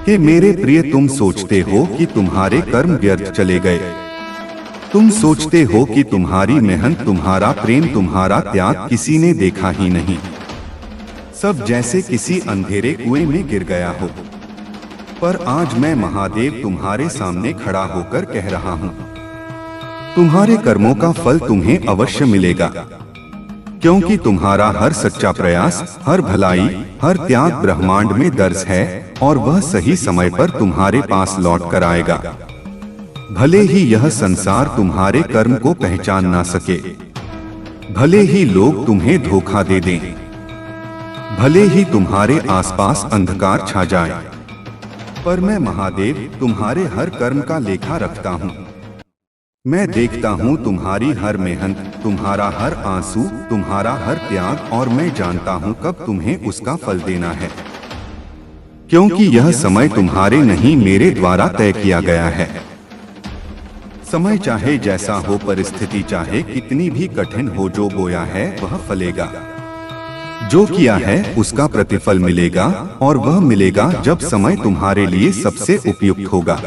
कि मेरे प्रिय तुम सोचते हो कि तुम्हारे कर्म व्यर्थ चले गए। तुम सोचते हो कि तुम्हारी मेहनत, तुम्हारा प्रेम, तुम्हारा त्याग किसी ने देखा ही नहीं। सब जैसे किसी अंधेरे कुएं में गिर गया हो। पर आज मैं महादेव तुम्हारे सामने खड़ा होकर कह रहा हूँ, तुम्हारे कर्मों का फल तुम्हें अवश्य मिलेगा, क्योंकि तुम्हारा हर सच्चा प्रयास, हर भलाई, हर त्याग ब्रह्मांड में दर्ज है और वह सही समय पर तुम्हारे पास लौट कर आएगा। भले ही यह संसार तुम्हारे कर्म को पहचान ना सके, भले ही लोग तुम्हें धोखा दे दें, भले ही तुम्हारे आसपास अंधकार छा जाए, पर मैं महादेव तुम्हारे हर कर्म का लेखा रखता हूँ। मैं देखता हूँ तुम्हारी हर मेहनत, तुम्हारा हर आंसू, तुम्हारा हर त्याग, और मैं जानता हूँ कब तुम्हें उसका फल देना है, क्योंकि यह समय तुम्हारे नहीं मेरे द्वारा तय किया गया है। समय चाहे जैसा हो, परिस्थिति चाहे कितनी भी कठिन हो, जो बोया है वह फलेगा, जो किया है उसका प्रतिफल मिलेगा, और वह मिलेगा जब समय तुम्हारे लिए सबसे उपयुक्त होगा।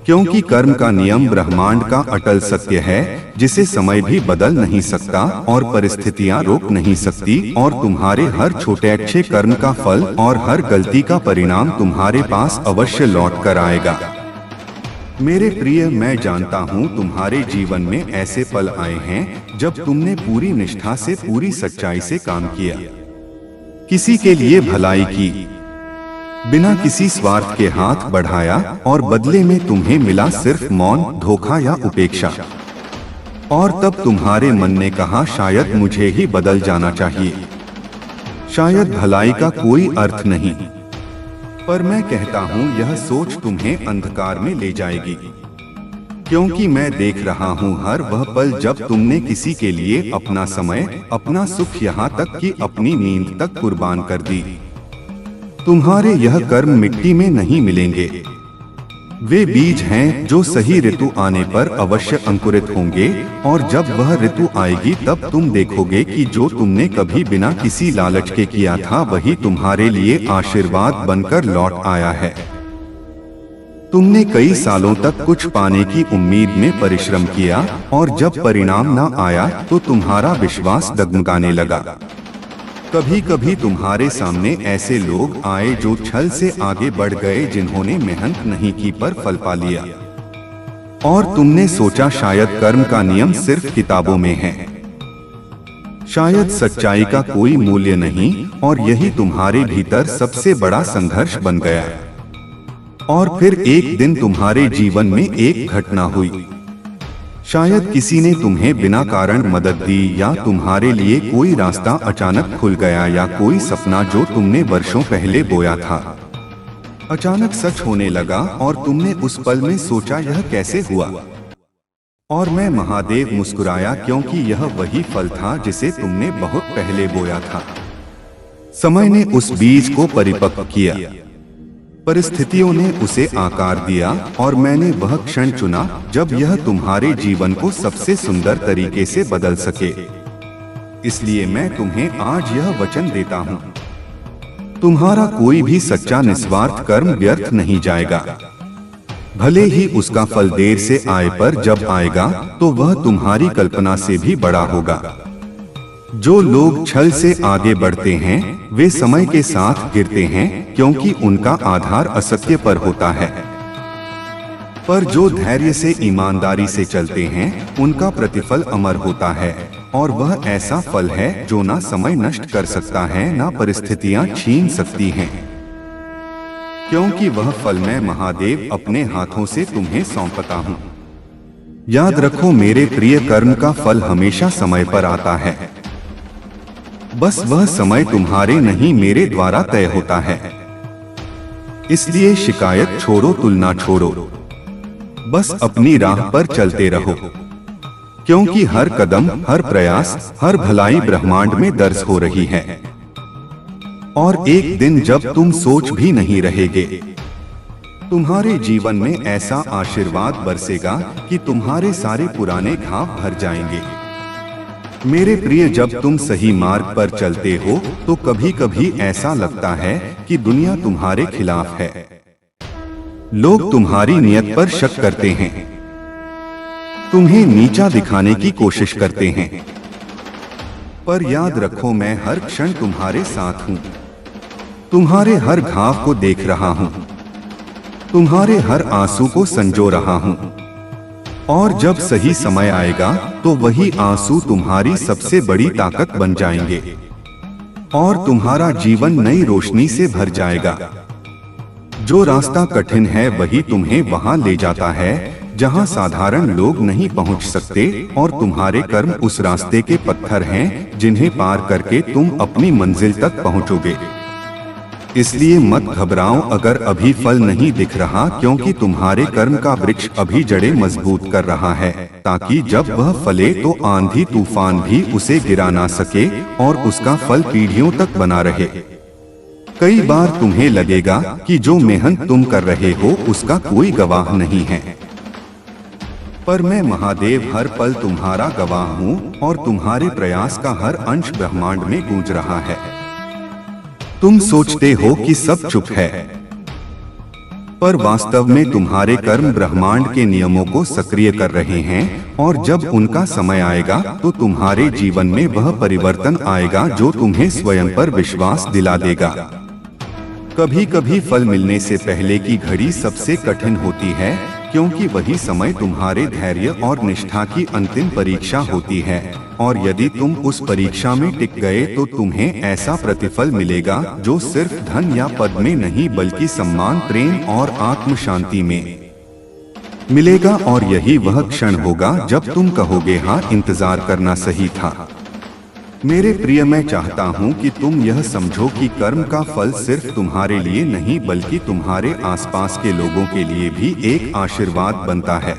क्योंकि कर्म का नियम ब्रह्मांड का अटल सत्य है, जिसे समय भी बदल नहीं सकता और परिस्थितियां रोक नहीं सकती, और तुम्हारे हर छोटे अच्छे कर्म का फल और हर गलती का परिणाम तुम्हारे पास अवश्य लौट कर आएगा। मेरे प्रिय, मैं जानता हूँ तुम्हारे जीवन में ऐसे पल आए हैं जब तुमने पूरी निष्ठा से, पूरी सच्चाई से काम किया, किसी के लिए भलाई की, बिना किसी स्वार्थ के हाथ बढ़ाया, और बदले में तुम्हें मिला सिर्फ मौन, धोखा या उपेक्षा। और तब तुम्हारे मन ने कहा, शायद मुझे ही बदल जाना चाहिए, शायद भलाई का कोई अर्थ नहीं। पर मैं कहता हूँ यह सोच तुम्हें अंधकार में ले जाएगी, क्योंकि मैं देख रहा हूँ हर वह पल जब तुमने किसी के लिए अपना समय, अपना सुख, यहाँ तक कि अपनी नींद तक कुर्बान कर दी। तुम्हारे यह कर्म मिट्टी में नहीं मिलेंगे, वे बीज हैं जो सही ऋतु आने पर अवश्य अंकुरित होंगे, और जब वह ऋतु आएगी तब तुम देखोगे कि जो तुमने कभी बिना किसी लालच के किया था वही तुम्हारे लिए आशीर्वाद बनकर लौट आया है। तुमने कई सालों तक कुछ पाने की उम्मीद में परिश्रम किया, और जब परिणाम न आया तो तुम्हारा विश्वास डगमगाने लगा। कभी कभी तुम्हारे सामने ऐसे लोग आए जो छल से आगे बढ़ गए, जिन्होंने मेहनत नहीं की पर फल पा लिया, और तुमने सोचा शायद कर्म का नियम सिर्फ किताबों में है, शायद सच्चाई का कोई मूल्य नहीं, और यही तुम्हारे भीतर सबसे बड़ा संघर्ष बन गया। और फिर एक दिन तुम्हारे जीवन में एक घटना हुई, शायद किसी ने तुम्हें बिना कारण मदद दी, या तुम्हारे लिए कोई रास्ता अचानक खुल गया, या कोई सपना जो तुमने वर्षों पहले बोया था अचानक सच होने लगा, और तुमने उस पल में सोचा यह कैसे हुआ। और मैं महादेव मुस्कुराया, क्योंकि यह वही फल था जिसे तुमने बहुत पहले बोया था। समय ने उस बीज को परिपक्व किया, परिस्थितियों ने उसे आकार दिया, और मैंने वह क्षण चुना जब यह तुम्हारे जीवन को सबसे सुंदर तरीके से बदल सके। इसलिए मैं तुम्हें आज यह वचन देता हूँ, तुम्हारा कोई भी सच्चा निस्वार्थ कर्म व्यर्थ नहीं जाएगा। भले ही उसका फल देर से आए, पर जब आएगा तो वह तुम्हारी कल्पना से भी बड़ा होगा। जो लोग छल से आगे बढ़ते हैं वे समय के साथ गिरते हैं, क्योंकि उनका आधार असत्य पर होता है। पर जो धैर्य से, ईमानदारी से चलते हैं उनका प्रतिफल अमर होता है, और वह ऐसा फल है जो ना समय नष्ट कर सकता है, ना परिस्थितियां छीन सकती हैं, क्योंकि वह फल मैं महादेव अपने हाथों से तुम्हें सौंपता हूँ। याद रखो मेरे प्रिय, कर्म का फल हमेशा समय पर आता है, बस वह समय तुम्हारे नहीं मेरे द्वारा तय होता है। इसलिए शिकायत छोड़ो, तुलना छोड़ो, बस अपनी राह पर चलते रहो, क्योंकि हर कदम, हर प्रयास, हर भलाई ब्रह्मांड में दर्ज हो रही है। और एक दिन जब तुम सोच भी नहीं रहेगे, तुम्हारे जीवन में ऐसा आशीर्वाद बरसेगा कि तुम्हारे सारे पुराने घाव भर जाएंगे। मेरे प्रिय, जब तुम सही मार्ग पर चलते हो तो कभी कभी ऐसा लगता है कि दुनिया तुम्हारे खिलाफ है। लोग तुम्हारी नियत पर शक करते हैं, तुम्हें नीचा दिखाने की कोशिश करते हैं। पर याद रखो, मैं हर क्षण तुम्हारे साथ हूँ। तुम्हारे हर घाव को देख रहा हूँ, तुम्हारे हर आंसू को संजो रहा हूँ। और जब सही समय आएगा तो वही आंसू तुम्हारी सबसे बड़ी ताकत बन जाएंगे और तुम्हारा जीवन नई रोशनी से भर जाएगा। जो रास्ता कठिन है वही तुम्हें वहां ले जाता है जहां साधारण लोग नहीं पहुंच सकते, और तुम्हारे कर्म उस रास्ते के पत्थर हैं जिन्हें पार करके तुम अपनी मंजिल तक पहुंचोगे। इसलिए मत घबराओ अगर अभी फल नहीं दिख रहा, क्योंकि तुम्हारे कर्म का वृक्ष अभी जड़ें मजबूत कर रहा है, ताकि जब वह फले तो आंधी तूफान भी उसे गिरा ना सके और उसका फल पीढ़ियों तक बना रहे। कई बार तुम्हें लगेगा कि जो मेहनत तुम कर रहे हो उसका कोई गवाह नहीं है, पर मैं महादेव हर पल तुम्हारा गवाह हूँ और तुम्हारे प्रयास का हर अंश ब्रह्मांड में गूंज रहा है। तुम सोचते हो कि सब चुप है, पर वास्तव में तुम्हारे कर्म ब्रह्मांड के नियमों को सक्रिय कर रहे हैं, और जब उनका समय आएगा तो तुम्हारे जीवन में वह परिवर्तन आएगा जो तुम्हें स्वयं पर विश्वास दिला देगा। कभी कभी फल मिलने से पहले की घड़ी सबसे कठिन होती है, क्योंकि वही समय तुम्हारे धैर्य और निष्ठा की अंतिम परीक्षा होती है, और यदि तुम उस परीक्षा में टिक गए तो तुम्हें ऐसा प्रतिफल मिलेगा जो सिर्फ धन या पद में नहीं बल्कि सम्मान, प्रेम और आत्म शांति में मिलेगा। और यही वह क्षण होगा जब तुम कहोगे, हाँ, इंतजार करना सही था। मेरे प्रिय, मैं चाहता हूँ कि तुम यह समझो कि कर्म का फल सिर्फ तुम्हारे लिए नहीं बल्कि तुम्हारे आसपास के लोगों के लिए भी एक आशीर्वाद बनता है।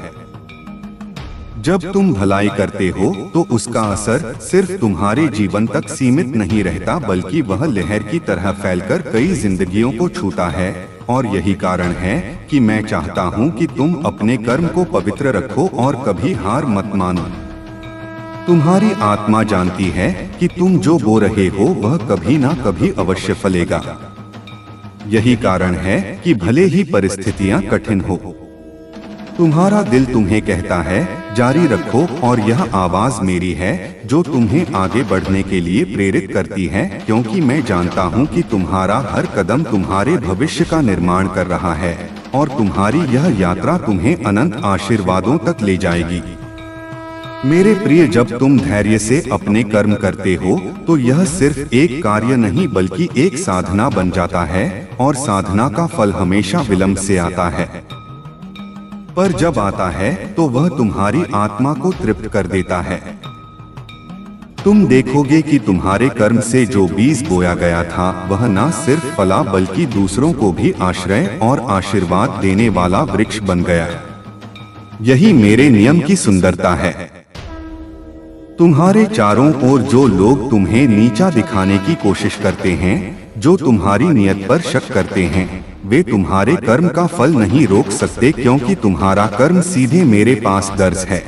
जब तुम भलाई करते हो तो उसका असर सिर्फ तुम्हारे जीवन तक सीमित नहीं रहता, बल्कि वह लहर की तरह फैलकर कई जिंदगियों को छूता है। और यही कारण है कि मैं चाहता हूँ कि तुम अपने कर्म को पवित्र रखो और कभी हार मत मानो। तुम्हारी आत्मा जानती है कि तुम जो बो रहे हो वह कभी ना कभी अवश्य फलेगा। यही कारण है कि भले ही परिस्थितियां कठिन हो, तुम्हारा दिल तुम्हें कहता है जारी रखो, और यह आवाज मेरी है जो तुम्हें आगे बढ़ने के लिए प्रेरित करती है, क्योंकि मैं जानता हूँ कि तुम्हारा हर कदम तुम्हारे भविष्य का निर्माण कर रहा है और तुम्हारी यह यात्रा तुम्हें अनंत आशीर्वादों तक ले जाएगी। मेरे प्रिय, जब तुम धैर्य से अपने कर्म करते हो तो यह सिर्फ एक कार्य नहीं बल्कि एक साधना बन जाता है, और साधना का फल हमेशा विलंब से आता है, पर जब आता है तो वह तुम्हारी आत्मा को तृप्त कर देता है। तुम देखोगे कि तुम्हारे कर्म से जो बीज बोया गया था वह न सिर्फ फला बल्कि दूसरों को भी आश्रय और आशीर्वाद देने वाला वृक्ष बन गया। यही मेरे नियम की सुंदरता है। तुम्हारे चारों ओर जो लोग तुम्हें नीचा दिखाने की कोशिश करते हैं, जो तुम्हारी नियत पर शक करते हैं, वे तुम्हारे कर्म का फल नहीं रोक सकते, क्योंकि तुम्हारा कर्म सीधे मेरे पास दर्ज है।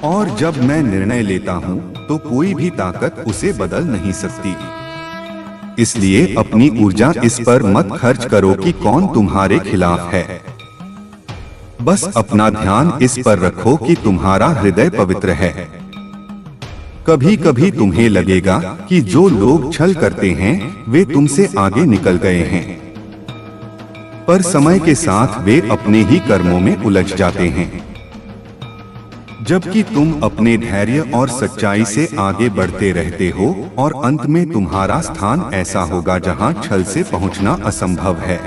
और जब मैं निर्णय लेता हूँ तो कोई भी ताकत उसे बदल नहीं सकती। इसलिए अपनी ऊर्जा इस पर मत खर्च करो कि कौन तुम्हारे खिलाफ है। बस अपना ध्यान इस पर रखो कि तुम्हारा हृदय पवित्र है। कभी कभी तुम्हें लगेगा कि जो लोग छल करते हैं वे तुमसे आगे निकल गए हैं, पर समय के साथ वे अपने ही कर्मों में उलझ जाते हैं, जबकि तुम अपने धैर्य और सच्चाई से आगे बढ़ते रहते हो, और अंत में तुम्हारा स्थान ऐसा होगा जहां छल से पहुंचना असंभव है।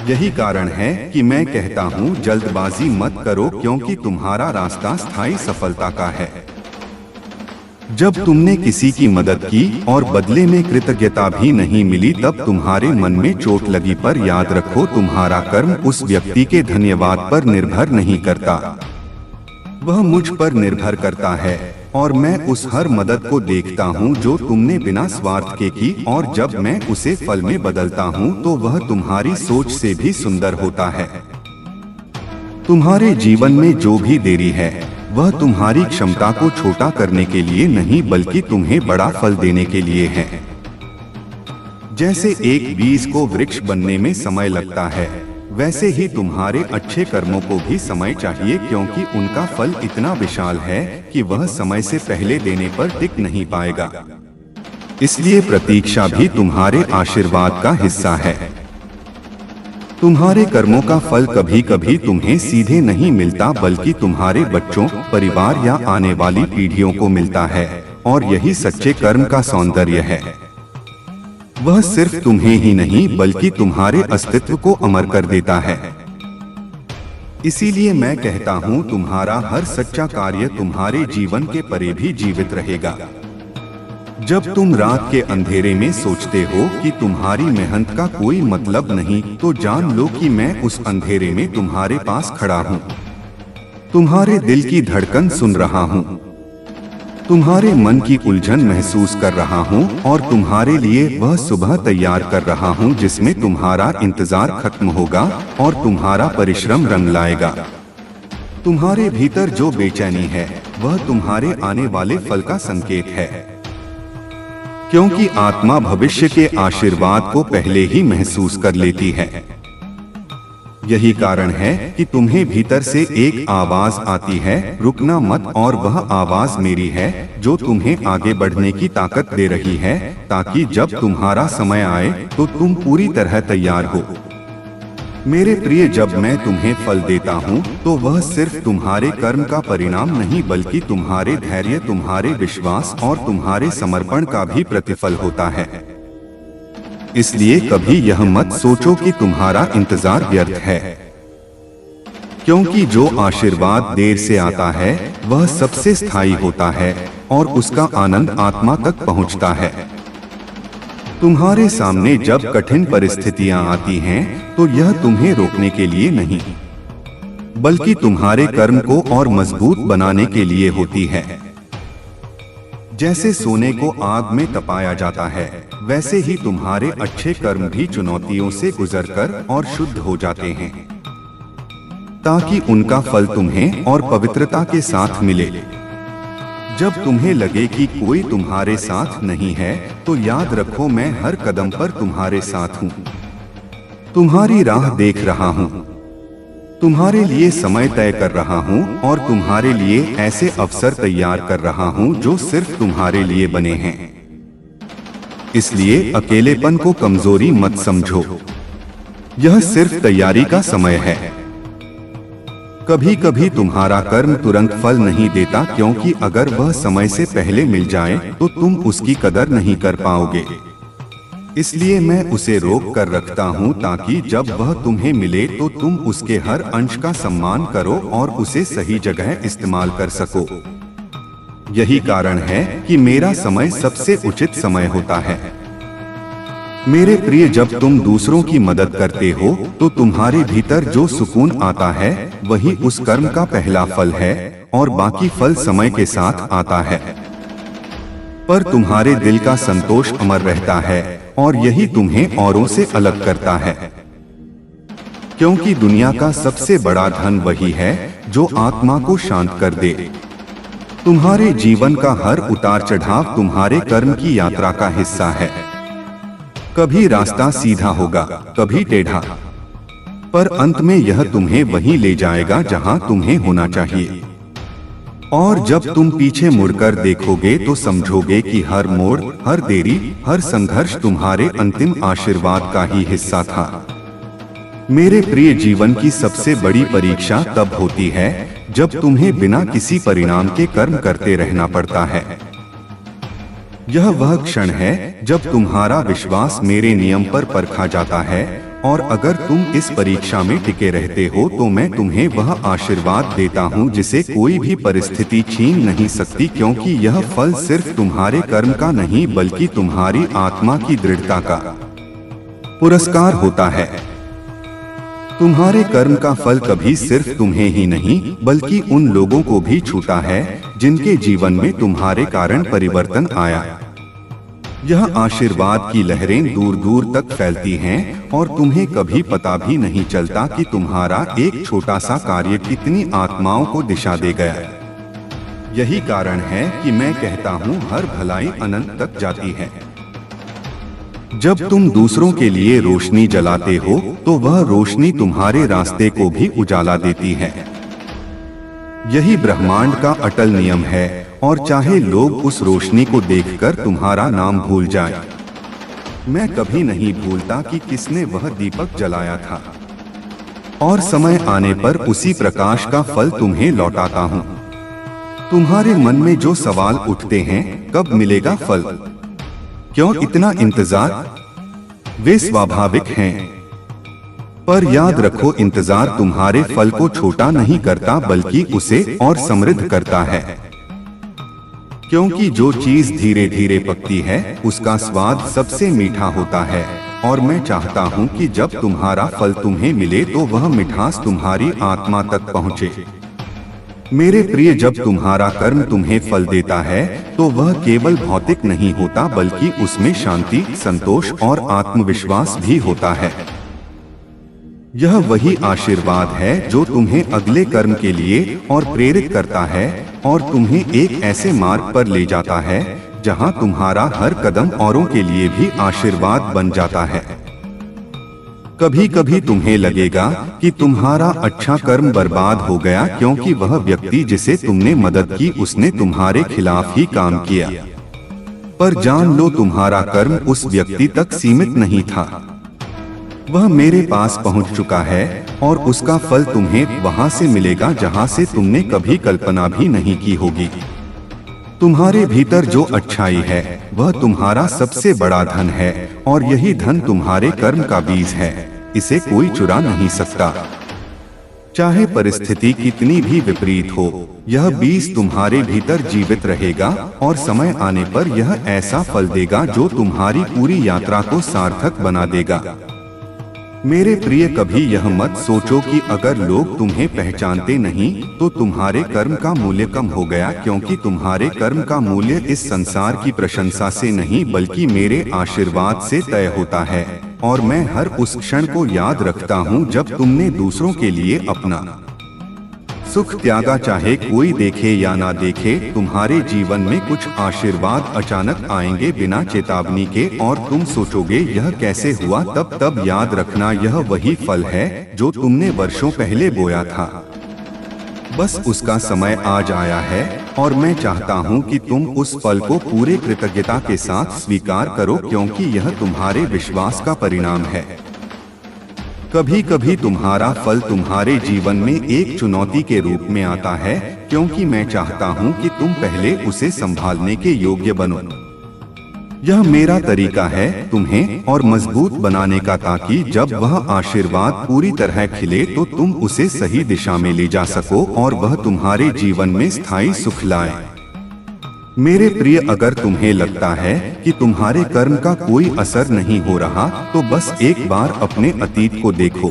यही कारण है कि मैं कहता हूँ जल्दबाजी मत करो, क्योंकि तुम्हारा रास्ता स्थायी सफलता का है। जब तुमने किसी की मदद की और बदले में कृतज्ञता भी नहीं मिली तब तुम्हारे मन में चोट लगी, पर याद रखो तुम्हारा कर्म उस व्यक्ति के धन्यवाद पर निर्भर नहीं करता, वह मुझ पर निर्भर करता है। और मैं उस हर मदद को देखता हूँ जो तुमने बिना स्वार्थ के की, और जब मैं उसे फल में बदलता हूँ तो वह तुम्हारी सोच से भी सुंदर होता है। तुम्हारे जीवन में जो भी देरी है वह तुम्हारी क्षमता को छोटा करने के लिए नहीं बल्कि तुम्हें बड़ा फल देने के लिए है। जैसे एक बीज को वृक्ष बनने में समय लगता है, वैसे ही तुम्हारे अच्छे कर्मों को भी समय चाहिए, क्योंकि उनका फल इतना विशाल है कि वह समय से पहले देने पर टिक नहीं पाएगा। इसलिए प्रतीक्षा भी तुम्हारे आशीर्वाद का हिस्सा है। तुम्हारे कर्मों का फल कभी कभी तुम्हें सीधे नहीं मिलता बल्कि तुम्हारे बच्चों, परिवार या आने वाली पीढ़ियों को मिलता है, और यही सच्चे कर्म का सौंदर्य है। वह सिर्फ तुम्हें ही नहीं बल्कि तुम्हारे अस्तित्व को अमर कर देता है। इसीलिए मैं कहता हूँ, तुम्हारा हर सच्चा कार्य तुम्हारे जीवन के परे भी जीवित रहेगा। जब तुम रात के अंधेरे में सोचते हो कि तुम्हारी मेहनत का कोई मतलब नहीं, तो जान लो कि मैं उस अंधेरे में तुम्हारे पास खड़ा हूँ, तुम्हारे दिल की धड़कन सुन रहा हूँ, तुम्हारे मन की उलझन महसूस कर रहा हूँ और तुम्हारे लिए वह सुबह तैयार कर रहा हूँ जिसमें तुम्हारा इंतजार खत्म होगा और तुम्हारा परिश्रम रंग लाएगा। तुम्हारे भीतर जो बेचैनी है वह तुम्हारे आने वाले फल का संकेत है, क्योंकि आत्मा भविष्य के आशीर्वाद को पहले ही महसूस कर लेती है। यही कारण है कि तुम्हें भीतर से एक आवाज आती है, रुकना मत, और वह आवाज मेरी है जो तुम्हें आगे बढ़ने की ताकत दे रही है, ताकि जब तुम्हारा समय आए तो तुम पूरी तरह तैयार हो। मेरे प्रिय, जब मैं तुम्हें फल देता हूँ तो वह सिर्फ तुम्हारे कर्म का परिणाम नहीं बल्कि तुम्हारे धैर्य, तुम्हारे विश्वास और तुम्हारे समर्पण का भी प्रतिफल होता है। इसलिए कभी यह मत सोचो कि तुम्हारा इंतजार व्यर्थ है, क्योंकि जो आशीर्वाद देर से आता है वह सबसे स्थायी होता है और उसका आनंद आत्मा तक पहुँचता है। तुम्हारे सामने जब कठिन परिस्थितियां आती हैं, तो यह तुम्हें रोकने के लिए नहीं, बल्कि तुम्हारे कर्म को और मजबूत बनाने के लिए होती है। जैसे सोने को आग में तपाया जाता है, वैसे ही तुम्हारे अच्छे कर्म भी चुनौतियों से गुजरकर और शुद्ध हो जाते हैं, ताकि उनका फल तुम्हें और पवित्रता के साथ मिले। जब तुम्हें लगे कि कोई तुम्हारे साथ नहीं है, तो याद रखो, मैं हर कदम पर तुम्हारे साथ हूँ, तुम्हारी राह देख रहा हूँ, तुम्हारे लिए समय तय कर रहा हूँ और तुम्हारे लिए ऐसे अवसर तैयार कर रहा हूँ जो सिर्फ तुम्हारे लिए बने हैं। इसलिए अकेलेपन को कमजोरी मत समझो, यह सिर्फ तैयारी का समय है। कभी कभी तुम्हारा कर्म तुरंत फल नहीं देता, क्योंकि अगर वह समय से पहले मिल जाए तो तुम उसकी कदर नहीं कर पाओगे। इसलिए मैं उसे रोक कर रखता हूँ, ताकि जब वह तुम्हें मिले तो तुम उसके हर अंश का सम्मान करो और उसे सही जगह इस्तेमाल कर सको। यही कारण है कि मेरा समय सबसे उचित समय होता है। मेरे प्रिय, जब तुम दूसरों की मदद करते हो तो तुम्हारे भीतर जो सुकून आता है वही उस कर्म का पहला फल है, और बाकी फल समय के साथ आता है। पर तुम्हारे दिल का संतोष अमर रहता है और यही तुम्हें औरों से अलग करता है, क्योंकि दुनिया का सबसे बड़ा धन वही है जो आत्मा को शांत कर दे। तुम्हारे जीवन का हर उतार चढ़ाव तुम्हारे कर्म की यात्रा का हिस्सा है। कभी रास्ता सीधा होगा, कभी टेढ़ा, पर अंत में यह तुम्हें वहीं ले जाएगा जहां तुम्हें होना चाहिए। और जब तुम पीछे मुड़कर देखोगे तो समझोगे कि हर मोड़, हर देरी, हर संघर्ष तुम्हारे अंतिम आशीर्वाद का ही हिस्सा था। मेरे प्रिय, जीवन की सबसे बड़ी परीक्षा तब होती है जब तुम्हें बिना किसी परिणाम के कर्म करते रहना पड़ता है। यह वह क्षण है जब तुम्हारा विश्वास मेरे नियम पर परखा जाता है, और अगर तुम इस परीक्षा में टिके रहते हो तो मैं तुम्हें वह आशीर्वाद देता हूँ जिसे कोई भी परिस्थिति छीन नहीं सकती, क्योंकि यह फल सिर्फ तुम्हारे कर्म का नहीं बल्कि तुम्हारी आत्मा की दृढ़ता का पुरस्कार होता है। तुम्हारे कर्म का फल कभी सिर्फ तुम्हें ही नहीं बल्कि उन लोगों को भी छूता है जिनके जीवन में तुम्हारे कारण परिवर्तन आया। यह आशीर्वाद की लहरें दूर दूर तक फैलती हैं और तुम्हें कभी पता भी नहीं चलता कि तुम्हारा एक छोटा सा कार्य कितनी आत्माओं को दिशा दे गया। यही कारण है कि मैं कहता हूँ हर भलाई अनंत तक जाती है। जब तुम दूसरों के लिए रोशनी जलाते हो तो वह रोशनी तुम्हारे रास्ते को भी उजाला देती है। यही ब्रह्मांड का अटल नियम है और चाहे लोग उस रोशनी को देखकर तुम्हारा नाम भूल जाए। मैं कभी नहीं भूलता कि किसने वह दीपक जलाया था और समय आने पर उसी प्रकाश का फल तुम्हें लौटाता हूँ। तुम्हारे मन में जो सवाल उठते हैं, कब मिलेगा फल, क्यों इतना इंतजार, वे स्वाभाविक हैं। पर याद रखो, इंतजार तुम्हारे फल को छोटा नहीं करता बल्कि उसे और समृद्ध करता है। क्योंकि जो चीज धीरे धीरे पकती है उसका स्वाद सबसे मीठा होता है। और मैं चाहता हूँ कि जब तुम्हारा फल तुम्हें मिले तो वह मिठास तुम्हारी आत्मा तक पहुँचे। मेरे प्रिय, जब तुम्हारा कर्म तुम्हें फल देता है तो वह केवल भौतिक नहीं होता बल्कि उसमें शांति, संतोष और आत्मविश्वास भी होता है। यह वही आशीर्वाद है जो तुम्हें अगले कर्म के लिए और प्रेरित करता है और तुम्हें एक ऐसे मार्ग पर ले जाता है जहां तुम्हारा हर कदम औरों के लिए भी आशीर्वाद बन जाता है। कभी कभी तुम्हें लगेगा कि तुम्हारा अच्छा कर्म बर्बाद हो गया क्योंकि वह व्यक्ति जिसे तुमने मदद की उसने तुम्हारे खिलाफ ही काम किया। पर जान लो, तुम्हारा कर्म उस व्यक्ति तक सीमित नहीं था। वह मेरे पास पहुंच चुका है और उसका फल तुम्हें वहां से मिलेगा जहां से तुमने कभी कल्पना भी नहीं की होगी। तुम्हारे भीतर जो अच्छाई है वह तुम्हारा सबसे बड़ा धन है और यही धन तुम्हारे कर्म का बीज है। इसे कोई चुरा नहीं सकता। चाहे परिस्थिति कितनी भी विपरीत हो, यह बीज तुम्हारे भीतर जीवित रहेगा और समय आने पर यह ऐसा फल देगा जो तुम्हारी पूरी यात्रा को सार्थक बना देगा। मेरे प्रिय, कभी यह मत सोचो कि अगर लोग तुम्हें पहचानते नहीं तो तुम्हारे कर्म का मूल्य कम हो गया, क्योंकि तुम्हारे कर्म का मूल्य इस संसार की प्रशंसा से नहीं बल्कि मेरे आशीर्वाद से तय होता है। और मैं हर उस क्षण को याद रखता हूँ जब तुमने दूसरों के लिए अपना सुख त्यागा। चाहे कोई देखे या ना देखे, तुम्हारे जीवन में कुछ आशीर्वाद अचानक आएंगे बिना चेतावनी के और तुम सोचोगे यह कैसे हुआ। तब याद रखना, यह वही फल है जो तुमने वर्षों पहले बोया था। बस उसका समय आज आया है और मैं चाहता हूँ कि तुम उस फल को पूरे कृतज्ञता के साथ स्वीकार करो, क्योंकि यह तुम्हारे विश्वास का परिणाम है। कभी कभी तुम्हारा फल तुम्हारे जीवन में एक चुनौती के रूप में आता है, क्योंकि मैं चाहता हूँ कि तुम पहले उसे संभालने के योग्य बनो। यह मेरा तरीका है तुम्हें और मजबूत बनाने का, ताकि जब वह आशीर्वाद पूरी तरह खिले तो तुम उसे सही दिशा में ले जा सको और वह तुम्हारे जीवन में स्थायी सुख लाए। मेरे प्रिय, अगर तुम्हें लगता है कि तुम्हारे कर्म का कोई असर नहीं हो रहा तो बस एक बार अपने अतीत को देखो।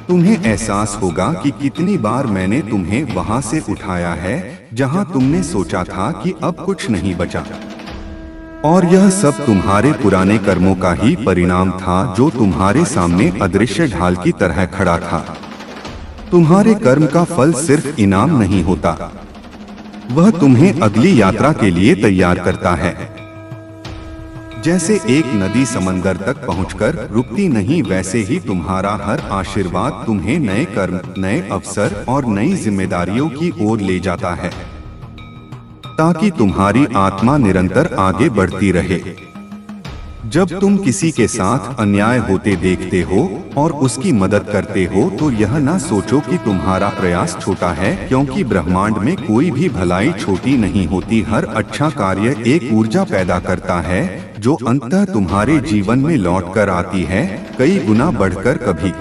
तुम्हें एहसास होगा कि कितनी बार मैंने तुम्हें वहां से उठाया है जहां तुमने सोचा था कि अब कुछ नहीं बचा। और यह सब तुम्हारे पुराने कर्मों का ही परिणाम था जो तुम्हारे सामने अदृश्य ढाल की तरह खड़ा था। तुम्हारे कर्म का फल सिर्फ इनाम नहीं होता, वह तुम्हें अगली यात्रा के लिए तैयार करता है। जैसे एक नदी समंदर तक पहुंचकर रुकती नहीं, वैसे ही तुम्हारा हर आशीर्वाद तुम्हें नए कर्म, नए अवसर और नई जिम्मेदारियों की ओर ले जाता है, ताकि तुम्हारी आत्मा निरंतर आगे बढ़ती रहे। जब तुम किसी के साथ अन्याय होते देखते हो और उसकी मदद करते हो तो यह ना सोचो कि तुम्हारा प्रयास छोटा है, क्योंकि ब्रह्मांड में कोई भी भलाई छोटी नहीं होती। हर अच्छा कार्य एक ऊर्जा पैदा करता है जो अंततः तुम्हारे जीवन में लौट कर आती है, कई गुना बढ़कर। कभी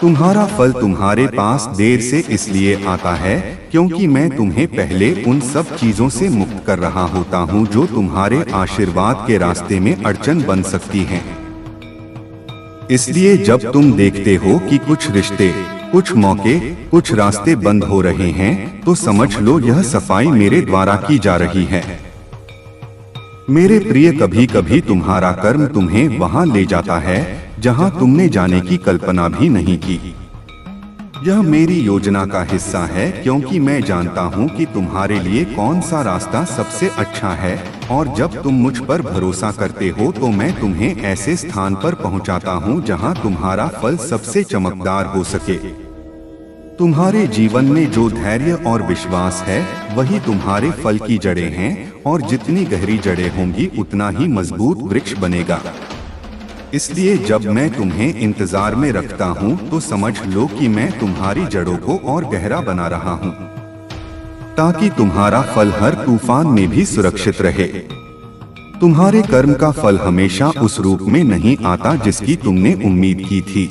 तुम्हारा फल तुम्हारे पास देर से इसलिए आता है क्योंकि मैं तुम्हें पहले उन सब चीजों से मुक्त कर रहा होता हूँ जो तुम्हारे आशीर्वाद के रास्ते में अड़चन बन सकती हैं। इसलिए जब तुम देखते हो कि कुछ रिश्ते, कुछ मौके, कुछ रास्ते बंद हो रहे हैं तो समझ लो यह सफाई मेरे द्वारा की जा रही है। मेरे प्रिय, कभी कभी तुम्हारा कर्म तुम्हें वहां ले जाता है जहां तुमने जाने की कल्पना भी नहीं की। यह मेरी योजना का हिस्सा है, क्योंकि मैं जानता हूँ कि तुम्हारे लिए कौन सा रास्ता सबसे अच्छा है, और जब तुम मुझ पर भरोसा करते हो तो मैं तुम्हें ऐसे स्थान पर पहुँचाता हूँ जहाँ तुम्हारा फल सबसे चमकदार हो सके। तुम्हारे जीवन में जो धैर्य और विश्वास है वही तुम्हारे फल की जड़ें हैं, और जितनी गहरी जड़ें होंगी उतना ही मजबूत वृक्ष बनेगा। इसलिए जब मैं तुम्हें इंतजार में रखता हूँ तो समझ लो कि मैं तुम्हारी जड़ों को और गहरा बना रहा हूँ, ताकि तुम्हारा फल हर तूफान में भी सुरक्षित रहे। तुम्हारे कर्म का फल हमेशा उस रूप में नहीं आता जिसकी तुमने उम्मीद की थी,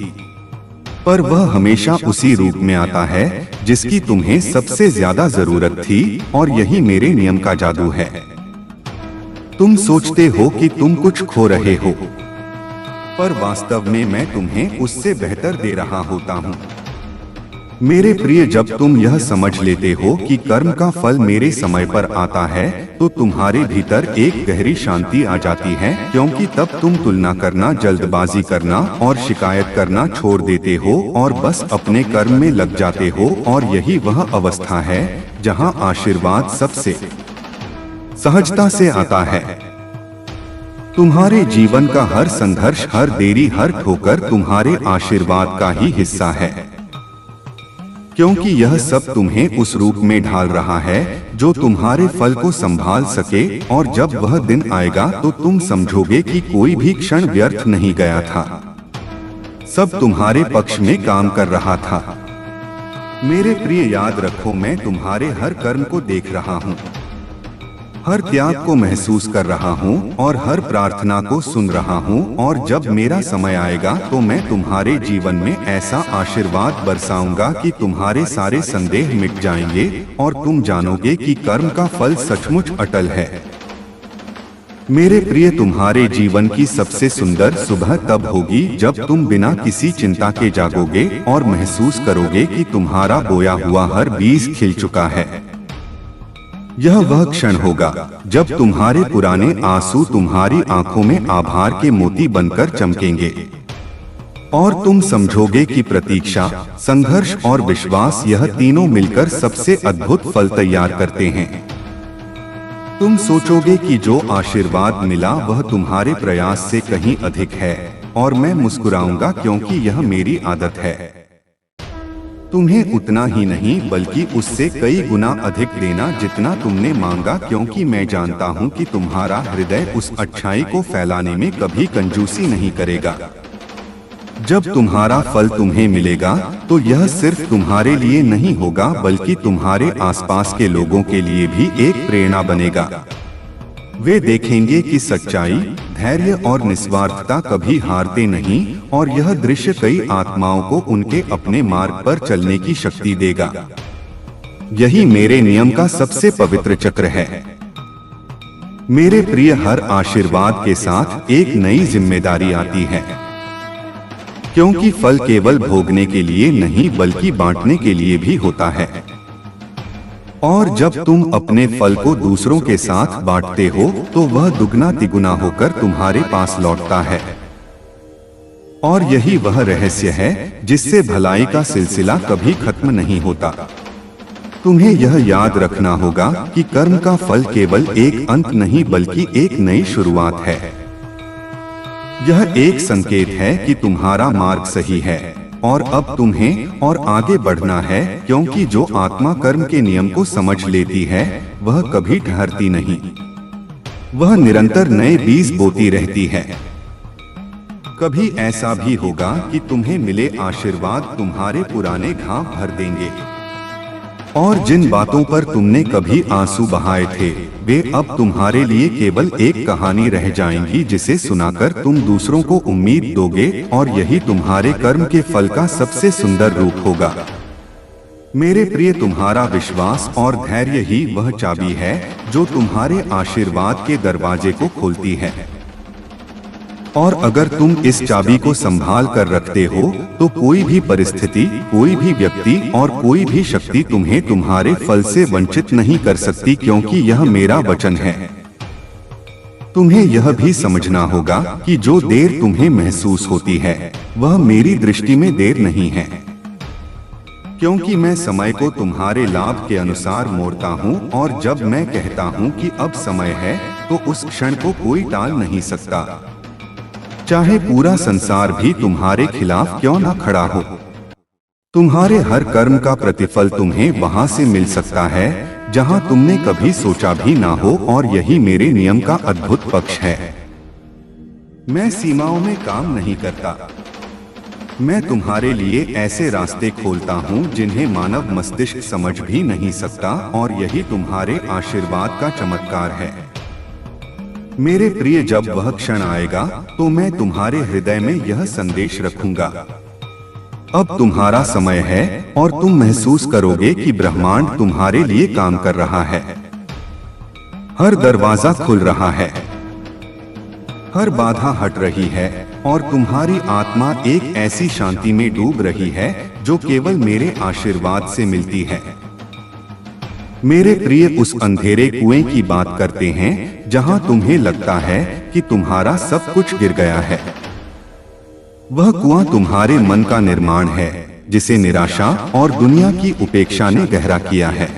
पर वह हमेशा उसी रूप में आता है जिसकी तुम्हें सबसे ज्यादा जरूरत थी, और यही मेरे नियम का जादू है। तुम सोचते हो कि तुम कुछ खो रहे हो, पर वास्तव में मैं तुम्हें उससे बेहतर दे रहा होता हूँ। मेरे प्रिय, जब तुम यह समझ लेते हो कि कर्म का फल मेरे समय पर आता है तो तुम्हारे भीतर एक गहरी शांति आ जाती है, क्योंकि तब तुम तुलना करना, जल्दबाजी करना और शिकायत करना छोड़ देते हो और बस अपने कर्म में लग जाते हो। और यही वह अवस्था है जहाँ आशीर्वाद सबसे सहजता से आता है। तुम्हारे जीवन का हर संघर्ष, हर देरी, हर ठोकर तुम्हारे आशीर्वाद का ही हिस्सा है, क्योंकि यह सब तुम्हें उस रूप में ढाल रहा है जो तुम्हारे फल को संभाल सके। और जब वह दिन आएगा तो तुम समझोगे कि कोई भी क्षण व्यर्थ नहीं गया था, सब तुम्हारे पक्ष में काम कर रहा था। मेरे प्रिय, याद रखो, मैं तुम्हारे हर कर्म को देख रहा हूँ, हर त्याग को महसूस कर रहा हूँ और हर प्रार्थना को सुन रहा हूँ। और जब मेरा समय आएगा तो मैं तुम्हारे जीवन में ऐसा आशीर्वाद बरसाऊंगा कि तुम्हारे सारे संदेह मिट जाएंगे और तुम जानोगे कि कर्म का फल सचमुच अटल है। मेरे प्रिय, तुम्हारे जीवन की सबसे सुंदर सुबह तब होगी जब तुम बिना किसी चिंता के जागोगे और महसूस करोगे कि तुम्हारा बोया हुआ हर बीज खिल चुका है। यह वह क्षण होगा जब तुम्हारे पुराने आंसू तुम्हारी आंखों में आभार के मोती बनकर चमकेंगे, और तुम समझोगे कि प्रतीक्षा, संघर्ष और विश्वास, यह तीनों मिलकर सबसे अद्भुत फल तैयार करते हैं। तुम सोचोगे कि जो आशीर्वाद मिला वह तुम्हारे प्रयास से कहीं अधिक है, और मैं मुस्कुराऊंगा क्योंकि यह मेरी आदत है। तुम्हें उतना ही नहीं बल्कि उससे कई गुना अधिक देना जितना तुमने मांगा, क्योंकि मैं जानता हूँ कि तुम्हारा हृदय उस अच्छाई को फैलाने में कभी कंजूसी नहीं करेगा। जब तुम्हारा फल तुम्हें मिलेगा तो यह सिर्फ तुम्हारे लिए नहीं होगा बल्कि तुम्हारे आसपास के लोगों के लिए भी एक प्रेरणा बनेगा। वे देखेंगे कि सच्चाई, धैर्य और निस्वार्थता कभी हारते नहीं, और यह दृश्य कई आत्माओं को उनके अपने मार्ग पर चलने की शक्ति देगा। यही मेरे नियम का सबसे पवित्र चक्र है। मेरे प्रिय, हर आशीर्वाद के साथ एक नई जिम्मेदारी आती है, क्योंकि फल केवल भोगने के लिए नहीं बल्कि बांटने के लिए भी होता है। और जब तुम अपने फल को दूसरों के साथ बांटते हो तो वह दुगना तिगुना होकर तुम्हारे पास लौटता है। और यही वह रहस्य है जिससे भलाई का सिलसिला कभी खत्म नहीं होता। तुम्हें यह याद रखना होगा कि कर्म का फल केवल एक अंत नहीं बल्कि एक नई शुरुआत है। यह एक संकेत है कि तुम्हारा मार्ग सही है और अब तुम्हें और आगे बढ़ना है, क्योंकि जो आत्मा कर्म के नियम को समझ लेती है वह कभी ठहरती नहीं, वह निरंतर नए बीज बोती रहती है। कभी ऐसा भी होगा कि तुम्हें मिले आशीर्वाद तुम्हारे पुराने घाव भर देंगे, और जिन बातों पर तुमने कभी आंसू बहाए थे वे अब तुम्हारे लिए केवल एक कहानी रह जाएंगी जिसे सुनाकर तुम दूसरों को उम्मीद दोगे, और यही तुम्हारे कर्म के फल का सबसे सुंदर रूप होगा। मेरे प्रिय, तुम्हारा विश्वास और धैर्य ही वह चाबी है जो तुम्हारे आशीर्वाद के दरवाजे को खोलती है। और अगर तुम इस चाबी को संभाल कर रखते हो तो कोई भी परिस्थिति, कोई भी व्यक्ति और कोई भी शक्ति तुम्हें तुम्हारे फल से वंचित नहीं कर सकती, क्योंकि यह मेरा वचन है। तुम्हें यह भी समझना होगा कि जो देर तुम्हें महसूस होती है वह मेरी दृष्टि में देर नहीं है। क्योंकि मैं समय को तुम्हारे लाभ के अनुसार मोड़ता हूँ, और जब मैं कहता हूँ कि अब समय है, तो उस क्षण को कोई टाल नहीं सकता, चाहे पूरा संसार भी तुम्हारे खिलाफ क्यों ना खड़ा हो। तुम्हारे हर कर्म का प्रतिफल तुम्हें वहां से मिल सकता है जहां तुमने कभी सोचा भी ना हो, और यही मेरे नियम का अद्भुत पक्ष है। मैं सीमाओं में काम नहीं करता। मैं तुम्हारे लिए ऐसे रास्ते खोलता हूँ जिन्हें मानव मस्तिष्क समझ भी नहीं सकता, और यही तुम्हारे आशीर्वाद का चमत्कार है। मेरे प्रिय, जब वह क्षण आएगा तो मैं तुम्हारे हृदय में यह संदेश रखूंगा। अब तुम्हारा समय है, और तुम महसूस करोगे कि ब्रह्मांड तुम्हारे लिए काम कर रहा है। हर दरवाजा खुल रहा है, हर बाधा हट रही है, और तुम्हारी आत्मा एक ऐसी शांति में डूब रही है जो केवल मेरे आशीर्वाद से मिलती है। मेरे प्रिय, उस अंधेरे कुएं की बात करते हैं जहां तुम्हें लगता है कि तुम्हारा सब कुछ गिर गया है। वह कुआं तुम्हारे मन का निर्माण है, जिसे निराशा और दुनिया की उपेक्षा ने गहरा किया है।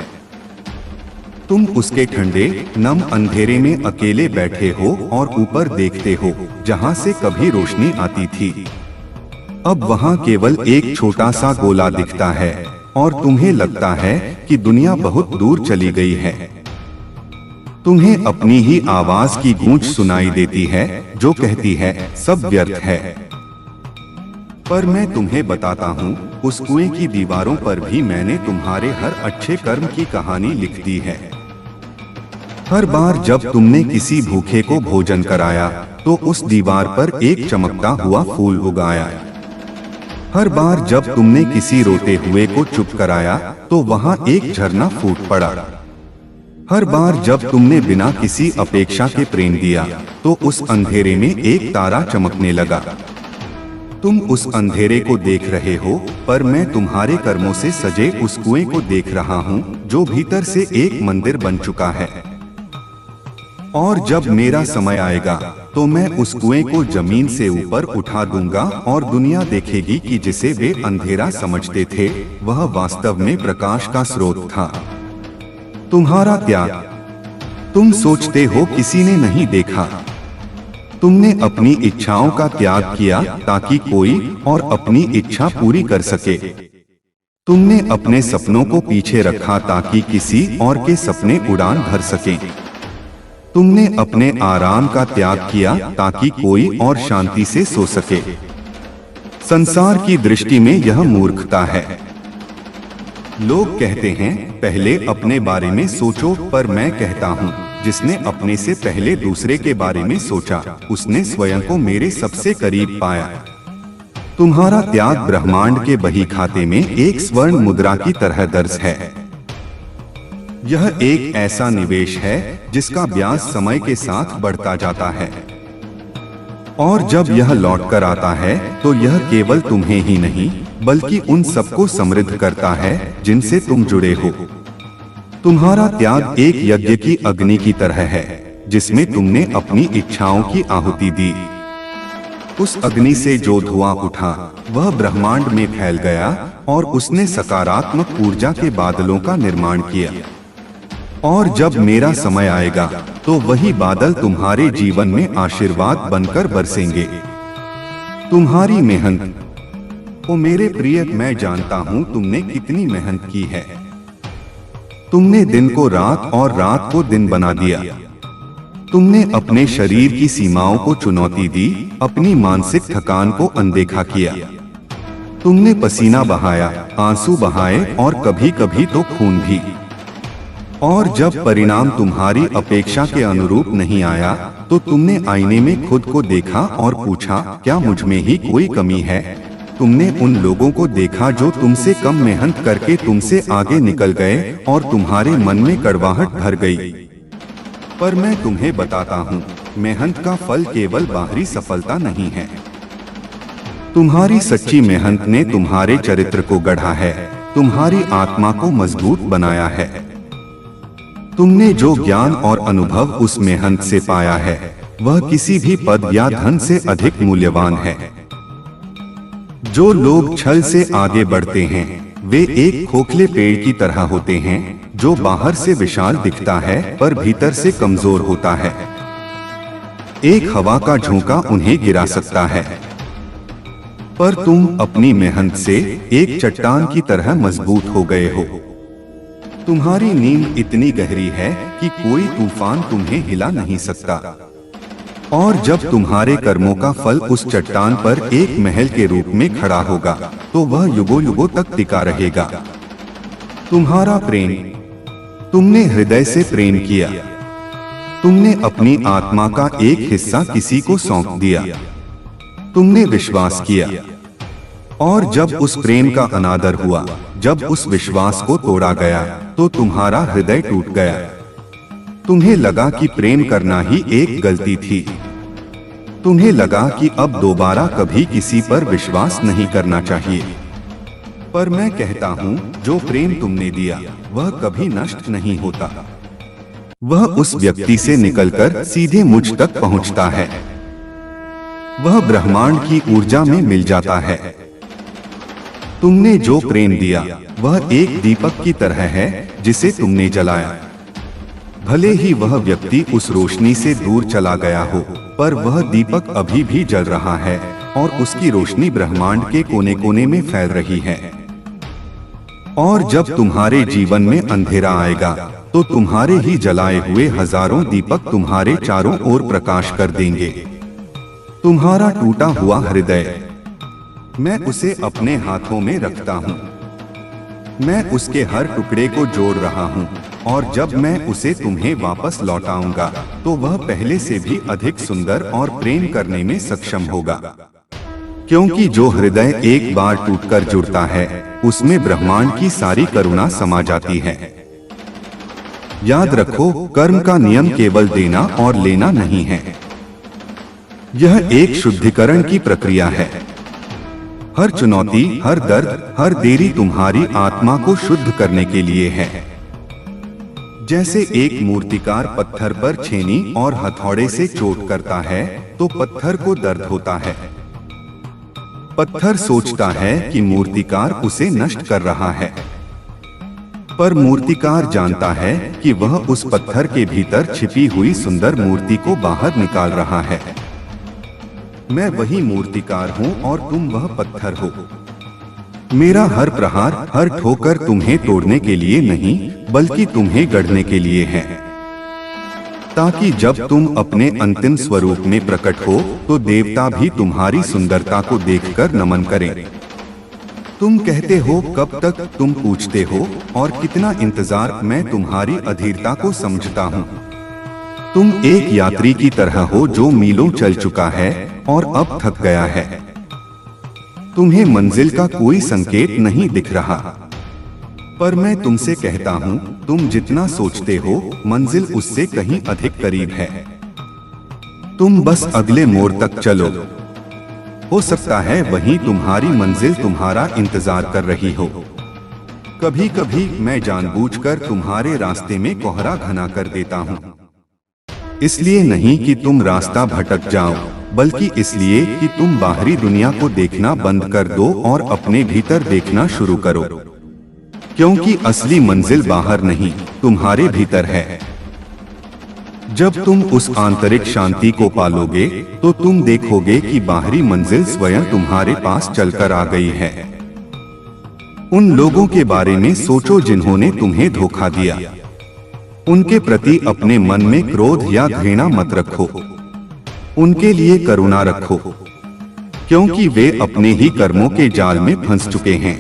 तुम उसके ठंडे नम अंधेरे में अकेले बैठे हो और ऊपर देखते हो जहां से कभी रोशनी आती थी। अब वहां केवल एक छोटा सा गोला दिखता है, और तुम्हें लगता है कि दुनिया बहुत दूर चली गई है। तुम्हें अपनी ही आवाज की गूंज सुनाई देती है जो कहती है सब व्यर्थ है। पर मैं तुम्हें बताता हूँ, उस कुएं की दीवारों पर भी मैंने तुम्हारे हर अच्छे कर्म की कहानी लिख दी है। हर बार जब तुमने किसी भूखे को भोजन कराया तो उस दीवार पर एक चमकता हुआ फूल उगाया। हर बार जब तुमने किसी रोते हुए को चुप कराया तो वहां एक झरना फूट पड़ा। हर बार जब तुमने बिना किसी अपेक्षा के प्रेम दिया तो उस अंधेरे में एक तारा चमकने लगा। तुम उस अंधेरे को देख रहे हो, पर मैं तुम्हारे कर्मों से सजे उस कुएं को देख रहा हूँ जो भीतर से एक मंदिर बन चुका है। और जब मेरा समय आएगा तो मैं उस कुएं को जमीन से ऊपर उठा दूंगा, और दुनिया देखेगी कि जिसे वे अंधेरा समझते थे वह वास्तव में प्रकाश का स्रोत था। तुम्हारा त्याग। तुम सोचते हो किसी ने नहीं देखा। तुमने अपनी इच्छाओं का त्याग किया ताकि कोई और अपनी इच्छा पूरी कर सके। तुमने अपने सपनों को पीछे रखा ताकि किसी और के सपने उड़ान भर सकें। तुमने अपने आराम का त्याग किया ताकि कोई और शांति से सो सके। संसार की दृष्टि में यह मूर्खता है। लोग कहते हैं पहले अपने बारे में सोचो, पर मैं कहता हूँ जिसने अपने से पहले दूसरे के बारे में सोचा उसने स्वयं को मेरे सबसे करीब पाया। तुम्हारा त्याग ब्रह्मांड के बही खाते में एक स्वर्ण मुद्रा की तरह दर्ज है। यह एक ऐसा निवेश है जिसका ब्याज समय के साथ बढ़ता जाता है, और जब यह लौट कर आता है तो यह केवल तुम्हें ही नहीं बल्कि उन सबको समृद्ध करता है जिनसे तुम जुड़े हो। तुम्हारा त्याग एक यज्ञ की अग्नि की तरह है जिसमें तुमने अपनी इच्छाओं की आहुति दी। उस अग्नि से जो धुआं उठा वह ब्रह्मांड में फैल गया, और उसने सकारात्मक ऊर्जा के बादलों का निर्माण किया। और जब मेरा समय आएगा तो वही बादल तुम्हारे जीवन में आशीर्वाद बनकर बरसेंगे। तुम्हारी मेहनत। ओ मेरे प्रिय, मैं जानता हूँ तुमने कितनी मेहनत की है। तुमने दिन को रात और रात को दिन बना दिया। तुमने अपने शरीर की सीमाओं को चुनौती दी, अपनी मानसिक थकान को अनदेखा किया। तुमने पसीना बहाया, आंसू बहाए, और कभी कभी तो खून भी। और जब परिणाम तुम्हारी अपेक्षा के अनुरूप नहीं आया तो तुमने आईने में खुद को देखा और पूछा क्या मुझ में ही कोई कमी है। तुमने उन लोगों को देखा जो तुमसे कम मेहनत करके तुमसे आगे निकल गए, और तुम्हारे मन में कड़वाहट भर गई। पर मैं तुम्हें बताता हूँ, मेहनत का फल केवल बाहरी सफलता नहीं है। तुम्हारी सच्ची मेहनत ने तुम्हारे चरित्र को गढ़ा है, तुम्हारी आत्मा को मजबूत बनाया है। तुमने जो ज्ञान और अनुभव उस मेहनत से पाया है वह किसी भी पद या धन से अधिक मूल्यवान है। जो लोग छल से आगे बढ़ते हैं वे एक खोखले पेड़ की तरह होते हैं जो बाहर से विशाल दिखता है पर भीतर से कमजोर होता है। एक हवा का झोंका उन्हें गिरा सकता है, पर तुम अपनी मेहनत से एक चट्टान की तरह मजबूत हो गए हो। तुम्हारी नींद इतनी गहरी है कि कोई तूफान तुम्हें हिला नहीं सकता। और जब तुम्हारे कर्मों का फल उस चट्टान पर एक महल के रूप में खड़ा होगा तो वह युगों युगों तक टिका रहेगा। तुम्हारा प्रेम, तुमने हृदय से प्रेम किया, तुमने अपनी आत्मा का एक हिस्सा किसी को सौंप दिया, तुमने विश्वास किया, और जब उस प्रेम का अनादर हुआ, जब उस विश्वास को तोड़ा गया तो तुम्हारा हृदय टूट गया। तुम्हें लगा कि प्रेम करना ही एक गलती थी। तुम्हें लगा कि अब दोबारा कभी किसी पर विश्वास नहीं करना चाहिए। पर मैं कहता हूँ, जो प्रेम तुमने दिया वह कभी नष्ट नहीं होता। वह उस व्यक्ति से निकलकर सीधे मुझ तक पहुँचता है। वह ब्रह्मांड की ऊर्जा में मिल जाता है। तुमने जो प्रेम दिया वह एक दीपक की तरह है जिसे तुमने जलाया। भले ही वह व्यक्ति उस रोशनी से दूर चला गया हो, पर वह दीपक अभी भी जल रहा है और उसकी रोशनी ब्रह्मांड के कोने कोने में फैल रही है। और जब तुम्हारे जीवन में अंधेरा आएगा तो तुम्हारे ही जलाए हुए हजारों दीपक तुम्हारे चारों ओर प्रकाश कर देंगे। तुम्हारा टूटा हुआ हृदय, मैं उसे अपने हाथों में रखता हूँ। मैं उसके हर टुकड़े को जोड़ रहा हूँ, और जब मैं उसे तुम्हें वापस लौटाऊंगा तो वह पहले से भी अधिक सुंदर और प्रेम करने में सक्षम होगा। क्योंकि जो हृदय एक बार टूटकर जुड़ता है उसमें ब्रह्मांड की सारी करुणा समा जाती है। याद रखो, कर्म का नियम केवल देना और लेना नहीं है। यह एक शुद्धिकरण की प्रक्रिया है। हर चुनौती, हर दर्द, हर देरी तुम्हारी आत्मा को शुद्ध करने के लिए है। जैसे एक मूर्तिकार पत्थर पर छेनी और हथौड़े से चोट करता है तो पत्थर को दर्द होता है। पत्थर सोचता है कि मूर्तिकार उसे नष्ट कर रहा है, पर मूर्तिकार जानता है कि वह उस पत्थर के भीतर छिपी हुई सुंदर मूर्ति को बाहर निकाल रहा है। मैं वही मूर्तिकार हूँ और तुम वह पत्थर हो। मेरा हर प्रहार, हर ठोकर तुम्हें तोड़ने के लिए नहीं बल्कि तुम्हें गढ़ने के लिए है, ताकि जब तुम अपने अंतिम स्वरूप में प्रकट हो तो देवता भी तुम्हारी सुंदरता को देखकर नमन करें। तुम कहते हो कब तक, तुम पूछते हो और कितना इंतजार। मैं तुम्हारी अधीरता को समझता हूँ। तुम एक यात्री की तरह हो जो मीलों चल चुका है और अब थक गया है। तुम्हें मंजिल का कोई संकेत नहीं दिख रहा, पर मैं तुमसे कहता हूँ, तुम जितना सोचते हो मंजिल उससे कहीं अधिक करीब है। तुम बस अगले मोड़ तक चलो। हो सकता है वहीं तुम्हारी मंजिल तुम्हारा इंतजार कर रही हो। कभी कभी मैं जानबूझकर तुम्हारे रास्ते में कोहरा घना कर देता हूँ, इसलिए नहीं कि तुम रास्ता भटक जाओ, बल्कि इसलिए कि तुम बाहरी दुनिया को देखना बंद कर दो और अपने भीतर देखना शुरू करो। क्योंकि असली मंजिल बाहर नहीं, तुम्हारे भीतर है। जब तुम उस आंतरिक शांति को पालोगे तो तुम देखोगे कि बाहरी मंजिल स्वयं तुम्हारे पास चलकर आ गई है। उन लोगों के बारे में सोचो जिन्होंने तुम्हें धोखा दिया। उनके प्रति अपने मन में क्रोध या घृणा मत रखो, उनके लिए करुणा रखो, क्योंकि वे अपने ही कर्मों के जाल में फंस चुके हैं।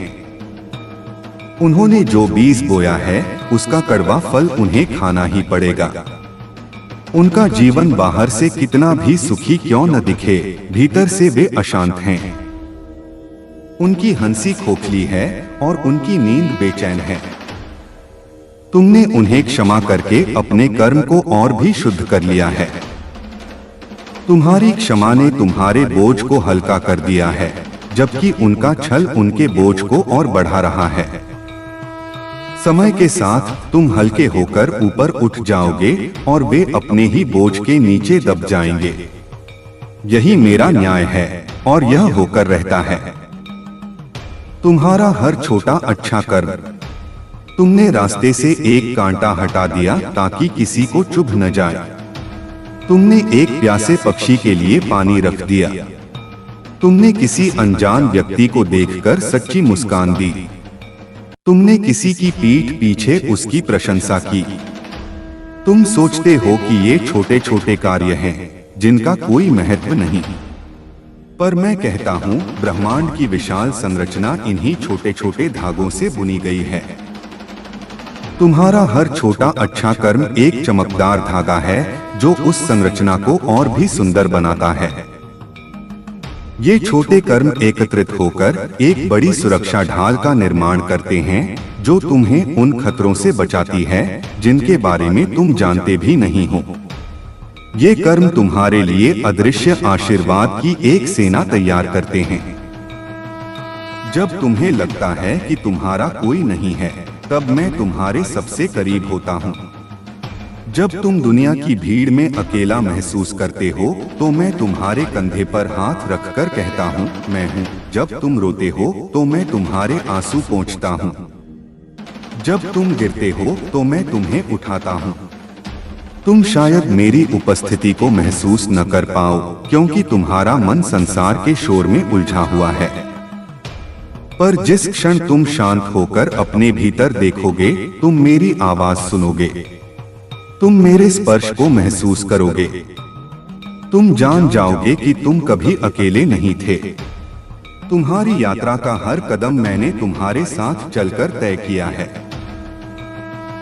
उन्होंने जो बीज बोया है उसका कड़वा फल उन्हें खाना ही पड़ेगा। उनका जीवन बाहर से कितना भी सुखी क्यों न दिखे, भीतर से वे अशांत हैं। उनकी हंसी खोखली है और उनकी नींद बेचैन है। तुमने उन्हें क्षमा करके अपने कर्म को और भी शुद्ध कर लिया है। तुम्हारी क्षमा ने तुम्हारे बोझ को हल्का कर दिया है, जबकि उनका छल उनके बोझ को और बढ़ा रहा है। समय के साथ तुम हल्के होकर ऊपर उठ जाओगे और वे अपने ही बोझ के नीचे दब जाएंगे। यही मेरा न्याय है और यह होकर रहता है। तुम्हारा हर छोटा अच्छा कर्म। तुमने रास्ते से एक कांटा हटा दिया ताकि किसी को चुभ न जाए। तुमने एक प्यासे पक्षी के लिए पानी रख दिया। तुमने किसी अनजान व्यक्ति को देखकर सच्ची मुस्कान दी। तुमने किसी की पीठ पीछे उसकी प्रशंसा की। तुम सोचते हो कि ये छोटे छोटे कार्य हैं जिनका कोई महत्व नहीं, पर मैं कहता हूँ ब्रह्मांड की विशाल संरचना इन्हीं छोटे छोटे धागों से बुनी गई है। तुम्हारा हर छोटा अच्छा कर्म एक चमकदार धागा है जो उस संरचना को और भी सुंदर बनाता है। ये छोटे कर्म एकत्रित होकर एक बड़ी सुरक्षा ढाल का निर्माण करते हैं जो तुम्हें उन खतरों से बचाती है जिनके बारे में तुम जानते भी नहीं हो। ये कर्म तुम्हारे लिए अदृश्य आशीर्वाद की एक सेना तैयार करते हैं। जब तुम्हें लगता है कि तुम्हारा कोई नहीं है, तब मैं तुम्हारे सबसे करीब होता हूँ। जब तुम दुनिया की भीड़ में अकेला महसूस करते हो, तो मैं तुम्हारे कंधे पर हाथ रखकर कहता हूँ मैं हूँ। जब तुम रोते हो, तो मैं तुम्हारे आंसू पोंछता हूँ। जब तुम गिरते हो, तो मैं तुम्हें उठाता हूँ। तुम शायद मेरी उपस्थिति को महसूस न कर पाओ, क्योंकि तुम्हारा मन संसार के शोर में उलझा हुआ है। पर जिस क्षण तुम शांत होकर अपने भीतर देखोगे, तुम मेरी आवाज सुनोगे। तुम मेरे स्पर्श को महसूस करोगे। तुम जान जाओगे कि तुम कभी अकेले नहीं थे। तुम्हारी यात्रा का हर कदम मैंने तुम्हारे साथ चलकर तय किया है।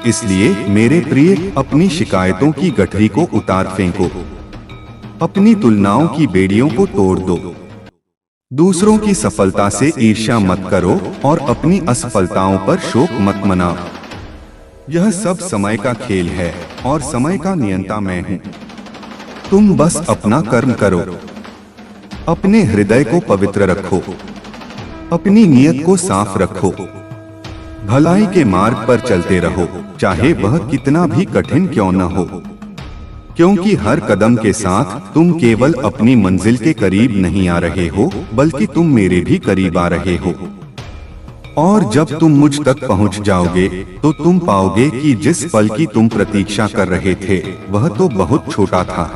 इसलिए मेरे प्रिय, अपनी शिकायतों की गठरी को उतार फेंको। अपनी तुलनाओं की बेड़ियों को तोड़ दो। दूसरों की सफलता से ईर्ष्या मत करो और अपनी असफलताओं पर शोक मत मनाओ। यह सब समय का खेल है और समय का नियंता मैं हूँ। तुम बस अपना कर्म करो। अपने हृदय को पवित्र रखो। अपनी नीयत को साफ रखो। भलाई के मार्ग पर चलते रहो, चाहे वह कितना भी कठिन क्यों न हो, क्योंकि हर कदम के साथ तुम केवल अपनी मंजिल के करीब नहीं आ रहे हो, बल्कि तुम मेरे भी करीब आ रहे हो। और जब तुम मुझ तक पहुंच जाओगे, तो तुम पाओगे कि जिस पल की तुम प्रतीक्षा कर रहे थे, वह तो बहुत छोटा था।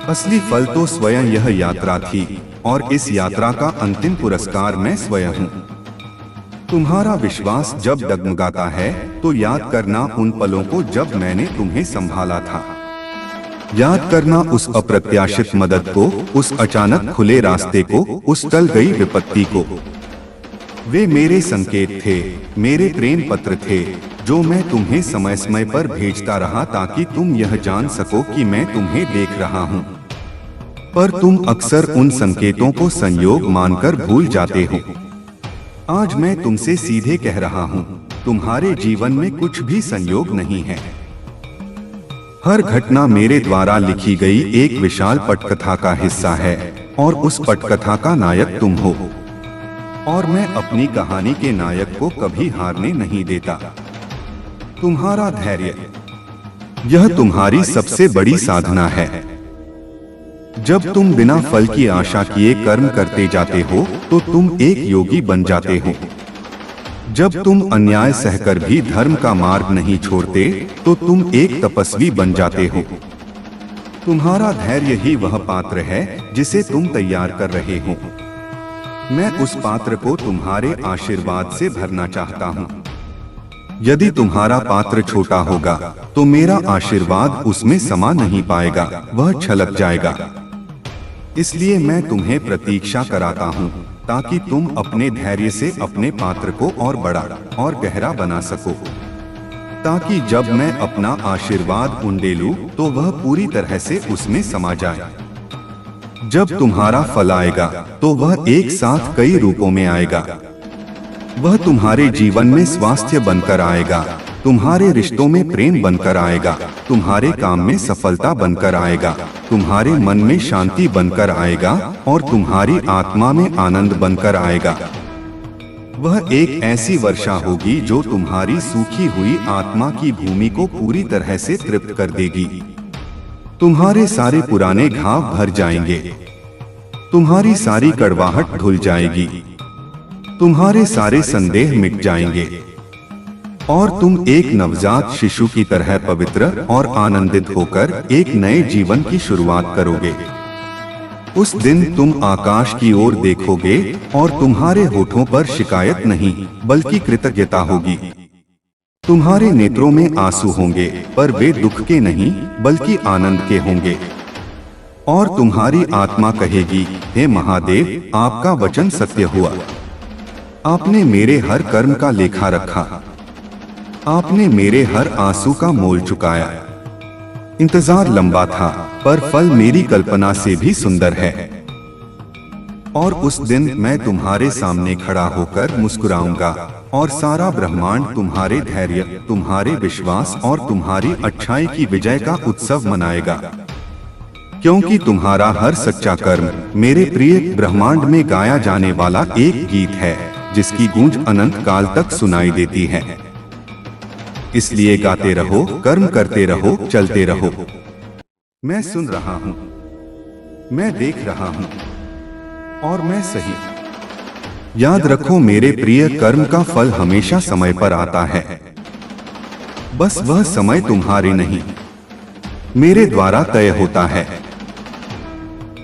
असली फल तो स्वयं यह यात्रा थी, और इस यात्रा का अंतिम पुरस्कार मैं स्वयं हूँ। तुम्हारा विश्वास जब डगमगाता है, तो याद करना उन पलों को जब मैंने तुम्हें संभाला था। याद करना उस अप्रत्याशित मदद को, उस अचानक खुले रास्ते को, उस टल गई विपत्ति को। वे मेरे संकेत थे, मेरे प्रेम पत्र थे, जो मैं तुम्हें समय समय पर भेजता रहा ताकि तुम यह जान सको कि मैं तुम्हें देख रहा हूँ। पर तुम अक्सर उन संकेतों को संयोग मानकर भूल जाते हो। आज मैं तुमसे सीधे कह रहा हूँ, तुम्हारे जीवन में कुछ भी संयोग नहीं है। हर घटना मेरे द्वारा लिखी गई एक विशाल पटकथा का हिस्सा है, और उस पटकथा का नायक तुम हो। और मैं अपनी कहानी के नायक को कभी हारने नहीं देता। तुम्हारा धैर्य, यह तुम्हारी सबसे बड़ी साधना है। जब तुम बिना फल की आशा किए कर्म करते जाते हो, तो तुम एक योगी बन जाते हो। जब तुम अन्याय सहकर भी धर्म का मार्ग नहीं छोड़ते, तो तुम एक तपस्वी बन जाते हो। तुम्हारा धैर्य ही वह पात्र है जिसे तुम तैयार कर रहे हो। मैं उस पात्र को तुम्हारे आशीर्वाद से भरना चाहता हूँ। यदि तुम्हारा पात्र छोटा होगा, तो मेरा आशीर्वाद उसमें समा नहीं पाएगा, वह छलक जाएगा। इसलिए मैं तुम्हें प्रतीक्षा कराता हूँ, ताकि तुम अपने धैर्य से अपने पात्र को और बड़ा और गहरा बना सको, ताकि जब मैं अपना आशीर्वाद उंडेलूं, तो वह पूरी तरह से उसमें समा जाए। जब तुम्हारा फल आएगा, तो वह एक साथ कई रूपों में आएगा। वह तुम्हारे जीवन में स्वास्थ्य बनकर आएगा, तुम्हारे रिश्तों में प्रेम बनकर आएगा, तुम्हारे काम में सफलता बनकर आएगा, तुम्हारे मन में शांति बनकर आएगा, और तुम्हारी आत्मा में आनंद बनकर आएगा। वह एक ऐसी वर्षा होगी जो तुम्हारी सूखी हुई आत्मा की भूमि को पूरी तरह से तृप्त कर देगी। तुम्हारे सारे पुराने घाव भर जाएंगे, तुम्हारी सारी कड़वाहट धुल जाएगी। तुम्हारे सारे संदेह मिट जाएंगे और तुम एक नवजात शिशु की तरह पवित्र और आनंदित होकर एक नए जीवन की शुरुआत करोगे। उस दिन तुम आकाश की ओर देखोगे और तुम्हारे होठों पर शिकायत नहीं बल्कि कृतज्ञता होगी। तुम्हारे नेत्रों में आंसू होंगे पर वे दुख के नहीं बल्कि आनंद के होंगे। और तुम्हारी आत्मा कहेगी, हे महादेव, आपका वचन सत्य हुआ। आपने मेरे हर कर्म का लेखा रखा। आपने मेरे हर आंसू का मोल चुकाया। इंतजार लंबा था पर फल मेरी कल्पना से भी सुंदर है। और उस दिन मैं तुम्हारे सामने खड़ा होकर मुस्कुराऊंगा और सारा ब्रह्मांड तुम्हारे धैर्य, तुम्हारे विश्वास और तुम्हारी अच्छाई की विजय का उत्सव मनाएगा। क्योंकि तुम्हारा हर सच्चा कर्म मेरे प्रिय ब्रह्मांड में गाया जाने वाला एक गीत है जिसकी गूंज अनंत काल तक सुनाई देती है। इसलिए गाते रहो, कर्म करते रहो, चलते रहो। मैं सुन रहा हूँ, मैं देख रहा हूँ और मैं सही। याद रखो, मेरे प्रिय, कर्म का फल हमेशा समय पर आता है। बस वह समय तुम्हारे नहीं, मेरे द्वारा तय होता है।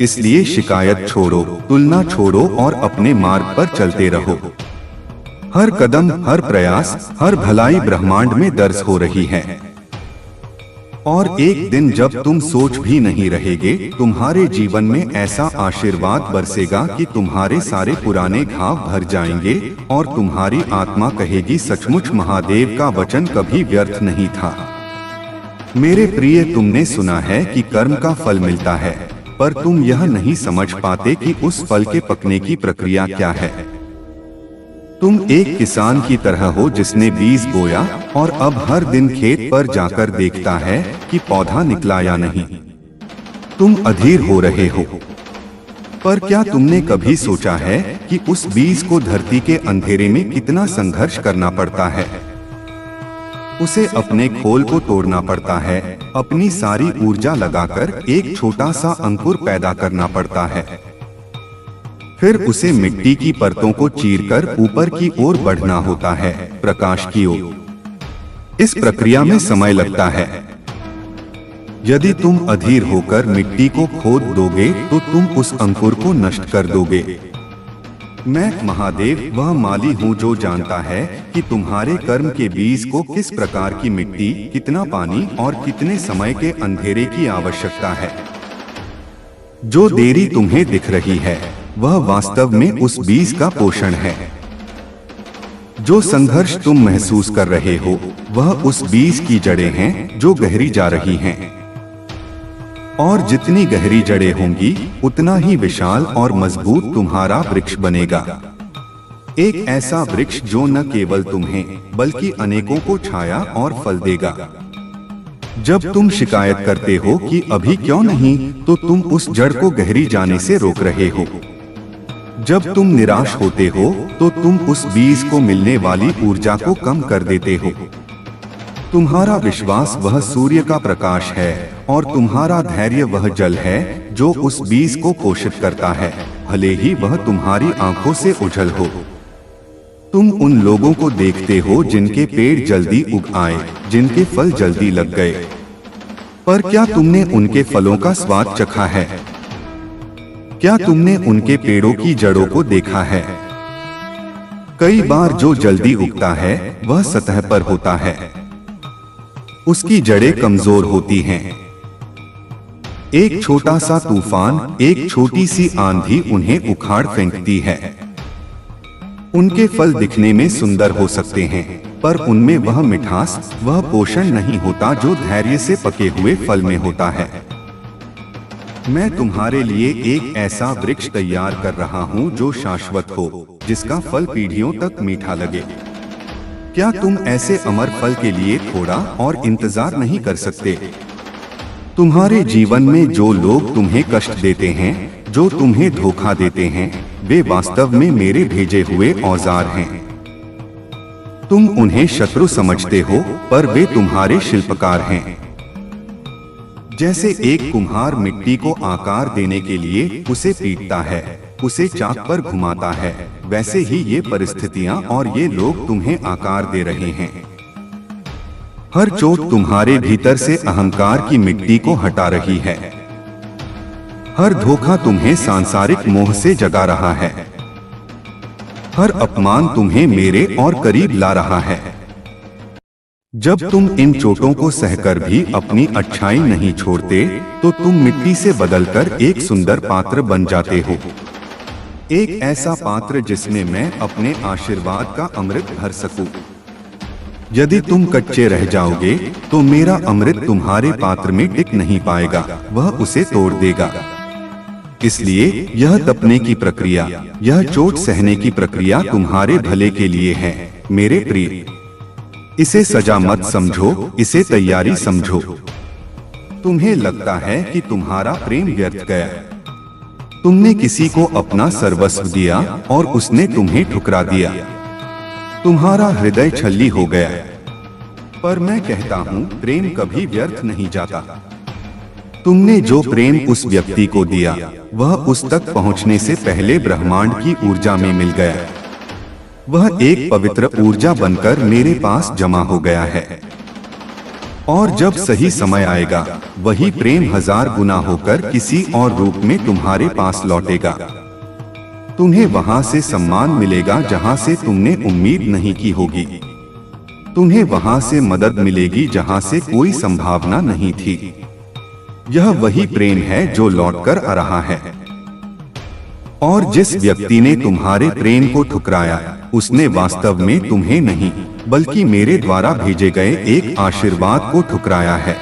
इसलिए शिकायत छोड़ो, तुलना छोड़ो और अपने मार्ग पर चलते रहो। हर कदम, हर प्रयास, हर भलाई ब्रह्मांड में दर्ज हो रही है। और एक दिन जब तुम सोच भी नहीं रहेगे, तुम्हारे जीवन में ऐसा आशीर्वाद बरसेगा कि तुम्हारे सारे पुराने घाव भर जाएंगे और तुम्हारी आत्मा कहेगी, सचमुच महादेव का वचन कभी व्यर्थ नहीं था। मेरे प्रिय, तुमने सुना है कि कर्म का फल मिलता है, पर तुम यह नहीं समझ पाते कि उस फल के पकने की प्रक्रिया क्या है। तुम एक किसान की तरह हो जिसने बीज बोया और अब हर दिन खेत पर जाकर देखता है कि पौधा निकला या नहीं। तुम अधीर हो रहे हो, पर क्या तुमने कभी सोचा है कि उस बीज को धरती के अंधेरे में कितना संघर्ष करना पड़ता है? उसे अपने खोल को तोड़ना पड़ता है, अपनी सारी ऊर्जा लगाकर एक छोटा सा अंकुर पैदा करना पड़ता है। फिर उसे मिट्टी की परतों को चीरकर ऊपर की ओर बढ़ना होता है, प्रकाश की ओर। इस प्रक्रिया में समय लगता है। यदि तुम अधीर होकर मिट्टी को खोद दोगे तो तुम उस अंकुर को नष्ट कर दोगे। मैं महादेव वह माली हूँ जो जानता है कि तुम्हारे कर्म के बीज को किस प्रकार की मिट्टी, कितना पानी और कितने समय के अंधेरे की आवश्यकता है। जो देरी तुम्हें दिख रही है वह वास्तव में उस बीज का पोषण है। जो संघर्ष तुम महसूस कर रहे हो वह उस बीज की जड़ें हैं जो गहरी जा रही हैं। और जितनी गहरी जड़ें होंगी उतना ही विशाल और मजबूत तुम्हारा वृक्ष बनेगा। एक ऐसा वृक्ष जो न केवल तुम्हें बल्कि अनेकों को छाया और फल देगा। जब तुम शिकायत करते हो कि अभी क्यों नहीं, तो तुम उस जड़ को गहरी जाने से रोक रहे हो। जब तुम निराश होते हो तो तुम उस बीज को मिलने वाली ऊर्जा को कम कर देते हो। तुम्हारा विश्वास वह सूर्य का प्रकाश है और तुम्हारा धैर्य वह जल है जो उस बीज को पोषित करता है, भले ही वह तुम्हारी आंखों से ओझल हो। तुम उन लोगों को देखते हो जिनके पेड़ जल्दी उग आए, जिनके फल जल्दी लग गए, पर क्या तुमने उनके फलों का स्वाद चखा है? क्या तुमने उनके पेड़ों की जड़ों को देखा है? कई बार जो जल्दी उगता है वह सतह पर होता है, उसकी जड़ें कमजोर होती हैं। एक छोटा सा तूफान, एक छोटी सी आंधी उन्हें उखाड़ फेंकती है। उनके फल दिखने में सुंदर हो सकते हैं, पर उनमें वह मिठास, वह पोषण नहीं होता जो धैर्य से पके हुए फल में होता है। मैं तुम्हारे लिए एक ऐसा वृक्ष तैयार कर रहा हूँ जो शाश्वत हो, जिसका फल पीढ़ियों तक मीठा लगे। क्या तुम ऐसे अमर फल के लिए थोड़ा और इंतजार नहीं कर सकते? तुम्हारे जीवन में जो लोग तुम्हें कष्ट देते हैं, जो तुम्हें धोखा देते हैं, वे वास्तव में मेरे भेजे हुए औजार हैं। तुम उन्हें शत्रु समझते हो, पर वे तुम्हारे शिल्पकार हैं। जैसे एक कुम्हार मिट्टी को आकार देने के लिए उसे पीटता है, उसे चाक पर घुमाता है, वैसे ही ये परिस्थितियां और ये लोग तुम्हें आकार दे रहे हैं। हर चोट तुम्हारे भीतर से अहंकार की मिट्टी को हटा रही है। हर धोखा तुम्हें सांसारिक मोह से जगा रहा है। हर अपमान तुम्हें मेरे और करीब ला रहा है। जब तुम इन चोटों को सहकर भी अपनी अच्छाई नहीं छोड़ते, तो तुम मिट्टी से बदलकर एक सुंदर पात्र बन जाते हो। एक ऐसा पात्र जिसमें मैं अपने आशीर्वाद का अमृत भर सकूं। यदि तुम कच्चे रह जाओगे, तो मेरा अमृत तुम्हारे पात्र में टिक नहीं पाएगा, वह उसे तोड़ देगा। इसलिए यह तपने की प्रक्रिया, यह चोट सहने की प्रक्रिया तुम्हारे भले के लिए है मेरे प्रिय। इसे सजा मत समझो, इसे तैयारी समझो। तुम्हें लगता है कि तुम्हारा प्रेम व्यर्थ गया। तुमने किसी को अपना सर्वस्व दिया और उसने तुम्हें ठुकरा दिया। तुम्हारा हृदय छल्ली हो गया। पर मैं कहता हूँ, प्रेम कभी व्यर्थ नहीं जाता। तुमने जो प्रेम उस व्यक्ति को दिया, वह उस तक पहुँचने से पहले ब्रह्मांड की ऊर्जा में मिल गया। वह एक पवित्र ऊर्जा बनकर मेरे पास जमा हो गया है। और जब सही समय आएगा, वही प्रेम 1000 गुना होकर किसी और रूप में तुम्हारे पास लौटेगा। तुम्हें वहां से सम्मान मिलेगा जहां से तुमने उम्मीद नहीं की होगी। तुम्हें वहां से मदद मिलेगी जहां से कोई संभावना नहीं थी। यह वही प्रेम है जो लौटकर आ रहा है। और जिस व्यक्ति ने तुम्हारे प्रेम को ठुकराया, उसने वास्तव में तुम्हें नहीं, बल्कि मेरे द्वारा भेजे गए एक आशीर्वाद को ठुकराया है।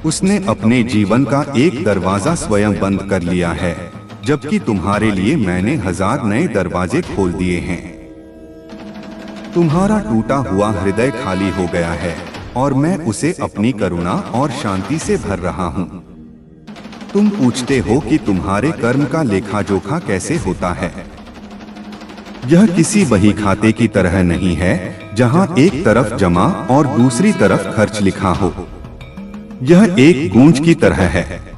उसने अपने जीवन का एक दरवाजा स्वयं बंद कर लिया है, जबकि तुम्हारे लिए मैंने 1000 नए दरवाजे खोल दिए हैं। तुम्हारा टूटा हुआ हृदय खाली हो गया है और मैं उसे अपनी करुणा और शांति से भर रहा हूँ। तुम पूछते हो कि तुम्हारे कर्म का लेखा जोखा कैसे होता है। यह किसी बही खाते की तरह नहीं है, जहां एक तरफ जमा और दूसरी तरफ खर्च लिखा हो। यह एक गूंज की तरह है।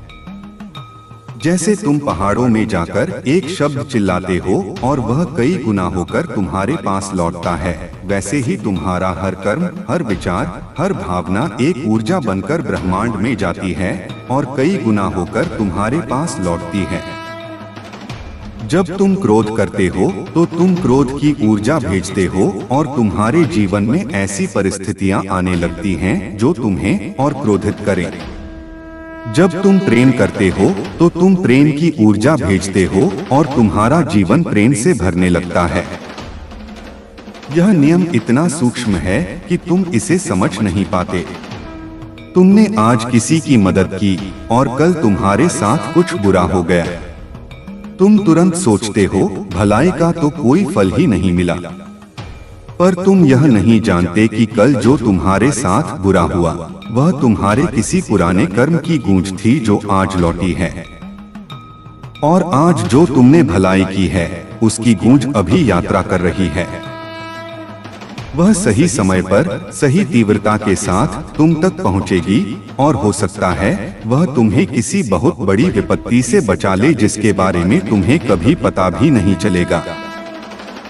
जैसे तुम पहाड़ों में जाकर एक शब्द चिल्लाते हो और वह कई गुना होकर तुम्हारे पास लौटता है, वैसे ही तुम्हारा हर कर्म, हर विचार, हर भावना एक ऊर्जा बनकर ब्रह्मांड में जाती है और कई गुना होकर तुम्हारे पास लौटती है। जब तुम क्रोध करते हो, तो तुम क्रोध की ऊर्जा भेजते हो और तुम्हारे जीवन में ऐसी परिस्थितियां आने लगती हैं जो तुम्हें और क्रोधित करें। जब तुम प्रेम करते हो, तो तुम प्रेम की ऊर्जा भेजते हो और तुम्हारा जीवन प्रेम से भरने लगता है। यह नियम इतना सूक्ष्म है कि तुम इसे समझ नहीं पाते। तुमने आज किसी की मदद की और कल तुम्हारे साथ कुछ बुरा हो गया। तुम तुरंत सोचते हो, भलाई का तो कोई फल ही नहीं मिला। पर तुम यह नहीं जानते कि कल जो तुम्हारे साथ बुरा हुआ, वह तुम्हारे किसी पुराने कर्म की गूंज थी जो आज लौटी है। और आज जो तुमने भलाई की है, उसकी गूंज अभी यात्रा कर रही है। वह सही समय पर, सही तीव्रता के साथ तुम तक पहुंचेगी और हो सकता है वह तुम्हें किसी बहुत बड़ी विपत्ति से बचा ले जिसके बारे में तुम्हें कभी पता भी नहीं चलेगा।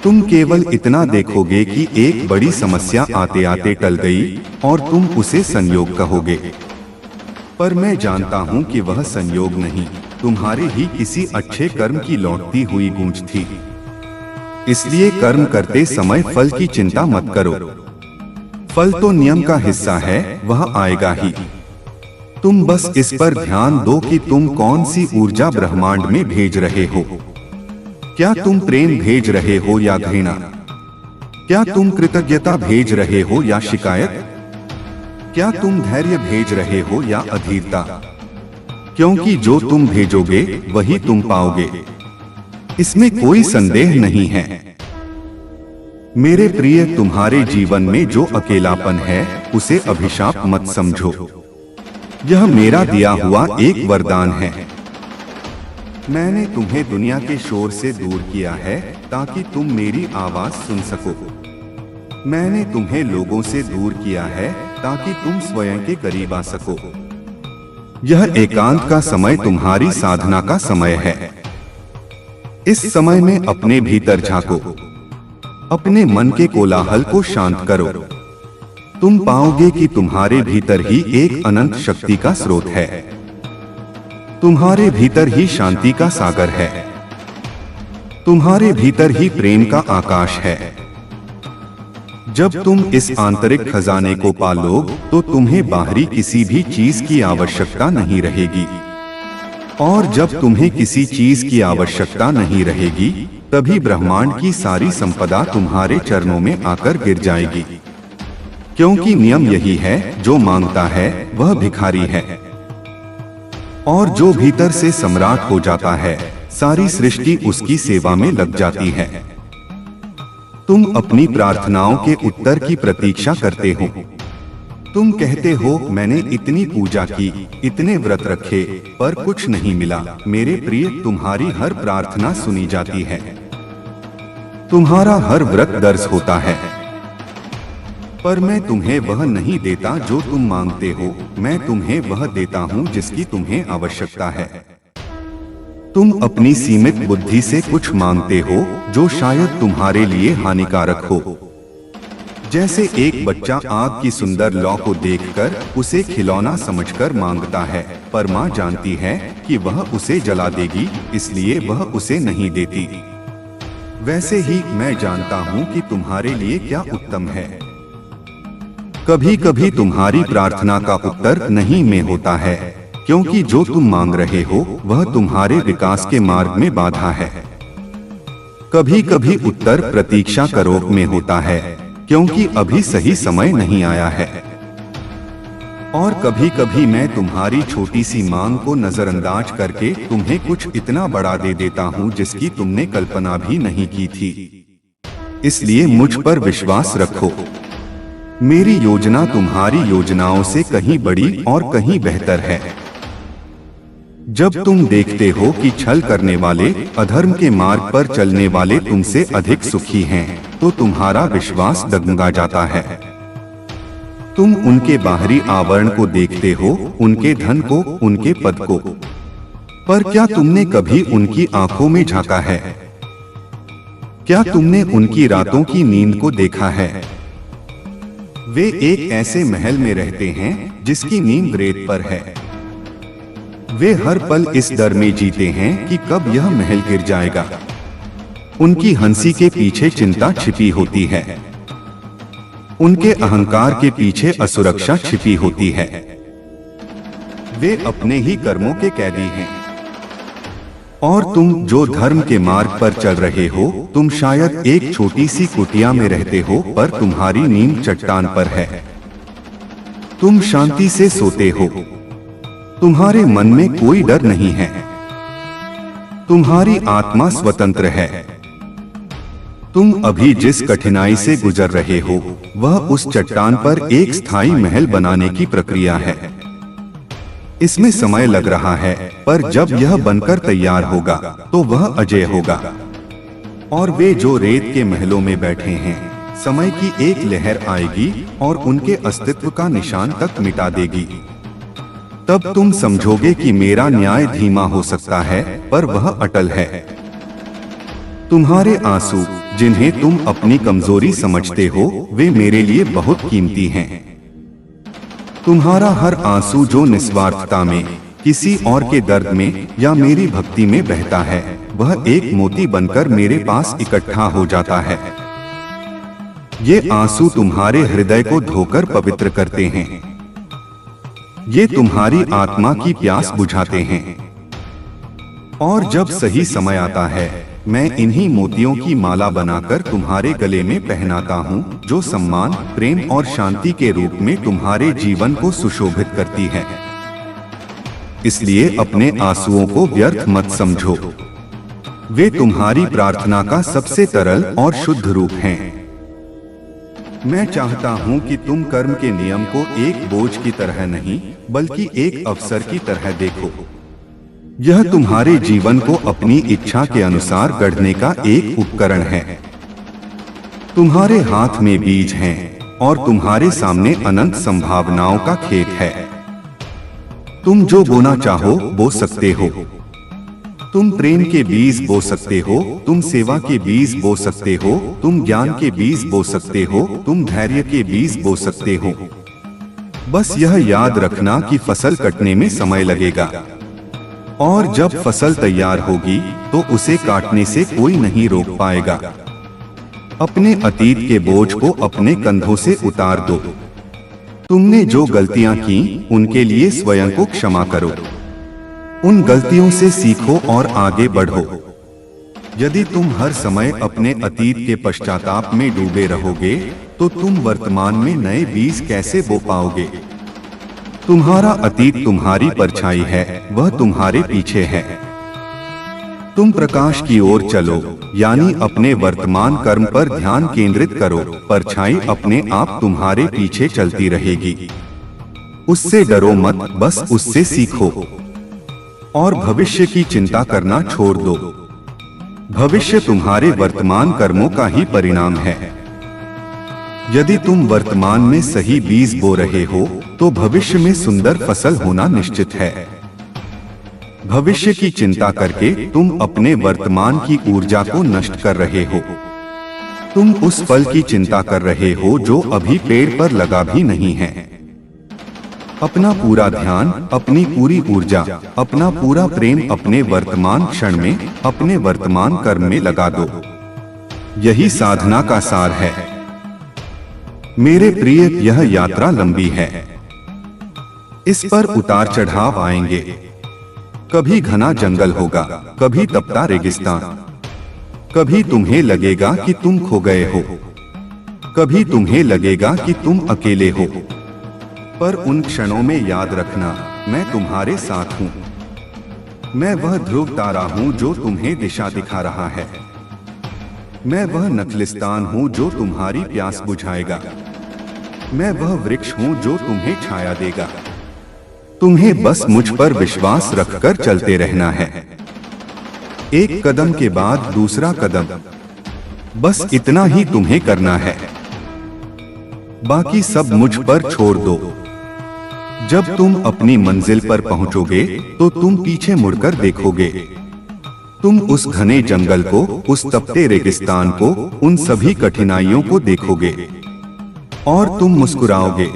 तुम केवल इतना देखोगे कि एक बड़ी समस्या आते आते टल गई और तुम उसे संयोग कहोगे। पर मैं जानता हूँ कि वह संयोग नहीं, तुम्हारे ही किसी अच्छे कर्म की लौटती हुई गूंज थी। इसलिए कर्म करते समय फल की चिंता मत करो। फल तो नियम का हिस्सा है, वह आएगा ही। तुम बस इस पर ध्यान दो कि तुम कौन सी ऊर्जा ब्रह्मांड में भेज रहे हो। क्या तुम प्रेम भेज रहे हो या घृणा? क्या तुम कृतज्ञता भेज रहे हो या शिकायत? क्या तुम धैर्य भेज रहे हो या अधीरता? क्योंकि जो तुम भेजोगे वही तुम पाओगे, इसमें कोई संदेह नहीं है। मेरे प्रिय, तुम्हारे जीवन में जो अकेलापन है, उसे अभिशाप मत समझो। यह मेरा दिया हुआ एक वरदान है। मैंने तुम्हें दुनिया के शोर से दूर किया है ताकि तुम मेरी आवाज सुन सको। मैंने तुम्हें लोगों से दूर किया है ताकि तुम स्वयं के करीब आ सको। यह एकांत का समय तुम्हारी साधना का समय है। इस समय में अपने भीतर झांको, अपने मन के कोलाहल को शांत करो। तुम पाओगे कि तुम्हारे भीतर ही एक अनंत शक्ति का स्रोत है। तुम्हारे भीतर ही शांति का सागर है। तुम्हारे भीतर ही प्रेम का आकाश है। जब तुम इस आंतरिक खजाने को पालोगे तो तुम्हें बाहरी किसी भी चीज की आवश्यकता नहीं रहेगी। और जब तुम्हें किसी चीज की आवश्यकता नहीं रहेगी, तभी ब्रह्मांड की सारी संपदा तुम्हारे चरणों में आकर गिर जाएगी। क्योंकि नियम यही है, जो मांगता है वह भिखारी है, और जो भीतर से सम्राट हो जाता है, सारी सृष्टि उसकी सेवा में लग जाती है। तुम अपनी प्रार्थनाओं के उत्तर की प्रतीक्षा करते हो। तुम कहते हो, मैंने इतनी पूजा की, इतने व्रत रखे, पर कुछ नहीं मिला। मेरे प्रिय, तुम्हारी हर प्रार्थना सुनी जाती है। तुम्हारा हर व्रत दर्श होता है। पर मैं तुम्हें वह नहीं देता जो तुम मांगते हो। मैं तुम्हें वह देता हूँ जिसकी तुम्हें आवश्यकता है। तुम अपनी सीमित बुद्धि से कुछ मांगते हो जो शायद तुम्हारे लिए हानिकारक हो। जैसे एक बच्चा आग की सुंदर लौ को देखकर उसे खिलौना समझकर मांगता है, पर माँ जानती है कि वह उसे जला देगी, इसलिए वह उसे नहीं देती। वैसे ही मैं जानता हूँ कि तुम्हारे लिए क्या उत्तम है। कभी कभी तुम्हारी प्रार्थना का उत्तर नहीं में होता है, क्योंकि जो तुम मांग रहे हो वह तुम्हारे विकास के मार्ग में बाधा है। कभी कभी उत्तर प्रतीक्षा करो में होता है, क्योंकि अभी सही समय नहीं आया है। और कभी कभी मैं तुम्हारी छोटी सी मांग को नजरअंदाज करके तुम्हें कुछ इतना बड़ा दे देता हूँ जिसकी तुमने कल्पना भी नहीं की थी। इसलिए मुझ पर विश्वास रखो। मेरी योजना तुम्हारी योजनाओं से कहीं बड़ी और कहीं बेहतर है। जब तुम देखते हो कि छल करने वाले, अधर्म के मार्ग पर चलने वाले तुमसे अधिक सुखी हैं, तो तुम्हारा विश्वास डगमगा जाता है। तुम उनके बाहरी आवरण को देखते हो, उनके धन को, उनके पद को, पर क्या तुमने कभी उनकी आंखों में झांका है? क्या तुमने उनकी रातों की नींद को देखा है? वे एक ऐसे महल में रहते हैं जिसकी नींव रेत पर है। वे हर पल इस डर में जीते हैं कि कब यह महल गिर जाएगा। उनकी हंसी के पीछे चिंता छिपी होती है। उनके अहंकार के पीछे असुरक्षा छिपी होती है। वे अपने ही कर्मों के कैदी हैं। और तुम जो धर्म के मार्ग पर चल रहे हो, तुम शायद एक छोटी सी कुटिया में रहते हो, पर तुम्हारी नींद चट्टान पर है। तुम शांति से सोते हो। तुम्हारे मन में कोई डर नहीं है। तुम्हारी आत्मा स्वतंत्र है। तुम अभी जिस कठिनाई से गुजर रहे हो, वह उस चट्टान पर एक स्थायी महल बनाने की प्रक्रिया है। इसमें समय लग रहा है, पर जब यह बनकर तैयार होगा तो वह अजेय होगा। और वे जो रेत के महलों में बैठे हैं, समय की एक लहर आएगी और उनके अस्तित्व का निशान तक मिटा देगी। तब तुम समझोगे कि मेरा न्याय धीमा हो सकता है, पर वह अटल है। तुम्हारे आंसू, जिन्हें तुम अपनी कमजोरी समझते हो, वे मेरे लिए बहुत कीमती हैं। तुम्हारा हर आंसू जो निस्वार्थता में, किसी और के दर्द में या मेरी भक्ति में बहता है, वह एक मोती बनकर मेरे पास इकट्ठा हो जाता है। ये आंसू तुम्हारे हृदय को धोकर पवित्र करते हैं। ये तुम्हारी आत्मा की प्यास बुझाते हैं। और जब सही समय आता है, मैं इन्हीं मोतियों की माला बनाकर तुम्हारे गले में पहनाता हूँ, जो सम्मान, प्रेम और शांति के रूप में तुम्हारे जीवन को सुशोभित करती है। इसलिए अपने आंसुओं को व्यर्थ मत समझो। वे तुम्हारी प्रार्थना का सबसे तरल और शुद्ध रूप हैं। मैं चाहता हूँ कि तुम कर्म के नियम को एक बोझ की तरह नहीं, बल्कि एक अवसर की तरह देखो। यह तुम्हारे जीवन को अपनी इच्छा के अनुसार गढ़ने का एक उपकरण है। तुम्हारे हाथ में बीज हैं और तुम्हारे सामने अनंत संभावनाओं का खेत है। तुम जो बोना चाहो बो सकते हो। तुम प्रेम के बीज बो सकते हो, तुम सेवा के बीज बो सकते हो, तुम ज्ञान के बीज बो सकते हो, तुम धैर्य के बीज बो सकते हो। बस यह याद रखना कि फसल कटने में समय लगेगा, और जब फसल तैयार होगी तो उसे काटने से कोई नहीं रोक पाएगा। अपने अतीत के बोझ को अपने कंधों से उतार दो। तुमने जो गलतियां की उनके लिए स्वयं को क्षमा करो। उन गलतियों से सीखो और आगे बढ़ो। यदि तुम हर समय अपने अतीत के पश्चाताप में डूबे रहोगे तो तुम वर्तमान में नए बीज कैसे बो पाओगे? तुम्हारा अतीत तुम्हारी परछाई है, वह तुम्हारे पीछे है। तुम प्रकाश की ओर चलो, यानी अपने वर्तमान कर्म पर ध्यान केंद्रित करो। परछाई अपने आप तुम्हारे पीछे चलती रहेगी। उससे डरो मत, बस उससे सीखो और भविष्य की चिंता करना छोड़ दो। भविष्य तुम्हारे वर्तमान कर्मों का ही परिणाम है। यदि तुम वर्तमान में सही बीज बो रहे हो तो भविष्य में सुंदर फसल होना निश्चित है। भविष्य की चिंता करके तुम अपने वर्तमान की ऊर्जा को नष्ट कर रहे हो। तुम उस फल की चिंता कर रहे हो जो अभी पेड़ पर लगा भी नहीं है। अपना पूरा ध्यान, अपनी पूरी ऊर्जा, अपना पूरा प्रेम अपने वर्तमान क्षण में, अपने वर्तमान कर्म में लगा दो। यही साधना का सार है। मेरे प्रिय, यह यात्रा लंबी है। इस पर उतार चढ़ाव आएंगे। कभी घना जंगल होगा, कभी तपता रेगिस्तान, कभी तुम्हें लगेगा कि तुम खो गए हो, कभी तुम्हें लगेगा कि तुम अकेले हो। पर उन क्षणों में याद रखना, मैं तुम्हारे साथ हूं। मैं वह ध्रुव तारा हूं जो तुम्हें दिशा दिखा रहा है। मैं वह नखलिस्तान हूं जो तुम्हारी प्यास बुझाएगा। मैं वह वृक्ष हूं जो तुम्हें छाया देगा। तुम्हें बस मुझ पर विश्वास रखकर चलते रहना है। एक कदम के बाद दूसरा कदम, बस इतना ही तुम्हें करना है। बाकी सब मुझ पर छोड़ दो। जब तुम अपनी मंजिल पर पहुंचोगे तो तुम पीछे मुड़कर देखोगे। तुम उस घने जंगल को, उस तपते रेगिस्तान को, उन सभी कठिनाइयों को देखोगे और तुम मुस्कुराओगे।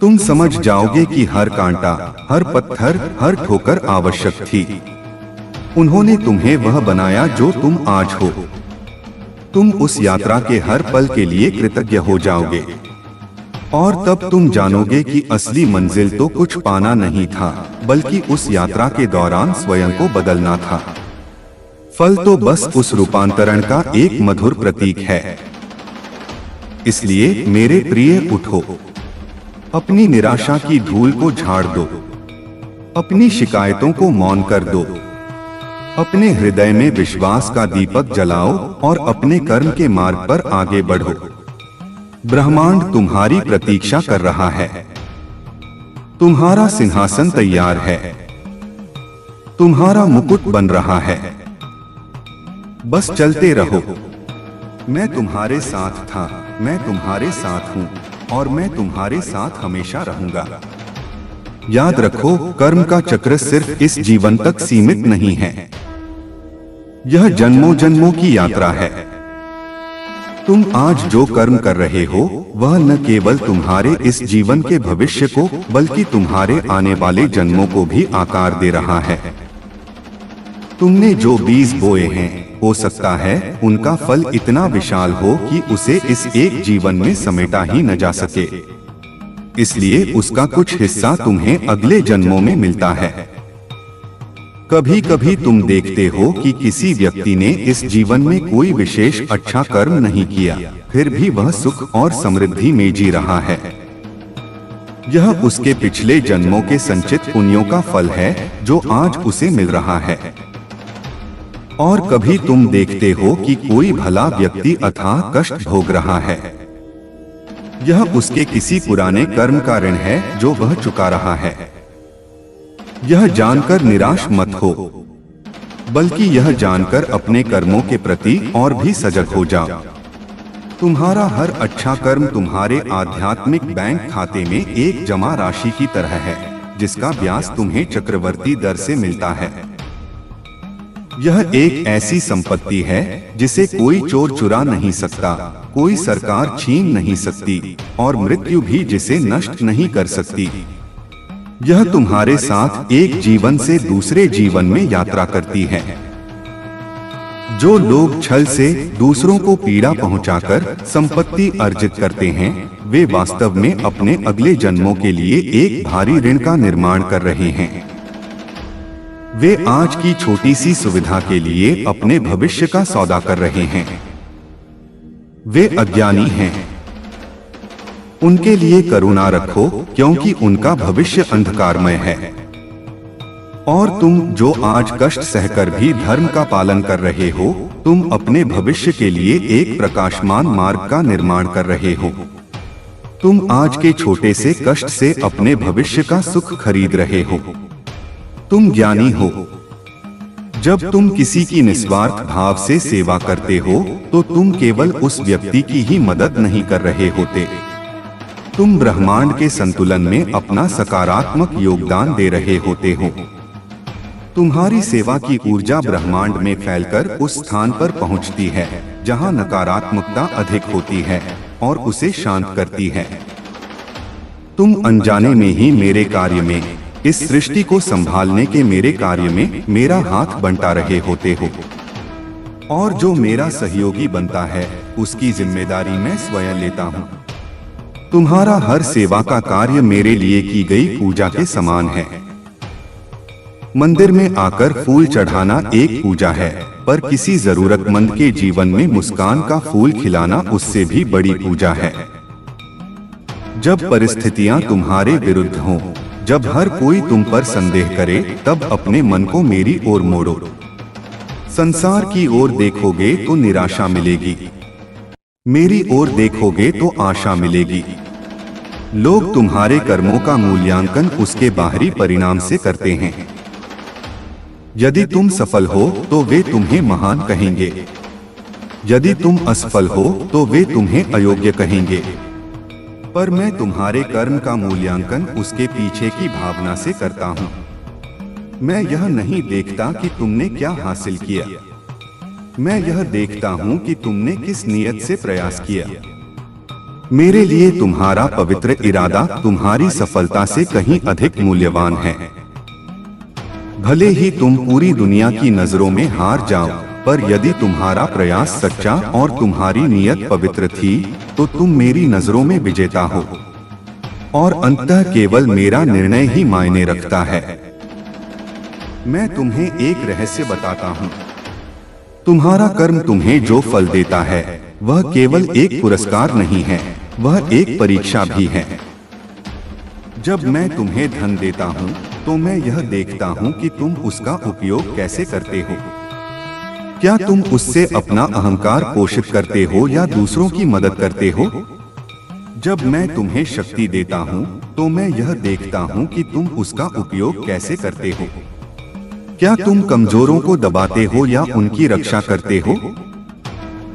तुम समझ जाओगे कि हर कांटा, हर पत्थर, हर ठोकर आवश्यक थी। उन्होंने तुम्हें वह बनाया जो तुम आज हो। तुम उस यात्रा के हर पल के लिए कृतज्ञ हो जाओगे और तब तुम जानोगे कि असली मंजिल तो कुछ पाना नहीं था, बल्कि उस यात्रा के दौरान स्वयं को बदलना था। फल तो बस उस रूपांतरण का एक मधुर प्रतीक है। इसलिए मेरे प्रिय, उठो। अपनी निराशा की धूल को झाड़ दो। अपनी शिकायतों को मौन कर दो। अपने हृदय में विश्वास का दीपक जलाओ और अपने कर्म के मार्ग पर आगे बढ़ो। ब्रह्मांड तुम्हारी प्रतीक्षा कर रहा है। तुम्हारा सिंहासन तैयार है। तुम्हारा मुकुट बन रहा है। बस चलते रहो। मैं तुम्हारे साथ था, मैं तुम्हारे साथ हूं और मैं तुम्हारे साथ हमेशा रहूंगा। याद रखो, कर्म का चक्र सिर्फ इस जीवन तक सीमित नहीं है। यह जन्मों जन्मों की यात्रा है। तुम आज जो कर्म कर रहे हो वह न केवल तुम्हारे इस जीवन के भविष्य को, बल्कि तुम्हारे आने वाले जन्मों को भी आकार दे रहा है। तुमने जो बीज बोए हैं, हो सकता है उनका फल इतना विशाल हो कि उसे इस एक जीवन में समेटा ही न जा सके। इसलिए उसका कुछ हिस्सा तुम्हें अगले जन्मों में मिलता है। कभी कभी तुम देखते हो कि किसी व्यक्ति ने इस जीवन में कोई विशेष अच्छा कर्म नहीं किया, फिर भी वह सुख और समृद्धि में जी रहा है। यह उसके पिछले जन्मों के संचित पुण्यों का फल है जो आज उसे मिल रहा है। और कभी तुम देखते हो कि कोई भला व्यक्ति अथाह कष्ट भोग रहा है। यह उसके किसी पुराने कर्म का ऋण है जो वह चुका रहा है। यह जानकर निराश मत हो, बल्कि यह जानकर अपने कर्मों के प्रति और भी सजग हो जाओ। तुम्हारा हर अच्छा कर्म तुम्हारे आध्यात्मिक बैंक खाते में एक जमा राशि की तरह है, जिसका ब्याज तुम्हें चक्रवर्ती दर से मिलता है। यह एक ऐसी संपत्ति है जिसे कोई चोर चुरा नहीं सकता, कोई सरकार छीन नहीं सकती और मृत्यु भी जिसे नष्ट नहीं कर सकती। यह तुम्हारे साथ एक जीवन से दूसरे जीवन में यात्रा करती है। जो लोग छल से दूसरों को पीड़ा पहुंचाकर संपत्ति अर्जित करते हैं, वे वास्तव में अपने अगले जन्मों के लिए एक भारी ऋण का निर्माण कर रहे हैं। वे आज की छोटी सी सुविधा के लिए अपने भविष्य का सौदा कर रहे हैं। वे अज्ञानी हैं। उनके लिए करुणा रखो, क्योंकि उनका भविष्य अंधकारमय है। और तुम जो आज कष्ट सहकर भी धर्म का पालन कर रहे हो, तुम अपने भविष्य के लिए एक प्रकाशमान मार्ग का निर्माण कर रहे हो। तुम आज के छोटे से कष्ट से अपने भविष्य का सुख खरीद रहे हो। तुम ज्ञानी हो। जब तुम किसी की निस्वार्थ भाव से सेवा करते हो, तो तुम केवल उस व्यक्ति की ही मदद नहीं कर रहे होते, तुम ब्रह्मांड के संतुलन में अपना सकारात्मक योगदान दे रहे होते हो। तुम्हारी सेवा की ऊर्जा ब्रह्मांड में फैलकर उस स्थान पर पहुंचती है जहां नकारात्मकता अधिक होती है और उसे शांत करती है। तुम अनजाने में ही मेरे कार्य में, इस सृष्टि को संभालने के मेरे कार्य में मेरा हाथ बंटा रहे होते हो। और जो मेरा सहयोगी बनता है, उसकी जिम्मेदारी मैं स्वयं लेता हूँ। तुम्हारा हर सेवा का कार्य मेरे लिए की गई पूजा के समान है। मंदिर में आकर फूल चढ़ाना एक पूजा है, पर किसी जरूरतमंद के जीवन में मुस्कान का फूल खिलाना उससे भी बड़ी पूजा है। जब परिस्थितियां तुम्हारे विरुद्ध हों, जब हर कोई तुम पर संदेह करे, तब अपने मन को मेरी ओर मोड़ो। संसार की ओर देखोगे तो निराशा मिलेगी, मेरी ओर देखोगे तो आशा मिलेगी। लोग तुम्हारे कर्मों का मूल्यांकन उसके बाहरी परिणाम से करते हैं। यदि तुम सफल हो तो वे तुम्हें महान कहेंगे, यदि तुम असफल हो तो वे तुम्हें अयोग्य कहेंगे। पर मैं तुम्हारे कर्म का मूल्यांकन उसके पीछे की भावना से करता हूँ। मैं यह नहीं देखता कि तुमने क्या हासिल किया, मैं यह देखता हूँ कि तुमने किस नियत से प्रयास किया। मेरे लिए तुम्हारा पवित्र इरादा तुम्हारी सफलता से कहीं अधिक मूल्यवान है। भले ही तुम पूरी दुनिया की नजरों में हार जाओ, पर यदि तुम्हारा प्रयास सच्चा और तुम्हारी नियत पवित्र थी, तो तुम मेरी नजरों में विजेता हो। और अंततः केवल मेरा निर्णय ही मायने रखता है। मैं तुम्हें एक रहस्य बताता हूँ। तुम्हारा कर्म तुम्हें जो फल देता है, वह केवल एक पुरस्कार नहीं है, वह एक परीक्षा भी है। जब मैं तुम्हें धन देता हूँ, तो मैं यह देखता हूँ कि तुम उसका उपयोग कैसे करते हो। क्या तुम उससे अपना अहंकार पोषित करते हो या दूसरों की मदद करते हो? जब मैं तुम्हें शक्ति देता हूँ, तो मैं यह देखता हूँ कि तुम उसका उपयोग कैसे करते हो। क्या तुम कमजोरों को दबाते हो या उनकी रक्षा करते हो?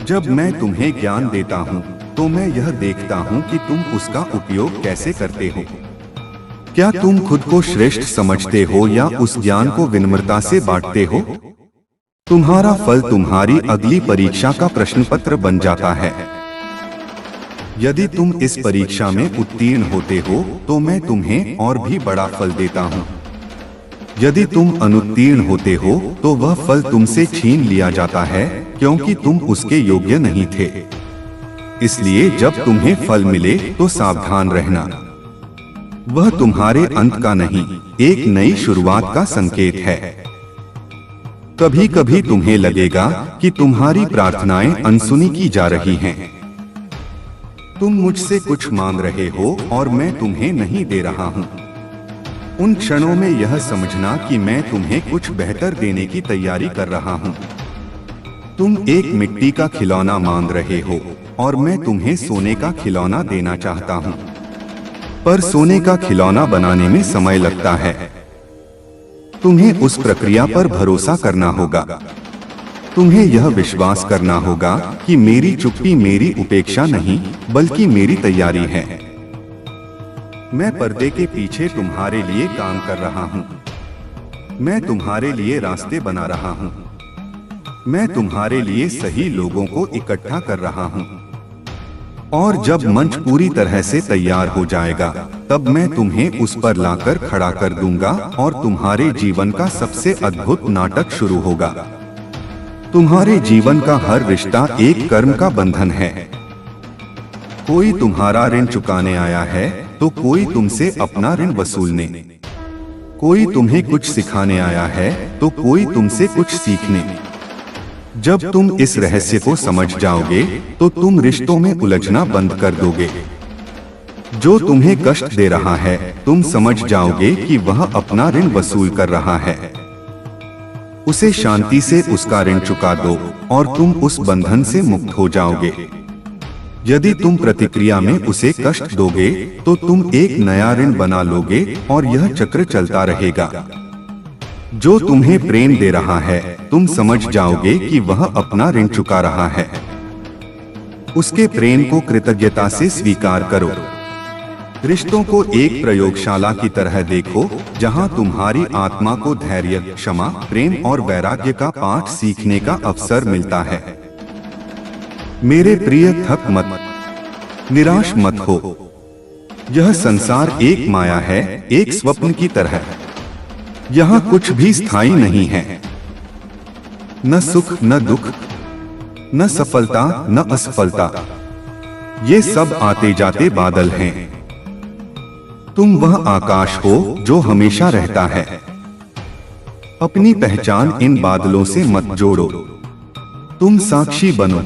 जब मैं तुम्हें ज्ञान देता हूँ, तो मैं यह देखता हूँ कि तुम उसका उपयोग कैसे करते हो। क्या तुम खुद को श्रेष्ठ समझते हो या उस ज्ञान को विनम्रता से बांटते हो? तुम्हारा फल तुम्हारी अगली परीक्षा का प्रश्न पत्र बन जाता है। यदि तुम इस परीक्षा में उत्तीर्ण होते हो, तो मैं तुम्हें और भी बड़ा फल देता हूँ। यदि तुम अनुत्तीर्ण होते हो, तो वह फल तुमसे छीन लिया जाता है, क्योंकि तुम उसके योग्य नहीं थे। इसलिए जब तुम्हें फल मिले तो सावधान रहना। वह तुम्हारे अंत का नहीं, एक नई शुरुआत का संकेत है। कभी कभी तुम्हें लगेगा कि तुम्हारी प्रार्थनाएं अनसुनी की जा रही हैं। तुम मुझसे कुछ मांग रहे हो और मैं तुम्हें नहीं दे रहा हूँ। उन क्षणों में यह समझना कि मैं तुम्हें कुछ बेहतर देने की तैयारी कर रहा हूँ। तुम एक मिट्टी का खिलौना मांग रहे हो और मैं तुम्हें सोने का खिलौना देना चाहता हूँ। पर सोने का खिलौना बनाने में समय लगता है। तुम्हें उस प्रक्रिया पर भरोसा करना होगा। तुम्हें यह विश्वास करना होगा कि मेरी चुप्पी मेरी उपेक्षा नहीं, बल्कि मेरी तैयारी है। मैं पर्दे के पीछे तुम्हारे लिए काम कर रहा हूँ। मैं तुम्हारे लिए रास्ते बना रहा हूँ। मैं तुम्हारे लिए सही लोगों को इकट्ठा कर रहा हूँ, और जब मंच पूरी तरह से तैयार हो जाएगा तब मैं तुम्हें उस पर लाकर खड़ा कर दूंगा और तुम्हारे जीवन का सबसे अद्भुत नाटक शुरू होगा। तुम्हारे जीवन का हर रिश्ता एक कर्म का बंधन है। कोई तुम्हारा ऋण चुकाने आया है तो कोई तुमसे अपना ऋण वसूलने, कोई तुम्हें कुछ सिखाने आया है तो कोई तुमसे कुछ सीखने। जब तुम इस रहस्य को समझ जाओगे तो तुम रिश्तों में उलझना बंद कर दोगे। जो तुम्हें कष्ट दे रहा है तुम समझ जाओगे कि वह अपना ऋण वसूल कर रहा है। उसे शांति से उसका ऋण चुका दो और तुम उस बंधन से मुक्त हो जाओगे। यदि तुम प्रतिक्रिया में उसे कष्ट दोगे तो तुम एक नया ऋण बना लोगे और यह चक्र चलता रहेगा। जो तुम्हें प्रेम दे रहा है तुम समझ जाओगे कि वह अपना ऋण चुका रहा है। उसके प्रेम को कृतज्ञता से स्वीकार करो। रिश्तों को एक प्रयोगशाला की तरह देखो जहां तुम्हारी आत्मा को धैर्य, क्षमा, प्रेम और वैराग्य का पाठ सीखने का अवसर मिलता है। मेरे प्रिय, थक मत, निराश मत हो। यह संसार एक माया है, एक स्वप्न की तरह। यहाँ कुछ भी स्थायी नहीं है, न सुख न दुख, न सफलता न असफलता। ये सब आते जाते बादल हैं। तुम वह आकाश हो जो हमेशा रहता है। अपनी पहचान इन बादलों से मत जोड़ो। तुम साक्षी बनो।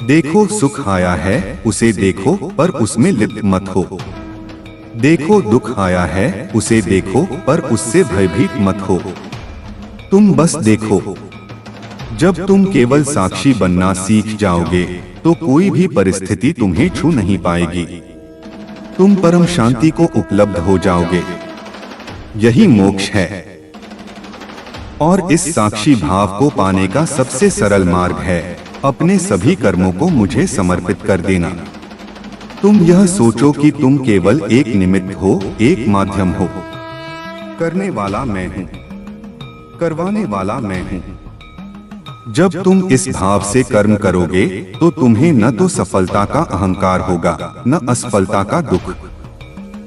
देखो सुख आया है उसे देखो पर उसमें लिप्त मत हो। देखो दुख आया है उसे देखो पर उससे भयभीत मत हो। तुम बस देखो। जब तुम केवल साक्षी बनना सीख जाओगे तो कोई भी परिस्थिति तुम्हें छू नहीं पाएगी। तुम परम शांति को उपलब्ध हो जाओगे। यही मोक्ष है। और इस साक्षी भाव को पाने का सबसे सरल मार्ग है अपने सभी कर्मों को मुझे समर्पित कर देना। तुम यह सोचो कि तुम केवल एक निमित्त हो, एक माध्यम हो। करने वाला मैं हूँ, करवाने वाला मैं हूँ। जब तुम इस भाव से कर्म करोगे तो तुम्हें न तो सफलता का अहंकार होगा न असफलता का दुख।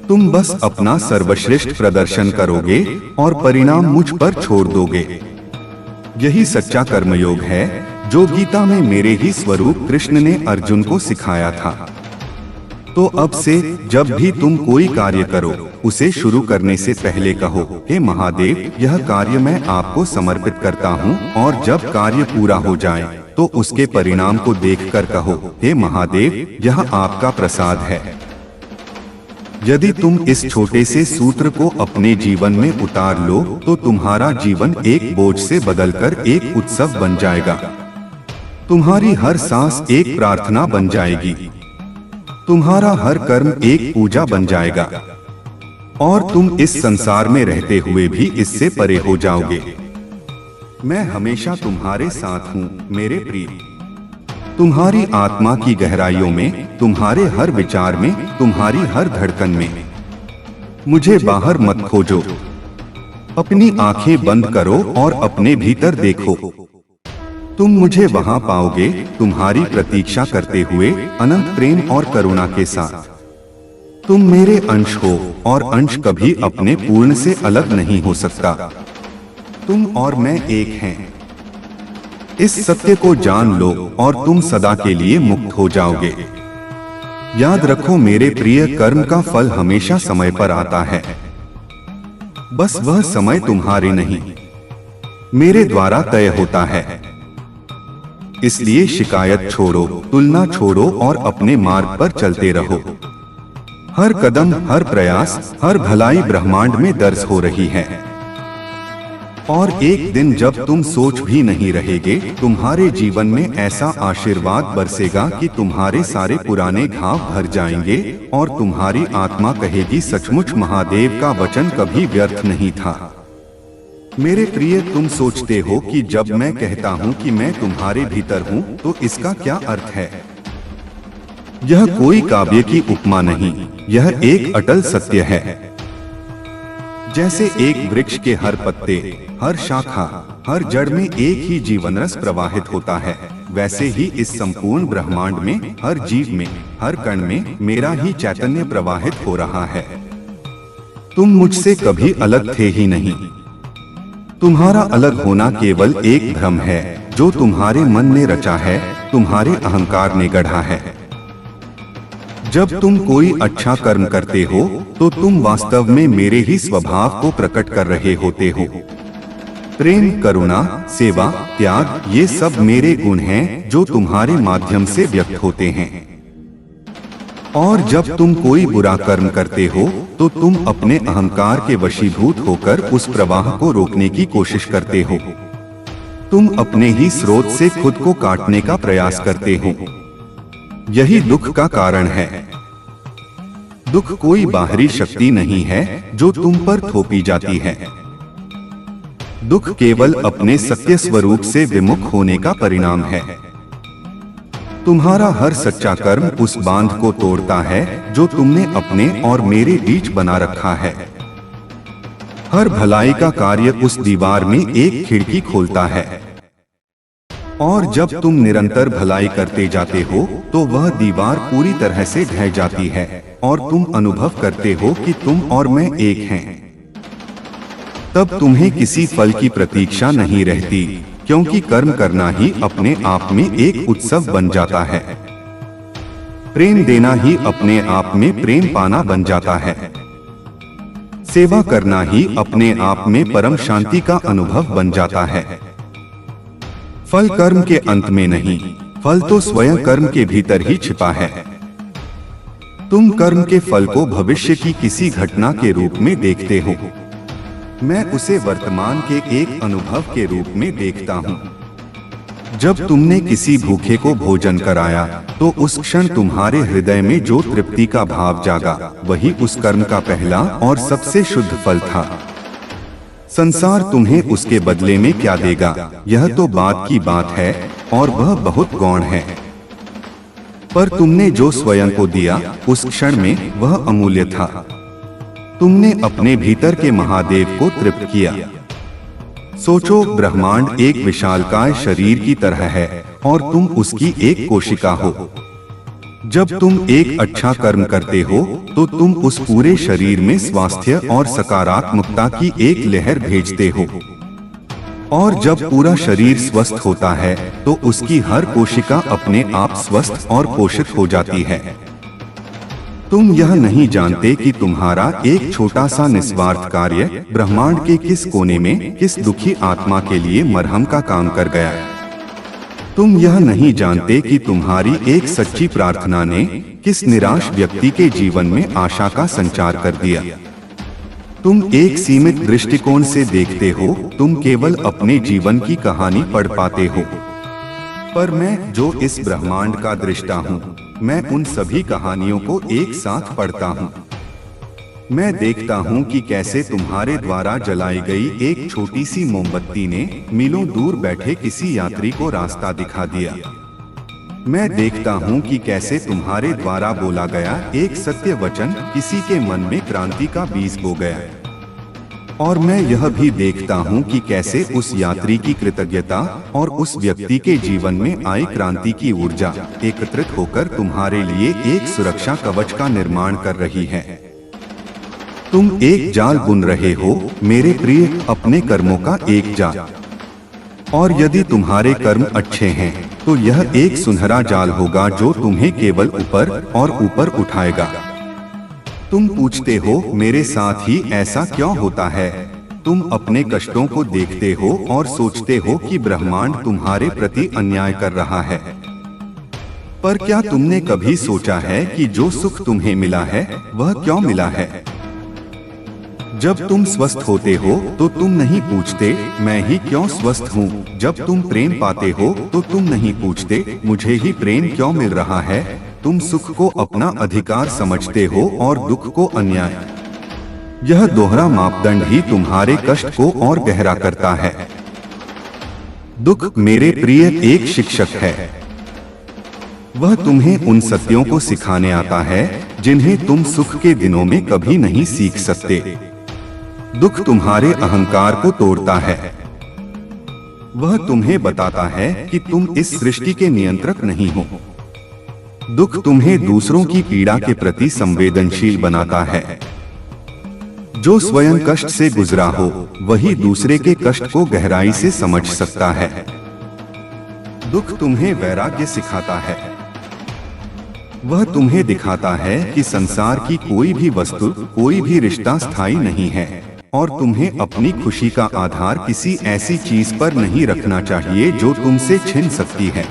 तुम बस अपना सर्वश्रेष्ठ प्रदर्शन करोगे और परिणाम मुझ पर छोड़ दोगे। यही सच्चा कर्मयोग है जो गीता में मेरे ही स्वरूप कृष्ण ने अर्जुन को सिखाया था। तो अब से जब भी तुम कोई कार्य करो उसे शुरू करने से पहले कहो, हे महादेव, यह कार्य मैं आपको समर्पित करता हूँ। और जब कार्य पूरा हो जाए तो उसके परिणाम को देखकर कहो, हे महादेव, यह आपका प्रसाद है। यदि तुम इस छोटे से सूत्र को अपने जीवन में उतार लो तो तुम्हारा जीवन एक बोझ से बदलकर एक उत्सव बन जाएगा। तुम्हारी हर सांस एक प्रार्थना बन जाएगी। तुम्हारा हर कर्म एक पूजा बन जाएगा और तुम इस संसार में रहते हुए भी इससे परे हो जाओगे। मैं हमेशा तुम्हारे साथ हूँ मेरे प्रिय। तुम्हारी आत्मा की गहराइयों में, तुम्हारे हर विचार में, तुम्हारी हर धड़कन में। मुझे बाहर मत खोजो। अपनी आंखें बंद करो और अपने भीतर देखो। तुम मुझे वहां पाओगे, तुम्हारी प्रतीक्षा करते हुए अनंत प्रेम और करुणा के साथ। तुम मेरे अंश हो और अंश कभी अपने पूर्ण से अलग नहीं हो सकता। तुम और मैं एक हैं। इस सत्य को जान लो और तुम सदा के लिए मुक्त हो जाओगे। याद रखो मेरे प्रिय, कर्म का फल हमेशा समय पर आता है। बस वह समय तुम्हारे नहीं, मेरे द्वारा तय होता है। इसलिए शिकायत छोड़ो, तुलना छोड़ो और अपने मार्ग पर चलते रहो। हर कदम, हर प्रयास, हर भलाई ब्रह्मांड में दर्ज हो रही है। और एक दिन जब तुम सोच भी नहीं रहेगे, तुम्हारे जीवन में ऐसा आशीर्वाद बरसेगा कि तुम्हारे सारे पुराने घाव भर जाएंगे और तुम्हारी आत्मा कहेगी, सचमुच महादेव का वचन कभी व्यर्थ नहीं था। मेरे प्रिय, तुम सोचते हो कि जब मैं कहता हूँ कि मैं तुम्हारे भीतर हूँ तो इसका क्या अर्थ है? यह कोई काव्य की उपमा नहीं, यह एक अटल सत्य है। जैसे एक वृक्ष के हर पत्ते, हर शाखा, हर जड़ में एक ही जीवन रस प्रवाहित होता है, वैसे ही इस संपूर्ण ब्रह्मांड में हर जीव में, हर कण में मेरा ही चैतन्य प्रवाहित हो रहा है। तुम मुझसे कभी अलग थे ही नहीं। तुम्हारा अलग होना केवल एक भ्रम है जो तुम्हारे मन ने रचा है, तुम्हारे अहंकार ने गढ़ा है। जब तुम कोई अच्छा कर्म करते हो तो तुम वास्तव में मेरे ही स्वभाव को प्रकट कर रहे होते हो। प्रेम, करुणा, सेवा, त्याग, ये सब मेरे गुण हैं जो तुम्हारे माध्यम से व्यक्त होते हैं। और जब तुम कोई बुरा कर्म करते हो तो तुम अपने अहंकार के वशीभूत होकर उस प्रवाह को रोकने की कोशिश करते हो। तुम अपने ही स्रोत से खुद को काटने का प्रयास करते हो। यही दुख का कारण है। दुख कोई बाहरी शक्ति नहीं है जो तुम पर थोपी जाती है। दुख केवल अपने सत्य स्वरूप से विमुख होने का परिणाम है। तुम्हारा हर सच्चा कर्म उस बांध को तोड़ता है जो तुमने अपने और मेरे बीच बना रखा है। हर भलाई का कार्य उस दीवार में एक खिड़की खोलता है। और जब तुम निरंतर भलाई करते जाते हो तो वह दीवार पूरी तरह से ढह जाती है और तुम अनुभव करते हो कि तुम और मैं एक हैं। तब तुम्हें किसी फल की प्रतीक्षा नहीं रहती, क्योंकि कर्म करना ही अपने आप में एक उत्सव बन जाता है। प्रेम देना ही अपने आप में प्रेम पाना बन जाता है। सेवा करना ही अपने आप में परम शांति का अनुभव बन जाता है। फल कर्म के अंत में नहीं, फल तो स्वयं कर्म के भीतर ही छिपा है। तुम कर्म के फल को भविष्य की किसी घटना के रूप में देखते हो। मैं उसे वर्तमान के एक अनुभव के रूप में देखता हूँ। जब तुमने किसी भूखे को भोजन कराया तो उस क्षण तुम्हारे हृदय में जो तृप्ति का भाव जागा, वही उस कर्म का पहला और सबसे शुद्ध फल था। संसार तुम्हें उसके बदले में क्या देगा, यह तो बात की बात है और वह बहुत गौण है। पर तुमने जो स्वयं को दिया उस क्षण में वह अमूल्य था। तुमने अपने भीतर के महादेव को तृप्त किया। सोचो, ब्रह्मांड एक विशालकाय शरीर की तरह है और तुम उसकी एक कोशिका हो। जब तुम एक अच्छा कर्म करते हो तो तुम उस पूरे शरीर में स्वास्थ्य और सकारात्मकता की एक लहर भेजते हो। और जब पूरा शरीर स्वस्थ होता है तो उसकी हर कोशिका अपने आप स्वस्थ और पोषित हो जाती है। तुम यह नहीं जानते कि तुम्हारा एक छोटा सा निस्वार्थ कार्य ब्रह्मांड के किस कोने में किस दुखी आत्मा के लिए मरहम का काम कर गया। तुम यह नहीं जानते कि तुम्हारी एक सच्ची प्रार्थना ने किस निराश व्यक्ति के जीवन में आशा का संचार कर दिया। तुम एक सीमित दृष्टिकोण से देखते हो, तुम केवल अपने जीवन की कहानी पढ़ पाते हो। पर मैं जो इस ब्रह्मांड का दृष्टा हूँ, मैं उन सभी कहानियों को एक साथ पढ़ता हूँ। मैं देखता हूँ कि कैसे तुम्हारे द्वारा जलाई गई एक छोटी सी मोमबत्ती ने मीलों दूर बैठे किसी यात्री को रास्ता दिखा दिया। मैं देखता हूँ कि कैसे तुम्हारे द्वारा बोला गया एक सत्य वचन किसी के मन में क्रांति का बीज बो गया। और मैं यह भी देखता हूँ कि कैसे उस यात्री की कृतज्ञता और उस व्यक्ति के जीवन में आई क्रांति की ऊर्जा एकत्रित होकर तुम्हारे लिए एक सुरक्षा कवच का निर्माण कर रही है। तुम एक जाल बुन रहे हो मेरे प्रिय, अपने कर्मों का एक जाल। और यदि तुम्हारे कर्म अच्छे हैं तो यह एक सुनहरा जाल होगा जो तुम्हें केवल ऊपर और ऊपर उठाएगा। तुम पूछते हो मेरे साथ ही ऐसा क्यों होता है। तुम अपने कष्टों को देखते हो और सोचते हो कि ब्रह्मांड तुम्हारे प्रति अन्याय कर रहा है। पर क्या तुमने कभी सोचा है कि जो सुख तुम्हें मिला है वह क्यों मिला है। जब तुम स्वस्थ होते हो तो तुम नहीं पूछते मैं ही क्यों स्वस्थ हूँ। जब तुम प्रेम पाते हो तो तुम नहीं पूछते मुझे ही प्रेम क्यों मिल रहा है। तुम सुख को अपना अधिकार समझते हो और दुख को अन्याय। यह दोहरा मापदंड ही तुम्हारे कष्ट को और गहरा करता है। दुख मेरे प्रिय एक शिक्षक है। वह तुम्हें उन सत्यों को सिखाने आता है जिन्हें तुम सुख के दिनों में कभी नहीं सीख सकते। दुख तुम्हारे अहंकार को तोड़ता है। वह तुम्हें बताता है कि तुम इस सृष्टि के नियंत्रक नहीं हो। दुख तुम्हें दूसरों की पीड़ा के प्रति संवेदनशील बनाता है। जो स्वयं कष्ट से गुजरा हो वही दूसरे के कष्ट को गहराई से समझ सकता है। दुख तुम्हें वैराग्य सिखाता है। वह तुम्हें दिखाता है कि संसार की कोई भी वस्तु, कोई भी रिश्ता स्थायी नहीं है और तुम्हें अपनी खुशी का आधार किसी ऐसी चीज पर नहीं रखना चाहिए जो तुमसे छिन सकती है।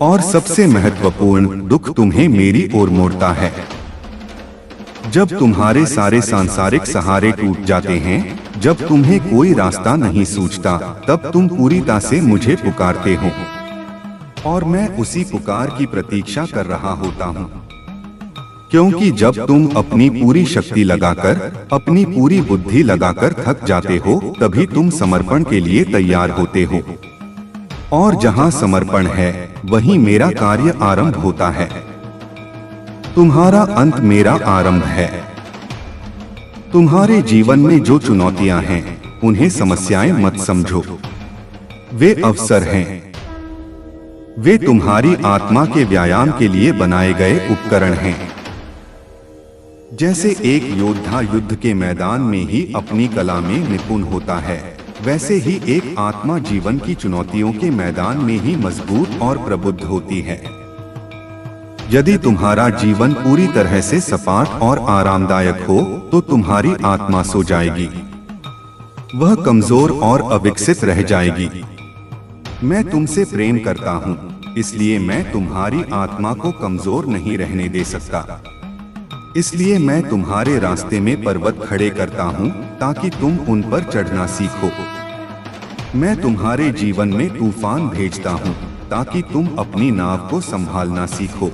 और सबसे महत्वपूर्ण, दुख तुम्हें मेरी ओर मोड़ता है। जब तुम्हारे सारे सांसारिक सहारे टूट जाते हैं, जब तुम्हें कोई रास्ता नहीं सूझता, तब तुम पूरीता से मुझे पुकारते हो और मैं उसी पुकार की प्रतीक्षा कर रहा होता हूँ। क्योंकि जब तुम अपनी पूरी शक्ति लगाकर, अपनी पूरी बुद्धि लगाकर थक जाते हो, तभी तुम समर्पण के लिए तैयार होते हो। और जहाँ समर्पण है वहीं मेरा कार्य आरंभ होता है। तुम्हारा अंत मेरा आरंभ है। तुम्हारे जीवन में जो चुनौतियां हैं, उन्हें समस्याएं मत समझो। वे अवसर हैं। वे तुम्हारी आत्मा के व्यायाम के लिए बनाए गए उपकरण हैं। जैसे एक योद्धा युद्ध के मैदान में ही अपनी कला में निपुण होता है, वैसे ही एक आत्मा जीवन की चुनौतियों के मैदान में ही मजबूत और प्रबुद्ध होती है। यदि तुम्हारा जीवन पूरी तरह से सपाट और आरामदायक हो, तो तुम्हारी आत्मा सो जाएगी। वह कमजोर और अविकसित रह जाएगी। मैं तुमसे प्रेम करता हूँ, इसलिए मैं तुम्हारी आत्मा को कमजोर नहीं रहने दे सकता। इसलिए मैं तुम्हारे रास्ते में पर्वत खड़े करता हूँ ताकि तुम उन पर चढ़ना सीखो। मैं तुम्हारे जीवन में तूफान भेजता हूँ ताकि तुम अपनी नाव को संभालना सीखो।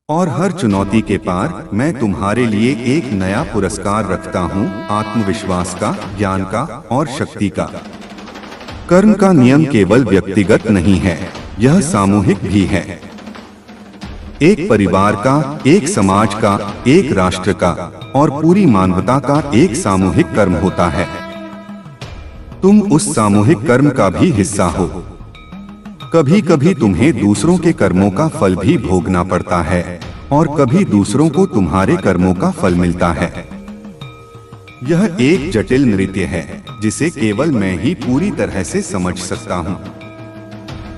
और हर चुनौती के पार मैं तुम्हारे लिए एक नया पुरस्कार रखता हूँ, आत्मविश्वास का, ज्ञान का और शक्ति का। कर्म का नियम केवल व्यक्तिगत नहीं है, यह सामूहिक भी है। एक परिवार का, एक समाज का, एक राष्ट्र का और पूरी मानवता का एक सामूहिक कर्म होता है। तुम उस सामूहिक कर्म का भी हिस्सा हो। कभी कभी तुम्हें दूसरों के कर्मों का फल भी भोगना पड़ता है और कभी दूसरों को तुम्हारे कर्मों का फल मिलता है। यह एक जटिल नृत्य है जिसे केवल मैं ही पूरी तरह से समझ सकता हूँ।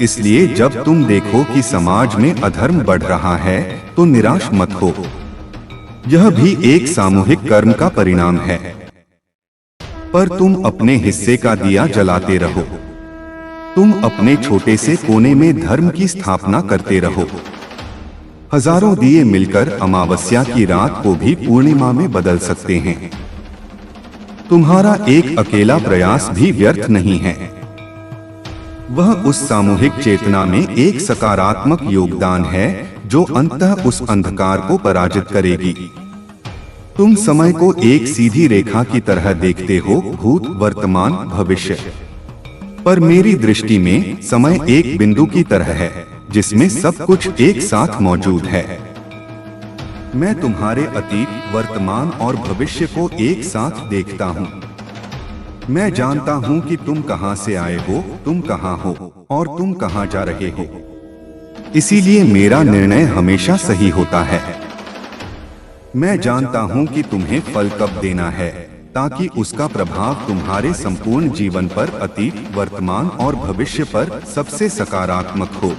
इसलिए जब तुम देखो कि समाज में अधर्म बढ़ रहा है, तो निराश मत हो। यह भी एक सामूहिक कर्म का परिणाम है। पर तुम अपने हिस्से का दिया जलाते रहो। तुम अपने छोटे से कोने में धर्म की स्थापना करते रहो। हजारों दिए मिलकर अमावस्या की रात को भी पूर्णिमा में बदल सकते हैं। तुम्हारा एक अकेला प्रयास भी व्यर्थ नहीं है। वह उस सामूहिक चेतना में एक सकारात्मक योगदान है जो अंततः उस अंधकार को पराजित करेगी। तुम समय को एक सीधी रेखा की तरह देखते हो, भूत, वर्तमान, भविष्य। पर मेरी दृष्टि में समय एक बिंदु की तरह है जिसमें सब कुछ एक साथ मौजूद है। मैं तुम्हारे अतीत, वर्तमान और भविष्य को एक साथ देखता हूँ। मैं जानता हूँ कि तुम कहाँ से आए हो, तुम कहाँ हो और तुम कहाँ जा रहे हो। इसीलिए मेरा निर्णय हमेशा सही होता है। मैं जानता हूँ कि तुम्हें फल कब देना है, ताकि उसका प्रभाव तुम्हारे संपूर्ण जीवन पर, अतीत, वर्तमान और भविष्य पर सबसे सकारात्मक हो।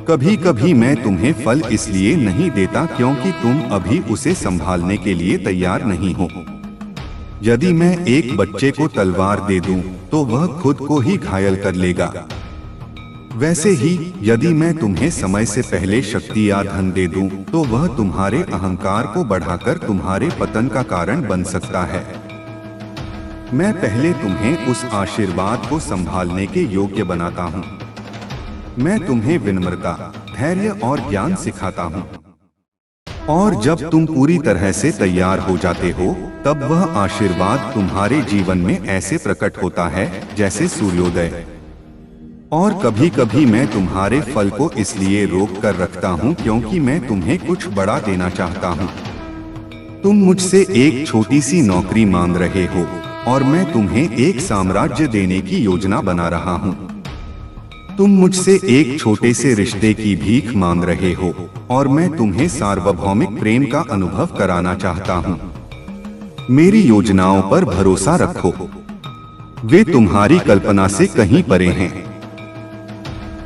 कभी कभी मैं तुम्हें फल इसलिए नहीं देता क्योंकि तुम अभी उसे संभालने के लिए तैयार नहीं हो। यदि मैं एक बच्चे को तलवार दे दूं, तो वह खुद को ही घायल कर लेगा। वैसे ही यदि मैं तुम्हें समय से पहले शक्ति या धन दे दूं, तो वह तुम्हारे अहंकार को बढ़ाकर तुम्हारे पतन का कारण बन सकता है। मैं पहले तुम्हें उस आशीर्वाद को संभालने के योग्य बनाता हूँ। मैं तुम्हें विनम्रता, धैर्य और ज्ञान सिखाता हूँ। और जब तुम पूरी तरह से तैयार हो जाते हो, तब वह आशीर्वाद तुम्हारे जीवन में ऐसे प्रकट होता है जैसे सूर्योदय। और कभी कभी मैं तुम्हारे फल को इसलिए रोक कर रखता हूँ क्योंकि मैं तुम्हें कुछ बड़ा देना चाहता हूँ। तुम मुझसे एक छोटी सी नौकरी मांग रहे हो, और मैं तुम्हें एक साम्राज्य देने की योजना बना रहा हूँ। तुम मुझसे एक छोटे से रिश्ते की भीख मांग रहे हो और मैं तुम्हें सार्वभौमिक प्रेम का अनुभव कराना चाहता हूँ। मेरी योजनाओं पर भरोसा रखो, वे तुम्हारी कल्पना से कहीं परे हैं।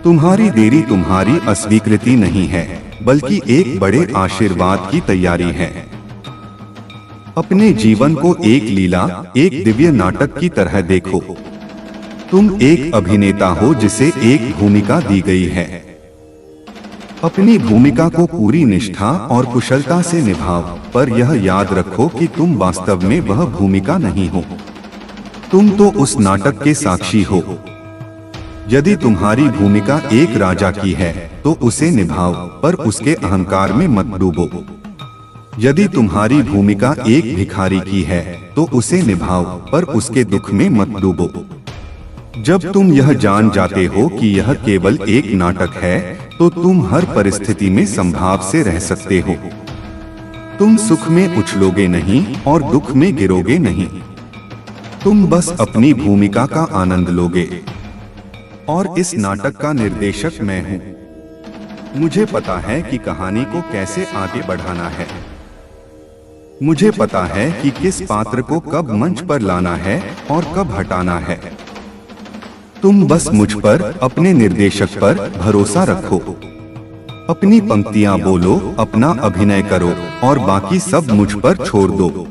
तुम्हारी देरी तुम्हारी अस्वीकृति नहीं है, बल्कि एक बड़े आशीर्वाद की तैयारी है। अपने जीवन को एक लीला, एक दिव्य नाटक की तरह देखो। तुम एक अभिनेता हो जिसे एक भूमिका दी गई है। अपनी भूमिका को पूरी निष्ठा और कुशलता से निभाओ, पर यह याद रखो कि तुम वास्तव में वह भूमिका नहीं हो। तुम तो उस नाटक के साक्षी हो। यदि तुम्हारी भूमिका एक राजा की है तो उसे निभाओ, पर उसके अहंकार में मत डूबो। यदि तुम्हारी भूमिका एक भिखारी की है तो उसे निभाओ, पर उसके दुख में मत डूबो। जब तुम यह जान जाते हो कि यह केवल एक नाटक है, तो तुम हर परिस्थिति में संभाव से रह सकते हो। तुम सुख में उछलोगे नहीं और दुख में गिरोगे नहीं। तुम बस अपनी भूमिका का आनंद लोगे। और इस नाटक का निर्देशक मैं हूँ। मुझे पता है कि कहानी को कैसे आगे बढ़ाना है। मुझे पता है कि किस पात्र को कब मंच पर लाना है और कब हटाना है। तुम बस मुझ पर, अपने निर्देशक पर भरोसा रखो। अपनी पंक्तियां बोलो, अपना अभिनय करो और बाकी सब मुझ पर छोड़ दो।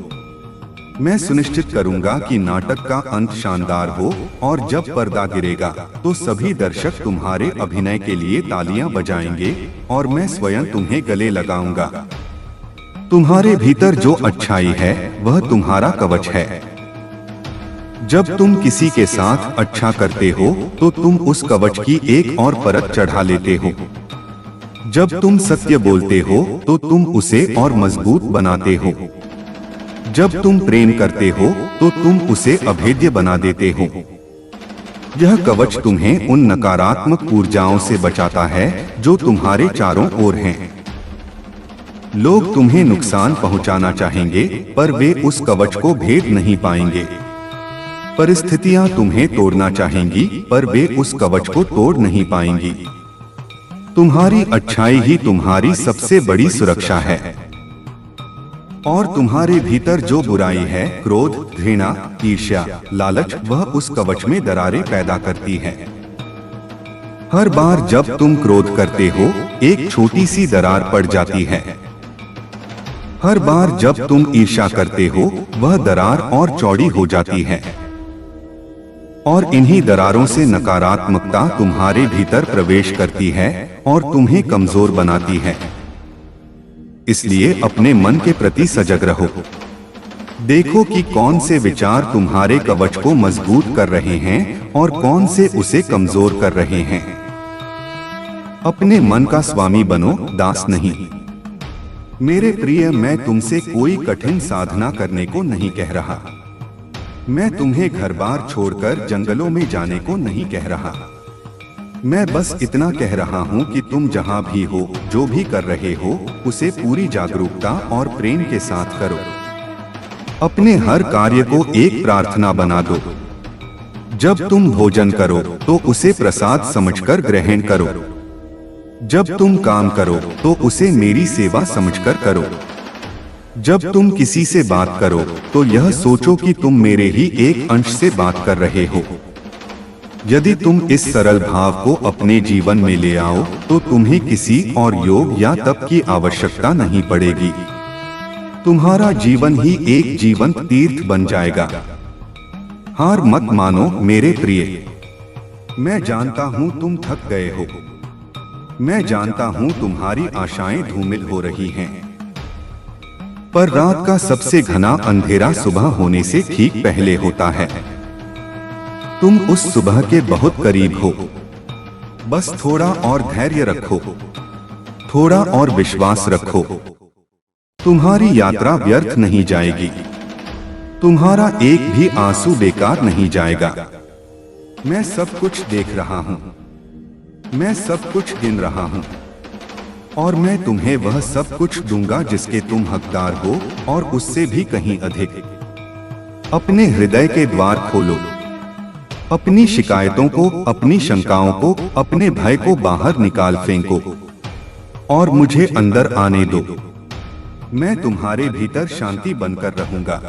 मैं सुनिश्चित करूंगा कि नाटक का अंत शानदार हो और जब पर्दा गिरेगा तो सभी दर्शक तुम्हारे अभिनय के लिए तालियां बजाएंगे और मैं स्वयं तुम्हें गले लगाऊंगा। तुम्हारे भीतर जो अच्छाई है वह तुम्हारा कवच है। जब तुम किसी के साथ अच्छा करते हो तो तुम उस कवच की एक और परत चढ़ा लेते हो। जब तुम सत्य बोलते हो तो तुम उसे और मजबूत बनाते हो। जब तुम प्रेम करते हो तो तुम उसे अभेद्य बना देते हो। यह कवच तुम्हें उन नकारात्मक ऊर्जाओं से बचाता है जो तुम्हारे चारों ओर हैं। लोग तुम्हें नुकसान पहुंचाना चाहेंगे, पर वे उस कवच को भेद नहीं पाएंगे। परिस्थितियां तुम्हें तोड़ना चाहेंगी, पर वे उस कवच को तोड़ नहीं पाएंगी। तुम्हारी अच्छाई ही तुम्हारी सबसे बड़ी सुरक्षा है। और तुम्हारे भीतर जो बुराई है, क्रोध, घृणा, ईर्ष्या, लालच, वह उस कवच में दरारें पैदा करती है। हर बार जब तुम क्रोध करते हो, एक छोटी सी दरार पड़ जाती है। हर बार जब तुम ईर्ष्या करते हो, वह दरार और चौड़ी हो जाती है। और इन्हीं दरारों से नकारात्मकता तुम्हारे भीतर प्रवेश करती है और तुम्हें कमजोर बनाती है। इसलिए अपने मन के प्रति सजग रहो। देखो कि कौन से विचार तुम्हारे कवच को मजबूत कर रहे हैं और कौन से उसे कमजोर कर रहे हैं। अपने मन का स्वामी बनो, दास नहीं। मेरे प्रिय, मैं तुमसे कोई कठिन साधना करने को नहीं कह रहा। मैं तुम्हें घर बार छोड़कर जंगलों में जाने को नहीं कह रहा। मैं बस इतना कह रहा हूँ कि तुम जहाँ भी हो, जो भी कर रहे हो, उसे पूरी जागरूकता और प्रेम के साथ करो। अपने हर कार्य को एक प्रार्थना बना दो। जब तुम भोजन करो तो उसे प्रसाद समझकर ग्रहण करो। जब तुम काम करो तो उसे मेरी सेवा समझकर करो। जब तुम किसी से बात करो तो यह सोचो कि तुम मेरे ही एक अंश से बात कर रहे हो। यदि तुम इस सरल भाव को अपने जीवन में ले आओ तो तुम्हें किसी और योग या तप की आवश्यकता नहीं पड़ेगी। तुम्हारा जीवन ही एक जीवंत तीर्थ बन जाएगा। हार मत मानो मेरे प्रिय। मैं जानता हूँ तुम थक गए हो। मैं जानता हूँ तुम्हारी आशाएं धूमिल हो रही हैं। पर रात का सबसे घना अंधेरा सुबह होने से ठीक पहले होता है। तुम उस सुबह के बहुत करीब हो। बस थोड़ा और धैर्य रखो, थोड़ा और विश्वास रखो। तुम्हारी यात्रा व्यर्थ नहीं जाएगी। तुम्हारा एक भी आंसू बेकार नहीं जाएगा। मैं सब कुछ देख रहा हूँ। मैं सब कुछ गिन रहा हूँ और मैं तुम्हें वह सब कुछ दूंगा जिसके तुम हकदार हो और उससे भी कहीं अधिक। अपने हृदय के द्वार खोलो। अपनी शिकायतों को, अपनी शंकाओं को, अपने भय को बाहर निकाल फेंको और मुझे अंदर आने दो। मैं तुम्हारे भीतर शांति बनकर रहूंगा।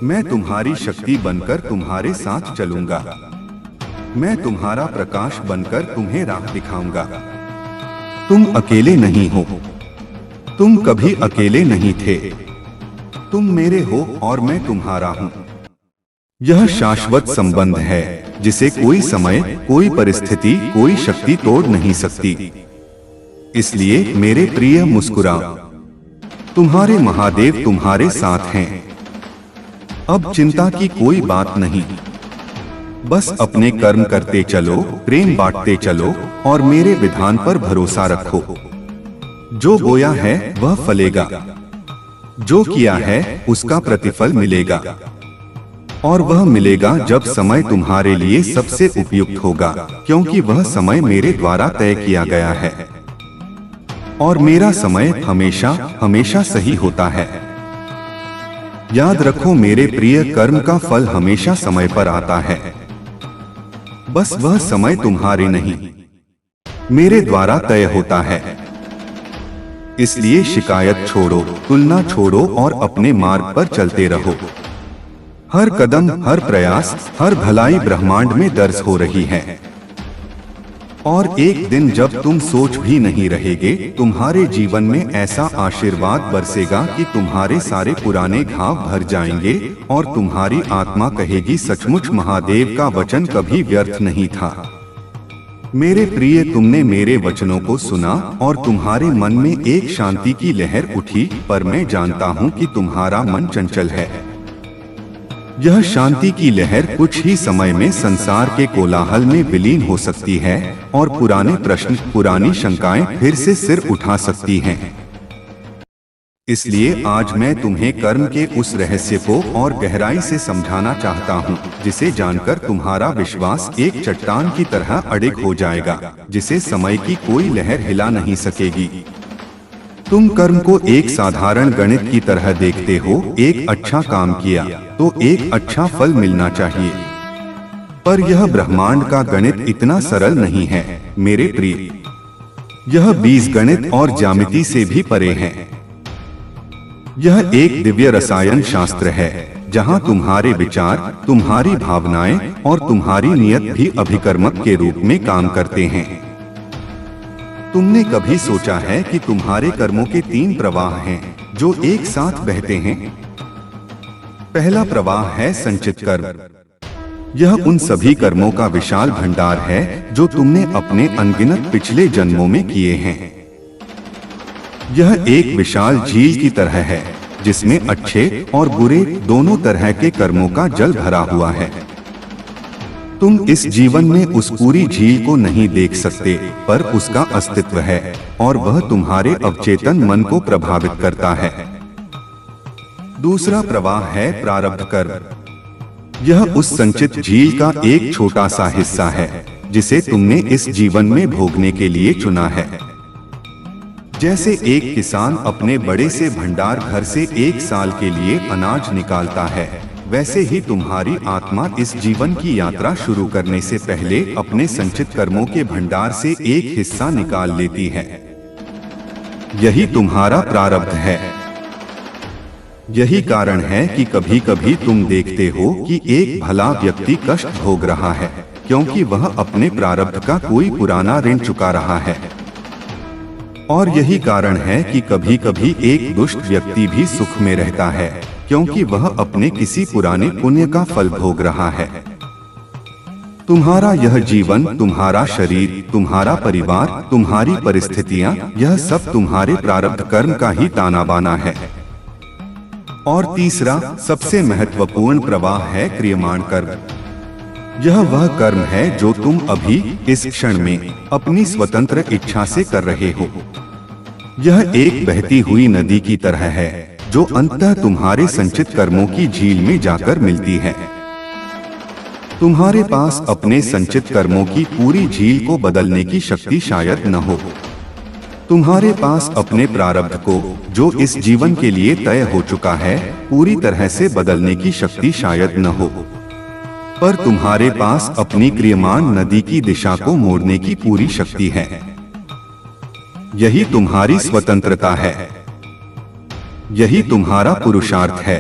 मैं तुम्हारी शक्ति बनकर तुम्हारे साथ चलूंगा। मैं तुम्हारा प्रकाश बनकर तुम्हें राह दिखाऊंगा। तुम अकेले नहीं हो। तुम कभी अकेले नहीं थे। तुम मेरे हो और मैं तुम्हारा हूं। यह शाश्वत संबंध है जिसे कोई समय, कोई परिस्थिति, कोई शक्ति तोड़ नहीं सकती। इसलिए मेरे प्रिय मुस्कुराओ। तुम्हारे महादेव तुम्हारे साथ हैं। अब चिंता की कोई बात नहीं। बस अपने कर्म करते चलो, प्रेम बांटते चलो और मेरे विधान पर भरोसा रखो। जो बोया है वह फलेगा। जो किया है उसका प्रतिफल मिलेगा। और वह मिलेगा जब समय तुम्हारे लिए सबसे उपयुक्त होगा, क्योंकि वह समय मेरे द्वारा तय किया गया है और मेरा समय हमेशा हमेशा सही होता है। याद रखो, मेरे प्रिय, कर्म का फल हमेशा समय पर आता है। बस वह समय तुम्हारे नहीं, मेरे द्वारा तय होता है। इसलिए शिकायत छोड़ो, तुलना छोड़ो और अपने मार्ग पर चलते रहो। हर कदम, हर प्रयास, हर भलाई ब्रह्मांड में दर्ज हो रही है। और एक दिन जब तुम सोच भी नहीं रहेगे, तुम्हारे जीवन में ऐसा आशीर्वाद बरसेगा कि तुम्हारे सारे पुराने घाव भर जाएंगे और तुम्हारी आत्मा कहेगी, सचमुच महादेव का वचन कभी व्यर्थ नहीं था। मेरे प्रिय, तुमने मेरे वचनों को सुना और तुम्हारे मन में एक शांति की लहर उठी, पर मैं जानता हूँ कि तुम्हारा मन चंचल है। यह शांति की लहर कुछ ही समय में संसार के कोलाहल में विलीन हो सकती है और पुराने प्रश्न, पुरानी शंकाएं फिर से सिर उठा सकती हैं। इसलिए आज मैं तुम्हें कर्म के उस रहस्य को और गहराई से समझाना चाहता हूँ, जिसे जानकर तुम्हारा विश्वास एक चट्टान की तरह अडिग हो जाएगा, जिसे समय की कोई लहर हिला नहीं सकेगी। तुम कर्म को एक साधारण गणित की तरह देखते हो। एक अच्छा काम किया तो एक अच्छा फल मिलना चाहिए, पर यह ब्रह्मांड का गणित इतना सरल नहीं है मेरे प्रिय। यह बीजगणित और ज्यामिति से भी परे है। यह एक दिव्य रसायन शास्त्र है, जहां तुम्हारे विचार, तुम्हारी भावनाएं और तुम्हारी नियत भी अभिकर्मक के रूप में काम करते हैं। तुमने कभी सोचा है कि तुम्हारे कर्मों के 3 प्रवाह हैं जो एक साथ बहते हैं? पहला प्रवाह है संचित कर्म। यह उन सभी कर्मों का विशाल भंडार है जो तुमने अपने अनगिनत पिछले जन्मों में किए हैं। यह एक विशाल झील की तरह है जिसमें अच्छे और बुरे दोनों तरह के कर्मों का जल भरा हुआ है। तुम इस जीवन में उस पूरी झील को नहीं देख सकते, पर उसका अस्तित्व है और वह तुम्हारे अवचेतन मन को प्रभावित करता है। दूसरा प्रवाह है प्रारब्ध कर्म। यह उस संचित झील का एक छोटा सा हिस्सा है जिसे तुमने इस जीवन में भोगने के लिए चुना है। जैसे एक किसान अपने बड़े से भंडार घर से 1 साल के लिए अनाज निकालता है, वैसे ही तुम्हारी आत्मा इस जीवन की यात्रा शुरू करने से पहले अपने संचित कर्मों के भंडार से एक हिस्सा निकाल लेती है। यही तुम्हारा प्रारब्ध है। यही कारण है कि कभी कभी तुम देखते हो कि एक भला व्यक्ति कष्ट भोग रहा है, क्योंकि वह अपने प्रारब्ध का कोई पुराना ऋण चुका रहा है। और यही कारण है कि कभी कभी एक दुष्ट व्यक्ति भी सुख में रहता है, क्योंकि वह अपने किसी पुराने पुण्य का फल भोग रहा है। तुम्हारा यह जीवन, तुम्हारा शरीर, तुम्हारा परिवार, तुम्हारी परिस्थितियां, यह सब तुम्हारे प्रारब्ध कर्म का ही ताना बाना है। और तीसरा सबसे महत्वपूर्ण प्रवाह है क्रियमाण कर्म। यह वह कर्म है जो तुम अभी इस क्षण में अपनी स्वतंत्र इच्छा से कर रहे हो। यह एक बहती हुई नदी की तरह है जो अंततः तुम्हारे संचित कर्मों की झील में जाकर मिलती है। तुम्हारे पास अपने संचित कर्मों की पूरी झील को बदलने की शक्ति शायद न हो। तुम्हारे पास अपने प्रारब्ध को, जो इस जीवन के लिए तय हो चुका है, पूरी तरह से बदलने की शक्ति शायद न हो, पर तुम्हारे पास अपनी क्रियमान नदी की दिशा को मोड़ने की पूरी शक्ति है। यही तुम्हारी स्वतंत्रता है, यही तुम्हारा पुरुषार्थ है।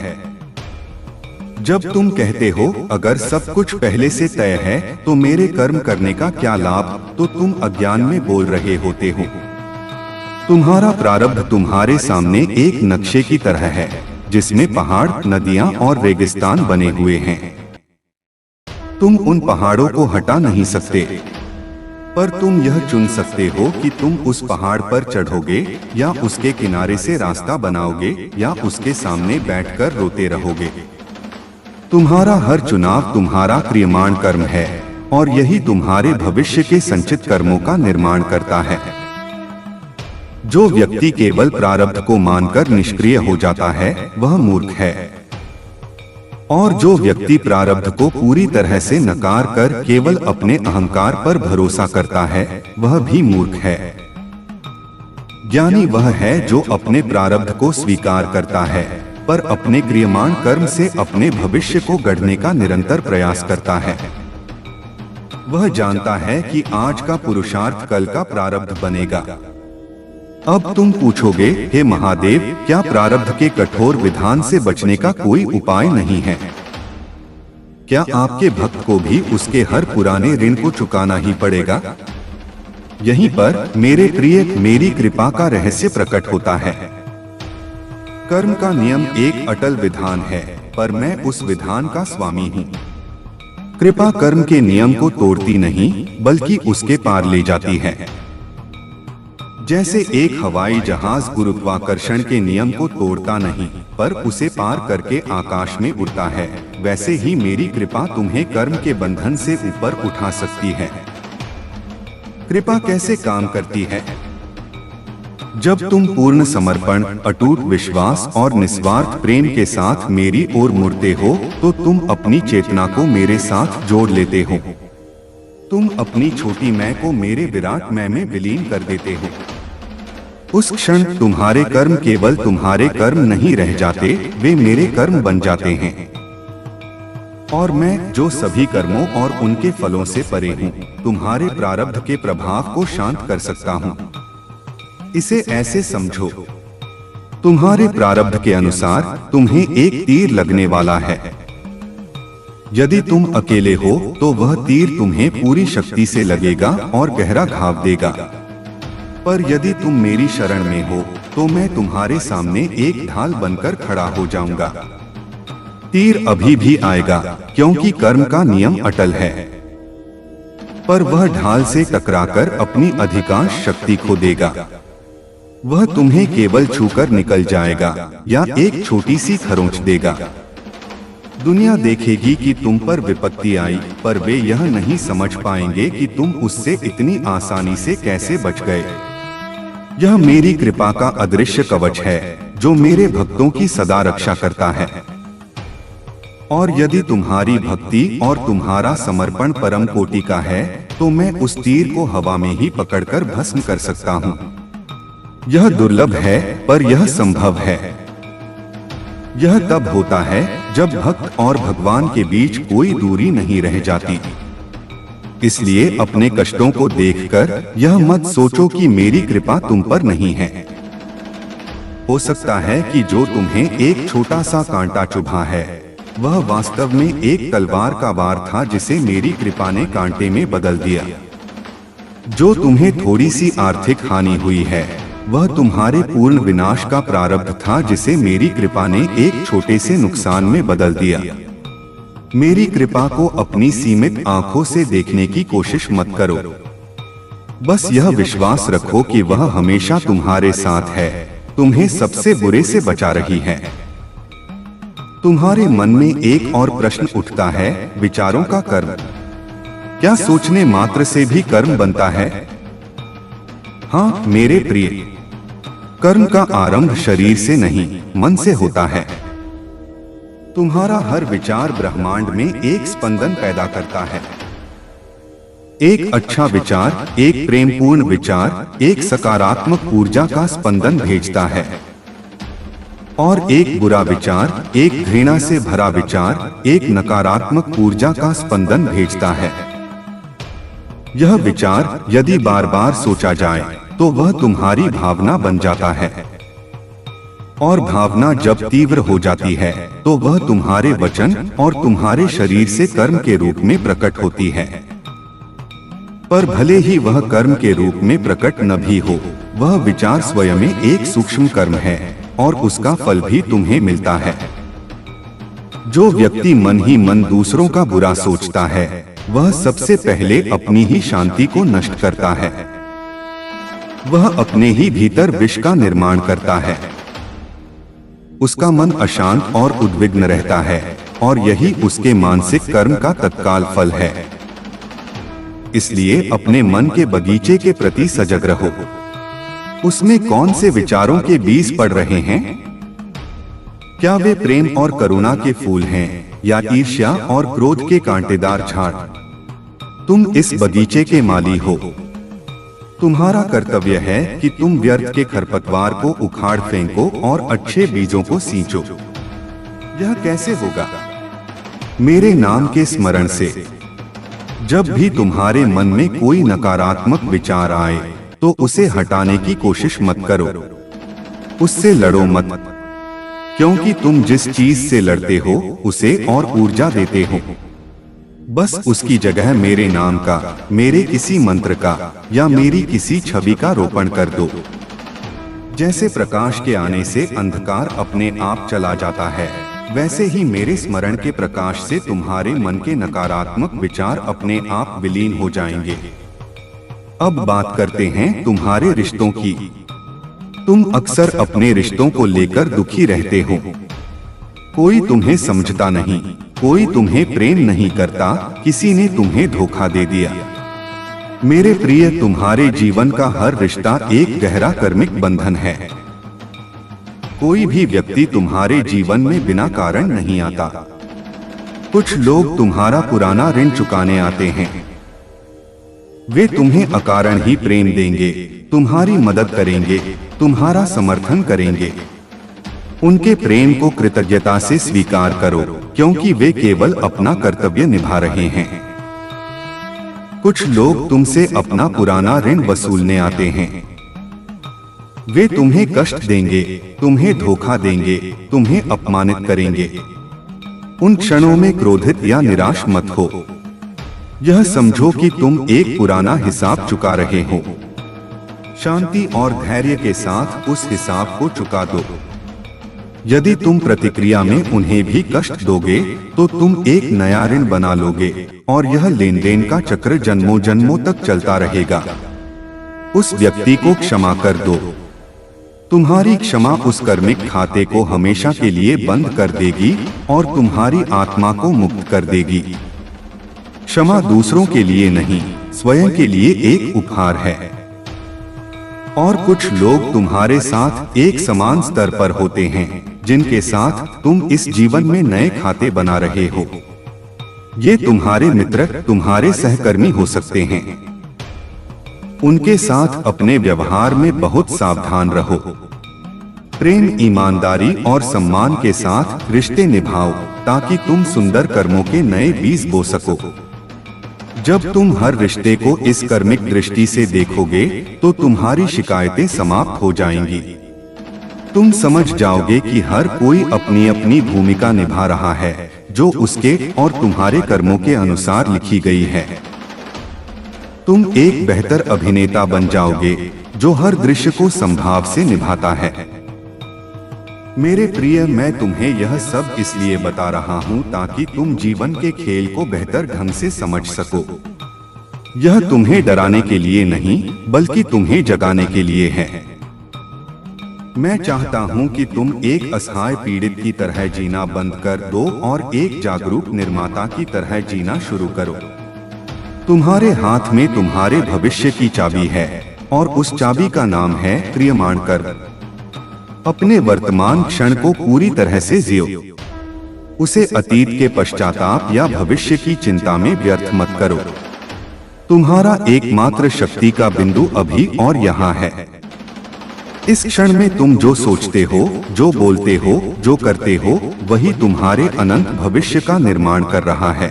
जब तुम कहते हो अगर सब कुछ पहले से तय है तो मेरे कर्म करने का क्या लाभ, तो तुम अज्ञान में बोल रहे होते हो। तुम्हारा प्रारब्ध तुम्हारे सामने एक नक्शे की तरह है जिसमें पहाड़, नदियां और रेगिस्तान बने हुए हैं। तुम उन पहाड़ों को हटा नहीं सकते, पर तुम यह चुन सकते हो कि तुम उस पहाड़ पर चढ़ोगे या उसके किनारे से रास्ता बनाओगे या उसके सामने बैठकर रोते रहोगे। तुम्हारा हर चुनाव तुम्हारा क्रियमाण कर्म है और यही तुम्हारे भविष्य के संचित कर्मों का निर्माण करता है। जो व्यक्ति केवल प्रारब्ध को मानकर निष्क्रिय हो जाता है वह मूर्ख है, और जो व्यक्ति प्रारब्ध को पूरी तरह से नकार कर केवल अपने अहंकार पर भरोसा करता है वह भी मूर्ख है। ज्ञानी वह है जो अपने प्रारब्ध को स्वीकार करता है पर अपने क्रियमाण कर्म से अपने भविष्य को गढ़ने का निरंतर प्रयास करता है। वह जानता है कि आज का पुरुषार्थ कल का प्रारब्ध बनेगा। अब तुम पूछोगे, हे महादेव, क्या प्रारब्ध के कठोर विधान से बचने का कोई उपाय नहीं है? क्या आपके भक्त को भी उसके हर पुराने ऋण को चुकाना ही पड़ेगा? यहीं पर मेरे प्रिय मेरी कृपा का रहस्य प्रकट होता है। कर्म का नियम एक अटल विधान है, पर मैं उस विधान का स्वामी हूँ। कृपा कर्म के नियम को तोड़ती नहीं बल्कि उसके पार ले जाती है। जैसे एक हवाई जहाज गुरुत्वाकर्षण के नियम को तोड़ता नहीं पर उसे पार करके आकाश में उड़ता है, वैसे ही मेरी कृपा तुम्हें कर्म के बंधन से ऊपर उठा सकती है। कृपा कैसे काम करती है? जब तुम पूर्ण समर्पण, अटूट विश्वास और निस्वार्थ प्रेम के साथ मेरी ओर मुड़ते हो तो तुम अपनी चेतना को मेरे साथ जोड़ लेते हो। तुम अपनी छोटी मैं को मेरे विराट मैं में विलीन कर देते हो। उस क्षण तुम्हारे कर्म केवल तुम्हारे कर्म नहीं रह जाते, वे मेरे कर्म बन जाते हैं। और मैं जो सभी कर्मों और उनके फलों से परे हूँ, तुम्हारे प्रारब्ध के प्रभाव को शांत कर सकता हूँ। इसे ऐसे समझो, तुम्हारे प्रारब्ध के अनुसार तुम्हें एक तीर लगने वाला है। यदि तुम अकेले हो तो वह तीर तुम्हें पूरी शक्ति से लगेगा और गहरा घाव देगा, पर यदि तुम मेरी शरण में हो तो मैं तुम्हारे सामने एक ढाल बनकर खड़ा हो जाऊंगा। तीर अभी भी आएगा क्योंकि कर्म का नियम अटल है, पर वह ढाल से टकराकर अपनी अधिकांश शक्ति खो देगा। वह तुम्हें केवल छूकर निकल जाएगा या एक छोटी सी खरोंच देगा। दुनिया देखेगी कि तुम पर विपत्ति आई, पर वे यह नहीं समझ पाएंगे कि तुम उससे इतनी आसानी से कैसे बच गए। यह मेरी कृपा का अदृश्य कवच है जो मेरे भक्तों की सदा रक्षा करता है। और यदि तुम्हारी भक्ति और तुम्हारा समर्पण परम कोटि का है तो मैं उस तीर को हवा में ही पकड़कर भस्म कर सकता हूँ। यह दुर्लभ है पर यह संभव है। यह तब होता है जब भक्त और भगवान के बीच कोई दूरी नहीं रह जाती। इसलिए अपने कष्टों को देखकर यह मत सोचो कि मेरी कृपा तुम पर नहीं है। हो सकता है कि जो तुम्हें एक छोटा सा कांटा चुभा है वह वास्तव में एक तलवार का वार था जिसे मेरी कृपा ने कांटे में बदल दिया। जो तुम्हें थोड़ी सी आर्थिक हानि हुई है वह तुम्हारे पूर्ण विनाश का प्रारब्ध था जिसे मेरी कृपा ने एक छोटे से नुकसान में बदल दिया। मेरी कृपा को अपनी सीमित आंखों से देखने की कोशिश मत करो। बस यह विश्वास रखो कि वह हमेशा तुम्हारे साथ है, तुम्हें सबसे बुरे से बचा रही है। तुम्हारे मन में एक और प्रश्न उठता है, विचारों का कर्म। क्या सोचने मात्र से भी कर्म बनता है? हाँ मेरे प्रिय, कर्म का आरंभ शरीर से नहीं मन से होता है। तुम्हारा हर विचार ब्रह्मांड में एक स्पंदन पैदा करता है। एक अच्छा विचार, एक प्रेमपूर्ण विचार, एक सकारात्मक ऊर्जा का स्पंदन भेजता है। और एक बुरा विचार, एक घृणा से भरा विचार, एक नकारात्मक ऊर्जा का स्पंदन भेजता है। यह विचार यदि बार बार सोचा जाए तो वह तुम्हारी भावना बन जाता है, और भावना जब तीव्र हो जाती है तो वह तुम्हारे वचन और तुम्हारे शरीर से कर्म के रूप में प्रकट होती है। पर भले ही वह कर्म के रूप में प्रकट न भी हो, वह विचार स्वयं में एक सूक्ष्म कर्म है और उसका फल भी तुम्हें मिलता है। जो व्यक्ति मन ही मन दूसरों का बुरा सोचता है, वह सबसे पहले अपनी ही शांति को नष्ट करता है। वह अपने ही भीतर विष का निर्माण करता है। उसका मन अशांत और उद्विग्न रहता है और यही उसके मानसिक कर्म का तत्काल फल है। इसलिए अपने मन के बगीचे के प्रति सजग रहो। उसमें कौन से विचारों के बीज पड़ रहे हैं? क्या वे प्रेम और करुणा के फूल हैं या ईर्ष्या और क्रोध के कांटेदार झाड़? तुम इस बगीचे के माली हो। तुम्हारा कर्तव्य है कि तुम व्यर्थ के खरपतवार को उखाड़ फेंको और अच्छे बीजों को सींचो। यह कैसे होगा? मेरे नाम के स्मरण से। जब भी तुम्हारे मन में कोई नकारात्मक विचार आए तो उसे हटाने की कोशिश मत करो, उससे लड़ो मत, क्योंकि तुम जिस चीज से लड़ते हो उसे और ऊर्जा देते हो। बस उसकी जगह मेरे नाम का, मेरे किसी मंत्र का या मेरी किसी छवि का रोपण कर दो। जैसे प्रकाश के आने से अंधकार अपने आप चला जाता है, वैसे ही मेरे स्मरण के प्रकाश से तुम्हारे मन के नकारात्मक विचार अपने आप विलीन हो जाएंगे। अब बात करते हैं तुम्हारे रिश्तों की। तुम अक्सर अपने रिश्तों को लेकर दुखी रहते हो। कोई तुम्हें समझता नहीं, कोई तुम्हें प्रेम नहीं करता, किसी ने तुम्हें धोखा दे दिया। मेरे प्रिय, तुम्हारे जीवन का हर रिश्ता एक गहरा कर्मिक बंधन है। कोई भी व्यक्ति तुम्हारे जीवन में बिना कारण नहीं आता। कुछ लोग तुम्हारा पुराना ऋण चुकाने आते हैं। वे तुम्हें अकारण ही प्रेम देंगे, तुम्हारी मदद करेंगे, तुम्हारा समर्थन करेंगे। उनके प्रेम को कृतज्ञता से स्वीकार करो, क्योंकि वे केवल अपना कर्तव्य निभा रहे हैं। कुछ लोग तुमसे अपना पुराना ऋण वसूलने आते हैं। वे तुम्हें कष्ट देंगे, तुम्हें धोखा देंगे, तुम्हें अपमानित करेंगे। उन क्षणों में क्रोधित या निराश मत हो। यह समझो कि तुम एक पुराना हिसाब चुका रहे हो। शांति और धैर्य के साथ उस हिसाब को चुका दो। यदि तुम प्रतिक्रिया में उन्हें भी कष्ट दोगे तो तुम एक नया ऋण बना लोगे और यह लेन देन का चक्र जन्मों जन्मों तक चलता रहेगा। उस व्यक्ति को क्षमा कर दो। तुम्हारी क्षमा उस कर्मिक खाते को हमेशा के लिए बंद कर देगी और तुम्हारी आत्मा को मुक्त कर देगी। क्षमा दूसरों के लिए नहीं, स्वयं के लिए एक उपहार है। और कुछ लोग तुम्हारे साथ एक समान स्तर पर होते हैं, जिनके साथ तुम इस जीवन में नए खाते बना रहे हो। ये तुम्हारे मित्र, तुम्हारे सहकर्मी हो सकते हैं। उनके साथ अपने व्यवहार में बहुत सावधान रहो। प्रेम, ईमानदारी और सम्मान के साथ रिश्ते निभाओ ताकि तुम सुंदर कर्मों के नए बीज बो सको। जब तुम हर रिश्ते को इस कर्मिक दृष्टि से देखोगे तो तुम्हारी शिकायतें समाप्त हो जाएंगी। तुम समझ जाओगे कि हर कोई अपनी अपनी भूमिका निभा रहा है, जो उसके और तुम्हारे कर्मों के अनुसार लिखी गई है। तुम एक बेहतर अभिनेता बन जाओगे, जो हर दृश्य को संभाव से निभाता है। मेरे प्रिय, मैं तुम्हें यह सब इसलिए बता रहा हूँ ताकि तुम जीवन के खेल को बेहतर ढंग से समझ सको। यह तुम्हें डराने के लिए नहीं, बल्कि तुम्हें जगाने के लिए है। मैं चाहता हूँ कि तुम एक असहाय पीड़ित की तरह जीना बंद कर दो और एक जागरूक निर्माता की तरह जीना शुरू करो। तुम्हारे हाथ में तुम्हारे भविष्य की चाबी है और उस चाबी का नाम है क्रियमाण कर्म। अपने वर्तमान क्षण को पूरी तरह से जियो। उसे अतीत के पश्चाताप या भविष्य की चिंता में व्यर्थ मत करो। तुम्हारा एकमात्र शक्ति का बिंदु अभी और यहाँ है। इस क्षण में तुम जो सोचते हो, जो बोलते हो, जो करते हो, वही तुम्हारे अनंत भविष्य का निर्माण कर रहा है।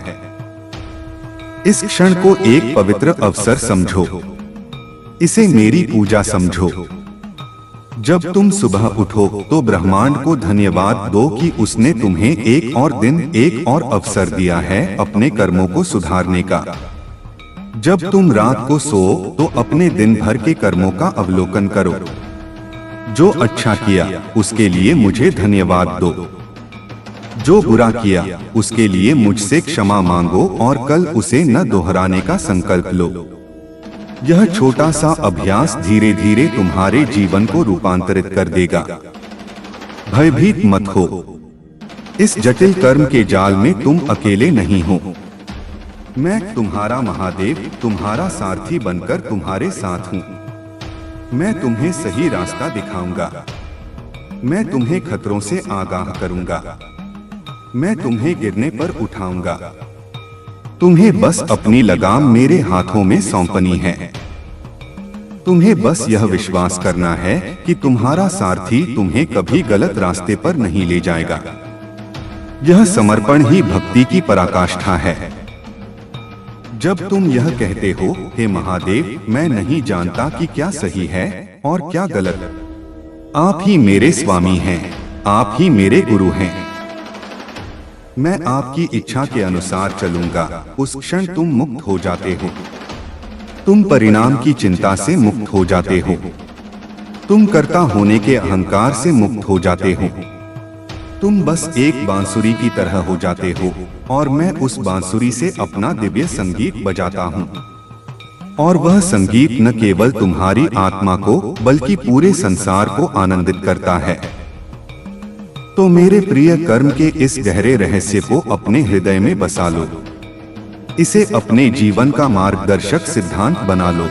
इस क्षण को एक पवित्र अवसर समझो, इसे मेरी पूजा समझो। जब तुम सुबह उठो तो ब्रह्मांड को धन्यवाद दो कि उसने तुम्हें एक और दिन, एक और अवसर दिया है अपने कर्मों को सुधारने का। जब तुम रात को सो तो अपने दिन भर के कर्मों का अवलोकन करो। जो अच्छा किया उसके लिए मुझे धन्यवाद दो, जो बुरा किया उसके लिए मुझसे क्षमा मांगो और कल उसे न दोहराने का संकल्प लो। यह छोटा सा अभ्यास धीरे धीरे तुम्हारे जीवन को रूपांतरित कर देगा। भयभीत मत हो, इस जटिल कर्म के जाल में तुम अकेले नहीं हो। मैं तुम्हारा महादेव, तुम्हारा सारथी बनकर तुम्हारे साथ हूँ। मैं तुम्हें सही रास्ता दिखाऊंगा, मैं तुम्हें खतरों से आगाह करूंगा, मैं तुम्हें गिरने पर उठाऊंगा। तुम्हें बस अपनी लगाम मेरे हाथों में सौंपनी है। तुम्हें बस यह विश्वास करना है कि तुम्हारा सारथी तुम्हें कभी गलत रास्ते पर नहीं ले जाएगा। यह समर्पण ही भक्ति की पराकाष्ठा है। जब तुम यह कहते हो, हे महादेव, मैं नहीं जानता कि क्या सही है और क्या गलत, आप ही मेरे स्वामी हैं, आप ही मेरे गुरु हैं, मैं आपकी इच्छा के अनुसार चलूंगा, उस क्षण तुम मुक्त हो जाते हो। तुम परिणाम की चिंता से मुक्त हो जाते हो। तुम कर्ता होने के अहंकार से मुक्त हो जाते हो। तुम बस एक बांसुरी की तरह हो जाते हो और मैं उस बांसुरी से अपना दिव्य संगीत बजाता हूँ। और वह संगीत न केवल तुम्हारी आत्मा को बल्कि पूरे संसार को आनंदित करता है। तो मेरे प्रिय कर्म के इस गहरे रहस्य को अपने हृदय में बसा लो। इसे अपने जीवन का मार्गदर्शक सिद्धांत बना लो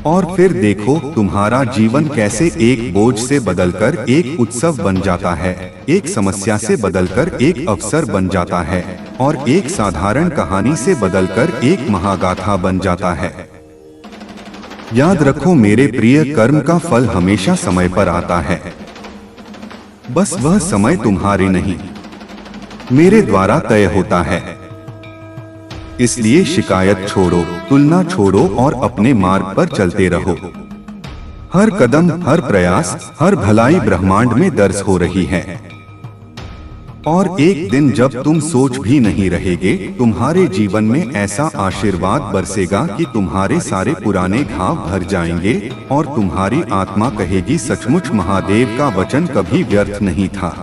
और फिर देखो तुम्हारा जीवन कैसे एक बोझ से बदलकर एक उत्सव बन जाता है, एक समस्या से बदलकर एक अवसर बन जाता है और एक साधारण कहानी से बदलकर एक महागाथा बन जाता है। याद रखो मेरे प्रिय, कर्म का फल हमेशा समय पर आता है। बस वह समय तुम्हारे नहीं, मेरे द्वारा तय होता है। इसलिए शिकायत छोड़ो, तुलना छोड़ो और अपने मार्ग पर चलते रहो। हर कदम, हर प्रयास, हर भलाई ब्रह्मांड में दर्ज हो रही है। और एक दिन जब तुम सोच भी नहीं रहेगे, तुम्हारे जीवन में ऐसा आशीर्वाद बरसेगा कि तुम्हारे सारे पुराने घाव भर जाएंगे और तुम्हारी आत्मा कहेगी, सचमुच महादेव का वचन कभी व्यर्थ नहीं था।